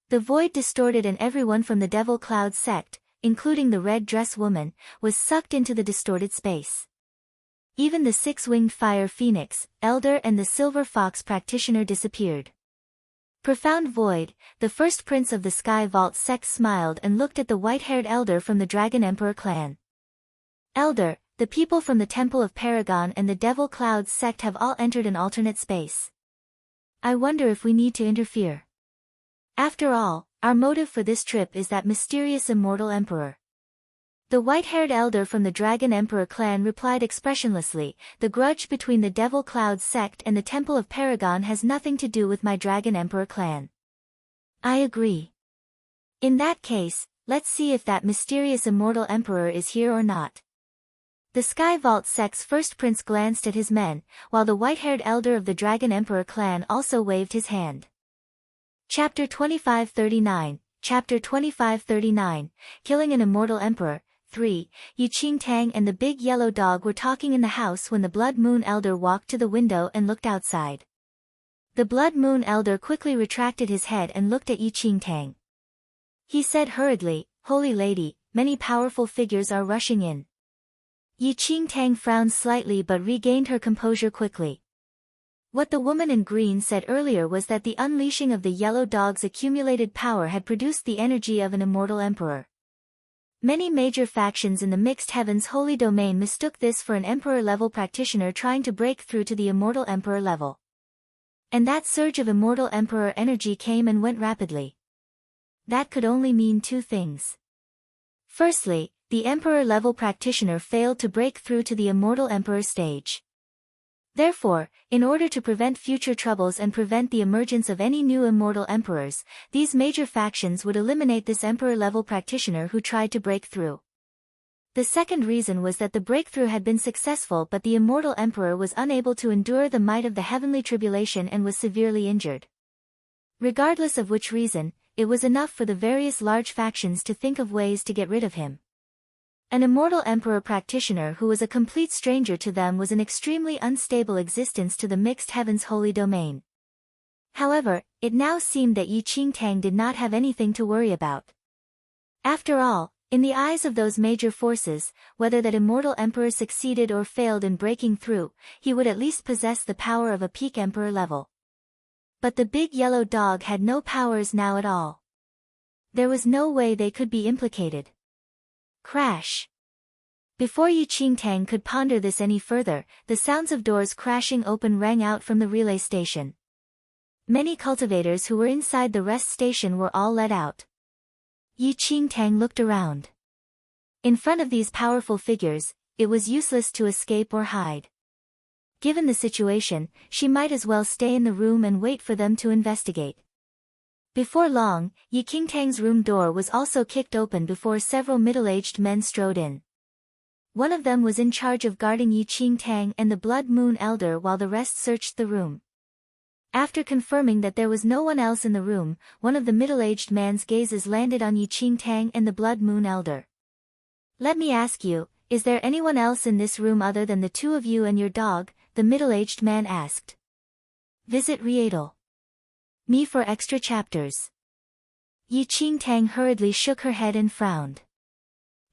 Speaker 1: The void distorted and everyone from the Devil Cloud sect, including the red-dress woman, was sucked into the distorted space. Even the six-winged fire phoenix, Elder and the Silver Fox practitioner disappeared. Profound Void, the first prince of the Sky Vault sect smiled and looked at the white-haired elder from the Dragon Emperor clan. Elder, the people from the Temple of Paragon and the Devil Cloud sect have all entered an alternate space. I wonder if we need to interfere. After all, our motive for this trip is that mysterious immortal emperor. The white-haired elder from the Dragon Emperor clan replied expressionlessly, the grudge between the Devil Cloud sect and the Temple of Paragon has nothing to do with my Dragon Emperor clan. I agree. In that case, let's see if that mysterious immortal emperor is here or not. The Sky Vault sect's first prince glanced at his men, while the white-haired elder of the Dragon Emperor clan also waved his hand. Chapter 2539, Chapter 2539, Killing an Immortal Emperor. 3. Yi Qing Tang and the big yellow dog were talking in the house when the Blood Moon Elder walked to the window and looked outside. The Blood Moon Elder quickly retracted his head and looked at Yi Qing Tang. He said hurriedly, Holy Lady, many powerful figures are rushing in. Yi Qing Tang frowned slightly but regained her composure quickly. What the woman in green said earlier was that the unleashing of the yellow dog's accumulated power had produced the energy of an immortal emperor. Many major factions in the Mixed Heavens Holy Domain mistook this for an emperor-level practitioner trying to break through to the immortal emperor level. And that surge of immortal emperor energy came and went rapidly. That could only mean two things. Firstly, the emperor-level practitioner failed to break through to the immortal emperor stage. Therefore, in order to prevent future troubles and prevent the emergence of any new immortal emperors, these major factions would eliminate this emperor-level practitioner who tried to break through. The second reason was that the breakthrough had been successful, but the immortal emperor was unable to endure the might of the heavenly tribulation and was severely injured. Regardless of which reason, it was enough for the various large factions to think of ways to get rid of him. An immortal emperor practitioner who was a complete stranger to them was an extremely unstable existence to the Mixed Heavens Holy Domain. However, it now seemed that Yi Qingtang did not have anything to worry about. After all, in the eyes of those major forces, whether that immortal emperor succeeded or failed in breaking through, he would at least possess the power of a peak emperor level. But the big yellow dog had no powers now at all. There was no way they could be implicated. Crash. Before Yi Qingtang could ponder this any further, the sounds of doors crashing open rang out from the relay station. Many cultivators who were inside the rest station were all let out. Yi Qingtang looked around. In front of these powerful figures, it was useless to escape or hide. Given the situation, she might as well stay in the room and wait for them to investigate. Before long, Yi Qingtang's room door was also kicked open before several middle-aged men strode in. One of them was in charge of guarding Yi Qingtang and the Blood Moon Elder while the rest searched the room. After confirming that there was no one else in the room, one of the middle-aged man's gazes landed on Yi Qingtang and the Blood Moon Elder. "Let me ask you, is there anyone else in this room other than the two of you and your dog?" the middle-aged man asked. "Visit Reappears. Me for extra chapters." Yi Qingtang hurriedly shook her head and frowned.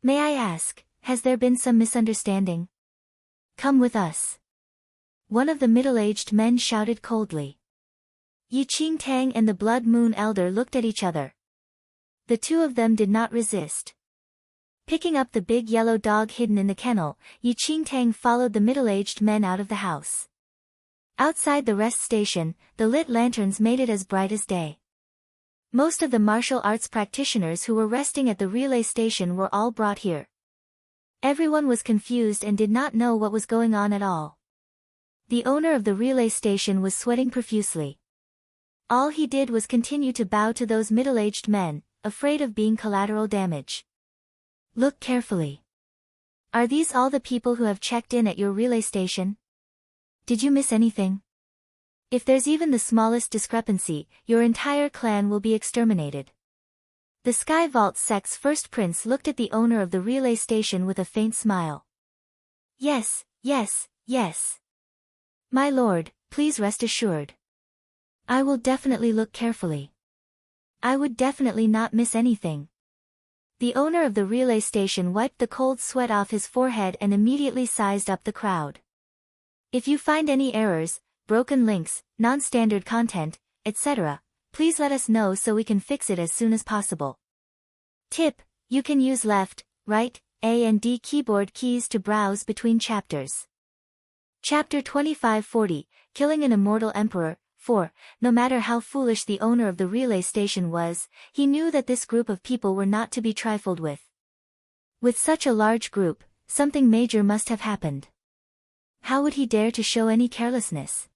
Speaker 1: "May I ask, has there been some misunderstanding? Come with us." One of the middle-aged men shouted coldly. Yi Qingtang and the Blood Moon Elder looked at each other. The two of them did not resist. Picking up the big yellow dog hidden in the kennel, Yi Qingtang followed the middle-aged men out of the house. Outside the rest station, the lit lanterns made it as bright as day. Most of the martial arts practitioners who were resting at the relay station were all brought here. Everyone was confused and did not know what was going on at all. The owner of the relay station was sweating profusely. All he did was continue to bow to those middle-aged men, afraid of being collateral damage. "Look carefully. Are these all the people who have checked in at your relay station? Did you miss anything? If there's even the smallest discrepancy, your entire clan will be exterminated." The Sky Vault sect's first prince looked at the owner of the relay station with a faint smile. Yes. My lord, please rest assured. I will definitely look carefully. I would definitely not miss anything." The owner of the relay station wiped the cold sweat off his forehead and immediately sized up the crowd. "If you find any errors, broken links, non-standard content, etc., please let us know so we can fix it as soon as possible. Tip: you can use left, right, A and D keyboard keys to browse between chapters. Chapter 2540, Killing an Immortal Emperor. 4. No matter how foolish the owner of the relay station was, he knew that this group of people were not to be trifled with. With such a large group, something major must have happened. How would he dare to show any carelessness?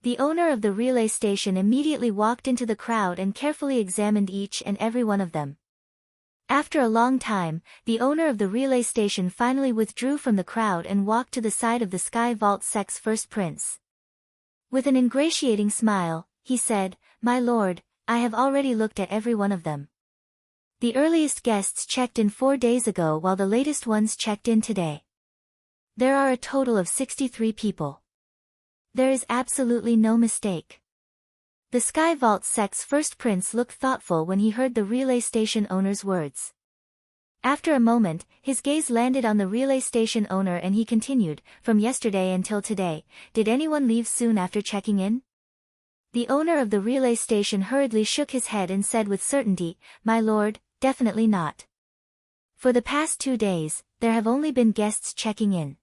Speaker 1: The owner of the relay station immediately walked into the crowd and carefully examined each and every one of them. After a long time, the owner of the relay station finally withdrew from the crowd and walked to the side of the Sky Vault sect's first prince. With an ingratiating smile, he said, "My lord, I have already looked at every one of them. The earliest guests checked in 4 days ago while the latest ones checked in today. There are a total of 63 people. There is absolutely no mistake." The Sky Vault sect's first prince looked thoughtful when he heard the relay station owner's words. After a moment, his gaze landed on the relay station owner and he continued, "From yesterday until today, did anyone leave soon after checking in?" The owner of the relay station hurriedly shook his head and said with certainty, "My lord, definitely not. For the past 2 days, there have only been guests checking in.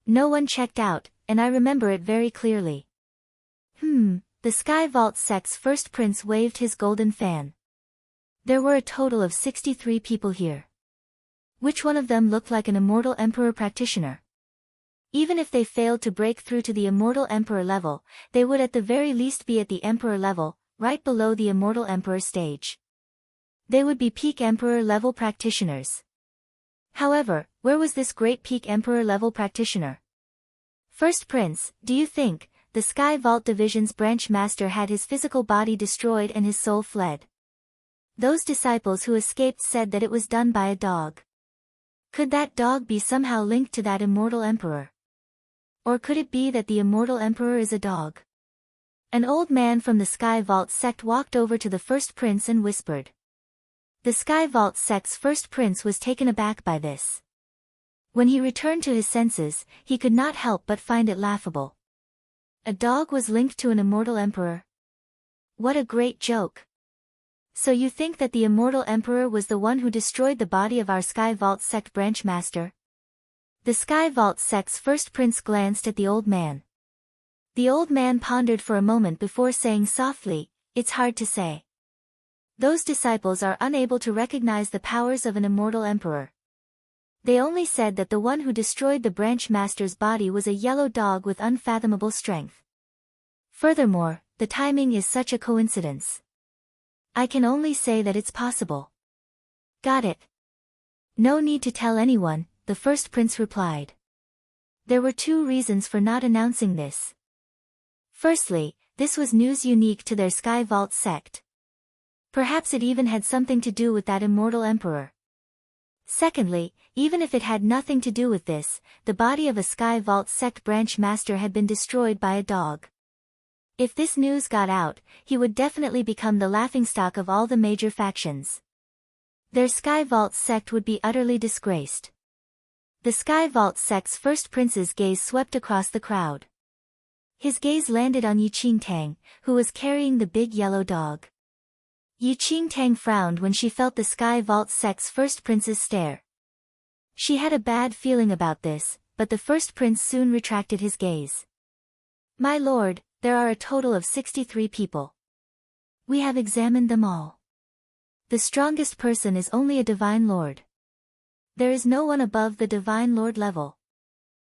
Speaker 1: No one checked out, and I remember it very clearly." The Sky Vault sect's first prince waved his golden fan. "There were a total of 63 people here. Which one of them looked like an Immortal Emperor practitioner? Even if they failed to break through to the Immortal Emperor level, they would at the very least be at the Emperor level, right below the Immortal Emperor stage. They would be peak Emperor level practitioners. However, where was this great peak Emperor level practitioner? First Prince, do you think the Sky Vault Division's branch master had his physical body destroyed and his soul fled? Those disciples who escaped said that it was done by a dog. Could that dog be somehow linked to that Immortal Emperor? Or could it be that the Immortal Emperor is a dog?" An old man from the Sky Vault sect walked over to the first prince and whispered. The Sky Vault sect's first prince was taken aback by this. When he returned to his senses, he could not help but find it laughable. A dog was linked to an Immortal Emperor? What a great joke! "So you think that the Immortal Emperor was the one who destroyed the body of our Sky Vault sect branch master?" The Sky Vault sect's first prince glanced at the old man. The old man pondered for a moment before saying softly, "It's hard to say. Those disciples are unable to recognize the powers of an Immortal Emperor. They only said that the one who destroyed the branch master's body was a yellow dog with unfathomable strength. Furthermore, the timing is such a coincidence. I can only say that it's possible." "Got it. No need to tell anyone," the first prince replied. There were 2 reasons for not announcing this. Firstly, this was news unique to their Sky Vault sect. Perhaps it even had something to do with that Immortal Emperor. Secondly, even if it had nothing to do with this, the body of a Sky Vault sect branch master had been destroyed by a dog. If this news got out, he would definitely become the laughingstock of all the major factions. Their Sky Vault sect would be utterly disgraced. The Sky Vault sect's first prince's gaze swept across the crowd. His gaze landed on Yiqingtang, who was carrying the big yellow dog. Yiqingtang frowned when she felt the Sky Vault sect's first prince's stare. She had a bad feeling about this, but the first prince soon retracted his gaze. "My lord, there are a total of 63 people. We have examined them all. The strongest person is only a Divine Lord. There is no one above the Divine Lord level."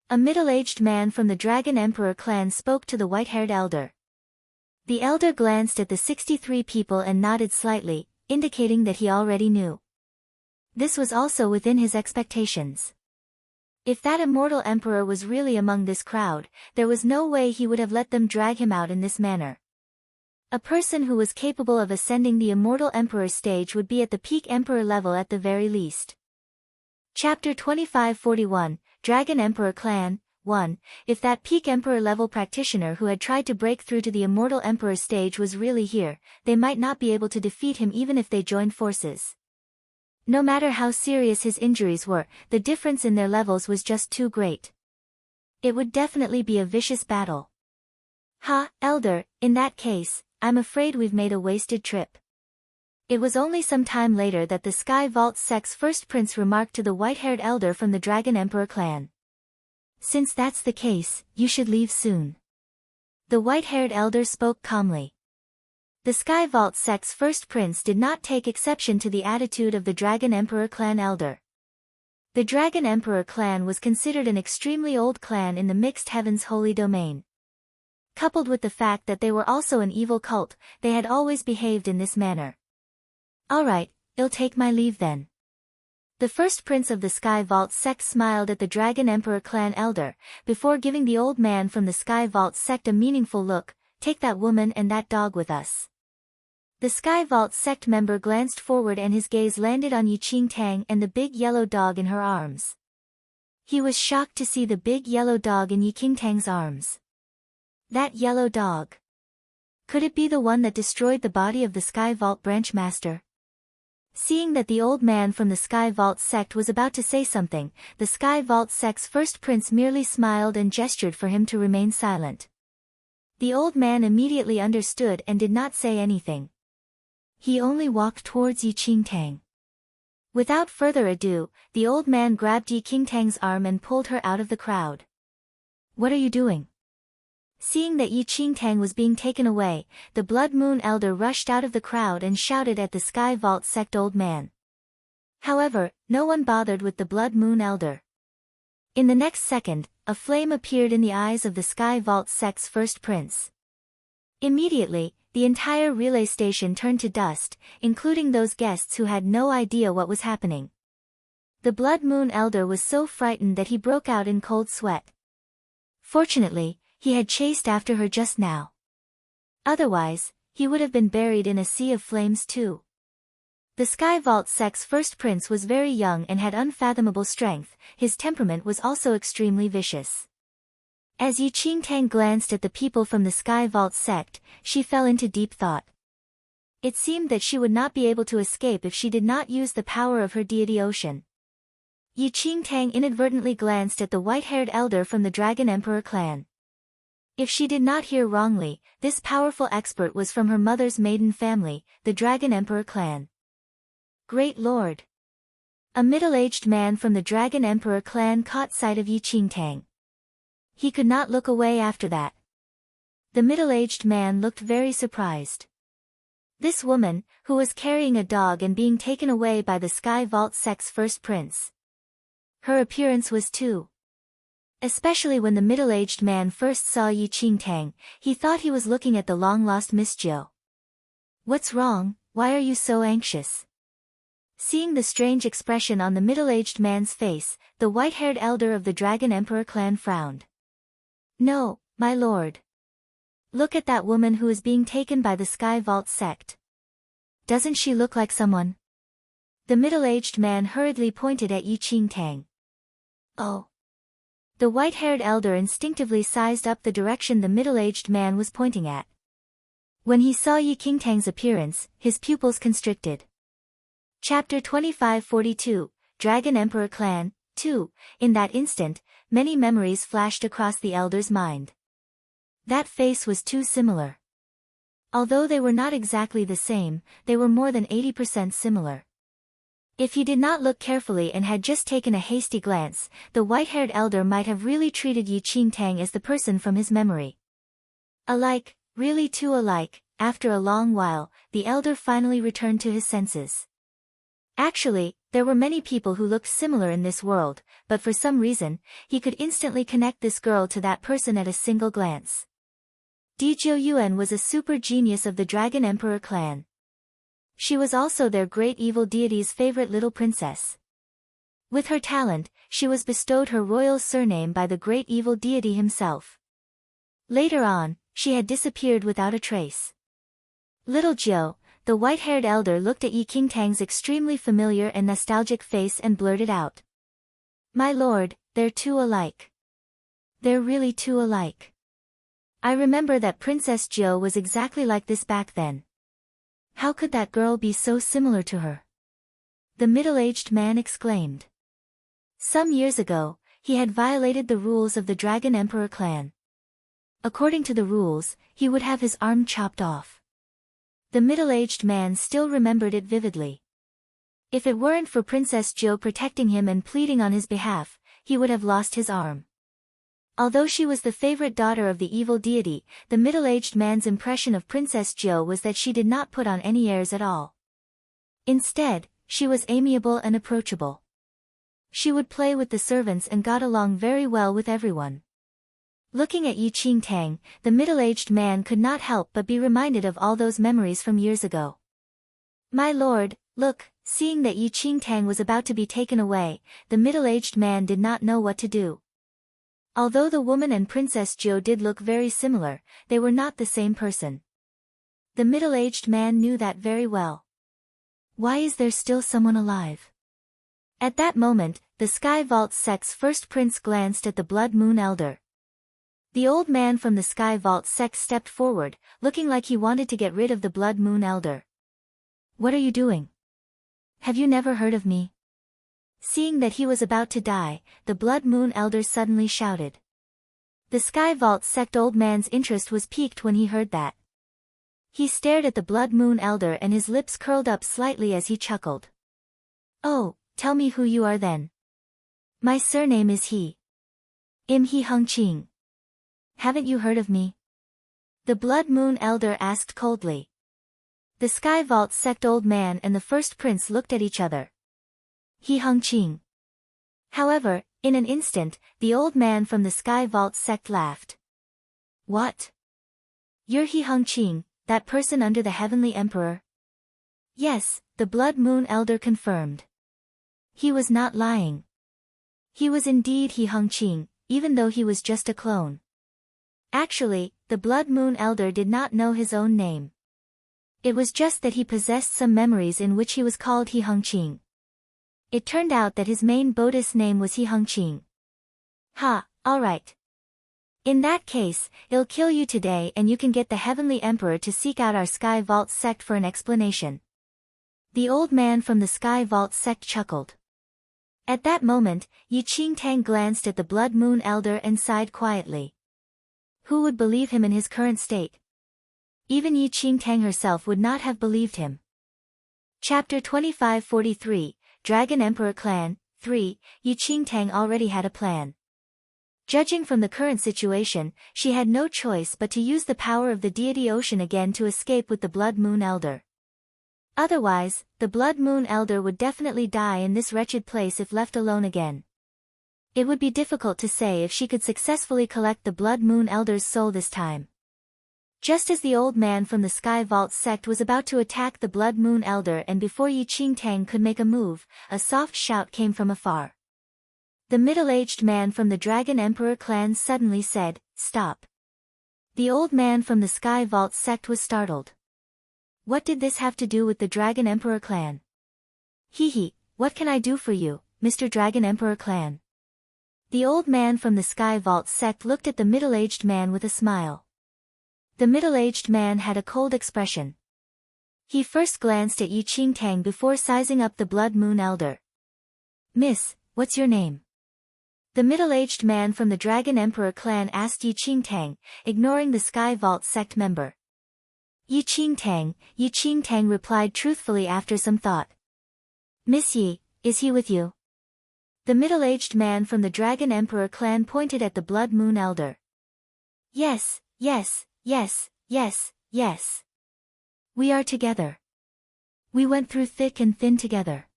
Speaker 1: A middle-aged man from the Dragon Emperor clan spoke to the white-haired elder. The elder glanced at the 63 people and nodded slightly, indicating that he already knew. This was also within his expectations. If that Immortal Emperor was really among this crowd, there was no way he would have let them drag him out in this manner. A person who was capable of ascending the Immortal Emperor stage would be at the peak Emperor level at the very least. Chapter 2541, Dragon Emperor Clan, 1. If that peak Emperor level practitioner who had tried to break through to the Immortal Emperor stage was really here, they might not be able to defeat him even if they joined forces. No matter how serious his injuries were, the difference in their levels was just too great. It would definitely be a vicious battle. "Ha, Elder, in that case, I'm afraid we've made a wasted trip." It was only some time later that the Sky Vault sect's first prince remarked to the white-haired elder from the Dragon Emperor clan. "Since that's the case, you should leave soon." The white-haired elder spoke calmly. The Sky Vault sect's first prince did not take exception to the attitude of the Dragon Emperor clan elder. The Dragon Emperor clan was considered an extremely old clan in the Mixed Heavens Holy Domain. Coupled with the fact that they were also an evil cult, they had always behaved in this manner. "Alright, I'll take my leave then." The first prince of the Sky Vault sect smiled at the Dragon Emperor clan elder, before giving the old man from the Sky Vault sect a meaningful look. "Take that woman and that dog with us." The Sky Vault sect member glanced forward and his gaze landed on Yiqingtang and the big yellow dog in her arms. He was shocked to see the big yellow dog in Yiqingtang's arms. That yellow dog. Could it be the one that destroyed the body of the Sky Vault branch master? Seeing that the old man from the Sky Vault sect was about to say something, the Sky Vault sect's first prince merely smiled and gestured for him to remain silent. The old man immediately understood and did not say anything. He only walked towards Yi Qingtang. Without further ado, the old man grabbed Yi Qingtang's arm and pulled her out of the crowd. "What are you doing?" Seeing that Yi Qingtang was being taken away, the Blood Moon Elder rushed out of the crowd and shouted at the Sky Vault sect old man. However, no one bothered with the Blood Moon Elder. In the next second, a flame appeared in the eyes of the Sky Vault sect's first prince. Immediately, the entire relay station turned to dust, including those guests who had no idea what was happening. The Blood Moon Elder was so frightened that he broke out in cold sweat. Fortunately, he had chased after her just now. Otherwise, he would have been buried in a sea of flames too. The Sky Vault sect's first prince was very young and had unfathomable strength. His temperament was also extremely vicious. As Yi Qingtang glanced at the people from the Sky Vault sect, she fell into deep thought. It seemed that she would not be able to escape if she did not use the power of her deity ocean. Yi Qingtang inadvertently glanced at the white-haired elder from the Dragon Emperor clan. If she did not hear wrongly, this powerful expert was from her mother's maiden family, the Dragon Emperor clan. Great Lord! A middle-aged man from the Dragon Emperor clan caught sight of Yi Qingtang. He could not look away after that. The middle-aged man looked very surprised. This woman, who was carrying a dog and being taken away by the Sky Vault sect's first prince. Her appearance was too. Especially when the middle-aged man first saw Yi Qingtang, he thought he was looking at the long-lost Miss Jiu. "What's wrong? Why are you so anxious?" Seeing the strange expression on the middle-aged man's face, the white-haired elder of the Dragon Emperor clan frowned. "No, my lord. Look at that woman who is being taken by the Sky Vault sect. Doesn't she look like someone?" The middle-aged man hurriedly pointed at Yi Qingtang. "Oh." The white-haired elder instinctively sized up the direction the middle-aged man was pointing at. When he saw Yi Qingtang's appearance, his pupils constricted. Chapter 2542, Dragon Emperor Clan, 2. In that instant, many memories flashed across the elder's mind. That face was too similar. Although they were not exactly the same, they were more than 80% similar. If he did not look carefully and had just taken a hasty glance, the white-haired elder might have really treated Yi Qingtang as the person from his memory. Alike, really too alike. After a long while, the elder finally returned to his senses. Actually, there were many people who looked similar in this world, but for some reason, he could instantly connect this girl to that person at a single glance. Di Jiuyuan was a super genius of the Dragon Emperor clan. She was also their great evil deity's favorite little princess. With her talent, she was bestowed her royal surname by the great evil deity himself. Later on, she had disappeared without a trace. Little Jiu, the white-haired elder, looked at Yi Qingtang's extremely familiar and nostalgic face and blurted out. "My lord, they're too alike. They're really too alike. I remember that Princess Jiu was exactly like this back then. How could that girl be so similar to her?" The middle-aged man exclaimed. Some years ago, he had violated the rules of the Dragon Emperor clan. According to the rules, he would have his arm chopped off. The middle-aged man still remembered it vividly. If it weren't for Princess Jiu protecting him and pleading on his behalf, he would have lost his arm. Although she was the favorite daughter of the evil deity, the middle-aged man's impression of Princess Jiu was that she did not put on any airs at all. Instead, she was amiable and approachable. She would play with the servants and got along very well with everyone. Looking at Yi Qingtang, the middle-aged man could not help but be reminded of all those memories from years ago. "My lord, look." Seeing that Yi Qingtang was about to be taken away, the middle-aged man did not know what to do. Although the woman and Princess Jiu did look very similar, they were not the same person. The middle-aged man knew that very well. Why is there still someone alive? At that moment, the Sky Vault sect's first prince glanced at the Blood Moon Elder. The old man from the Sky Vault sect stepped forward, looking like he wanted to get rid of the Blood Moon Elder. "What are you doing?" Have you never heard of me? Seeing that he was about to die, the Blood Moon Elder suddenly shouted. The Sky Vault sect old man's interest was piqued when he heard that. He stared at the Blood Moon Elder and his lips curled up slightly as he chuckled. Oh, tell me who you are then. My surname is He. He Hung Ching. Haven't you heard of me? The Blood Moon Elder asked coldly. The Sky Vault sect old man and the first prince looked at each other. He Hung Ching. However, in an instant, the old man from the Sky Vault sect laughed. What? You're He Hung Ching, that person under the Heavenly Emperor? Yes, the Blood Moon Elder confirmed. He was not lying. He was indeed He Hung Ching, even though he was just a clone. Actually, the Blood Moon Elder did not know his own name. It was just that he possessed some memories in which he was called He Hung Ching. It turned out that his main Buddhist name was He Hung Ching. Ha, alright. In that case, I'll kill you today and you can get the Heavenly Emperor to seek out our Sky Vault sect for an explanation. The old man from the Sky Vault sect chuckled. At that moment, Yi Qingtang glanced at the Blood Moon Elder and sighed quietly. Who would believe him in his current state? Even Yi Qingtang herself would not have believed him. Chapter 2543, Dragon Emperor Clan, 3, Yi Qingtang already had a plan. Judging from the current situation, she had no choice but to use the power of the deity ocean again to escape with the Blood Moon Elder. Otherwise, the Blood Moon Elder would definitely die in this wretched place if left alone again. It would be difficult to say if she could successfully collect the Blood Moon Elder's soul this time. Just as the old man from the Sky Vault sect was about to attack the Blood Moon Elder and before Yi Qingtang could make a move, a soft shout came from afar. The middle-aged man from the Dragon Emperor clan suddenly said, "Stop." The old man from the Sky Vault sect was startled. What did this have to do with the Dragon Emperor clan? Hee, what can I do for you, Mr. Dragon Emperor clan? The old man from the Sky Vault sect looked at the middle-aged man with a smile. The middle-aged man had a cold expression. He first glanced at Yi Qingtang before sizing up the Blood Moon Elder. Miss, what's your name? The middle-aged man from the Dragon Emperor clan asked Yi Qingtang, ignoring the Sky Vault sect member. Yi Qingtang replied truthfully after some thought. Miss Yi, is he with you? The middle-aged man from the Dragon Emperor clan pointed at the Blood Moon Elder. Yes. We are together. We went through thick and thin together.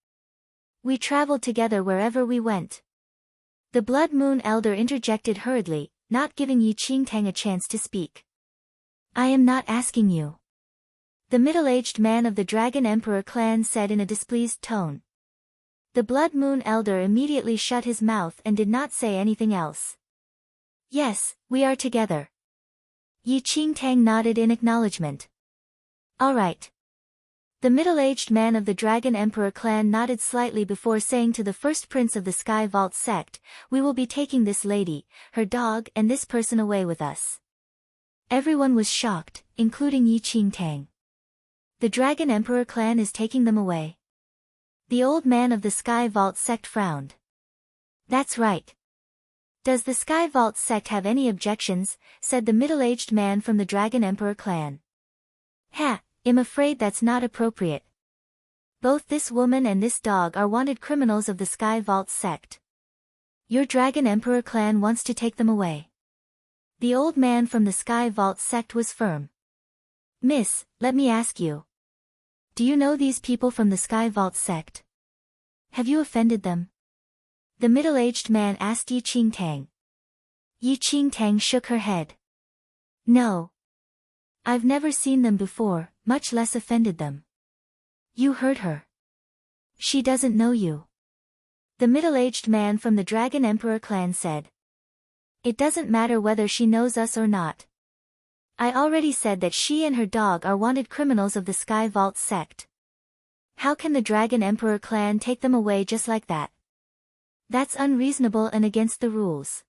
Speaker 1: We traveled together wherever we went. The Blood Moon Elder interjected hurriedly, not giving Yi Qingtang a chance to speak. I am not asking you. The middle-aged man of the Dragon Emperor clan said in a displeased tone. The Blood Moon Elder immediately shut his mouth and did not say anything else. Yes, we are together. Yi Qingtang nodded in acknowledgement. All right. The middle-aged man of the Dragon Emperor clan nodded slightly before saying to the first prince of the Sky Vault sect, we will be taking this lady, her dog and this person away with us. Everyone was shocked, including Yi Qingtang. The Dragon Emperor clan is taking them away. The old man of the Sky Vault sect frowned. That's right. Does the Sky Vault sect have any objections? Said the middle-aged man from the Dragon Emperor clan. I'm afraid that's not appropriate. Both this woman and this dog are wanted criminals of the Sky Vault sect. Your Dragon Emperor clan wants to take them away. The old man from the Sky Vault sect was firm. Miss, let me ask you. Do you know these people from the Sky Vault sect? Have you offended them? The middle-aged man asked Yi Qingtang. Yi Qingtang shook her head. No. I've never seen them before, much less offended them. You heard her. She doesn't know you. The middle-aged man from the Dragon Emperor clan said. It doesn't matter whether she knows us or not. I already said that she and her dog are wanted criminals of the Sky Vault sect. How can the Dragon Emperor clan take them away just like that? That's unreasonable and against the rules.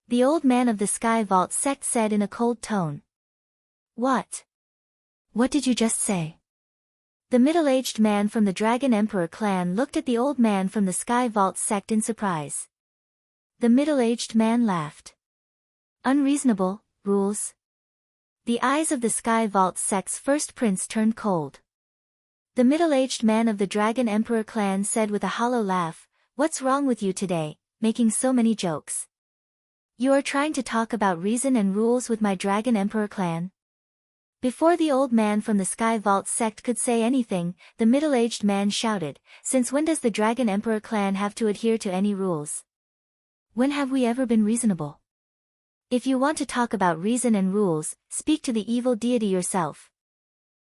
Speaker 1: The old man of the Sky Vault sect said in a cold tone. What? What did you just say? The middle-aged man from the Dragon Emperor clan looked at the old man from the Sky Vault sect in surprise. The middle-aged man laughed. Unreasonable, rules? The eyes of the Sky Vault sect's first prince turned cold. The middle-aged man of the Dragon Emperor clan said with a hollow laugh, "What's wrong with you today, making so many jokes? You are trying to talk about reason and rules with my Dragon Emperor clan?" Before the old man from the Sky Vault sect could say anything, the middle-aged man shouted, "Since when does the Dragon Emperor clan have to adhere to any rules? When have we ever been reasonable? If you want to talk about reason and rules, speak to the evil deity yourself,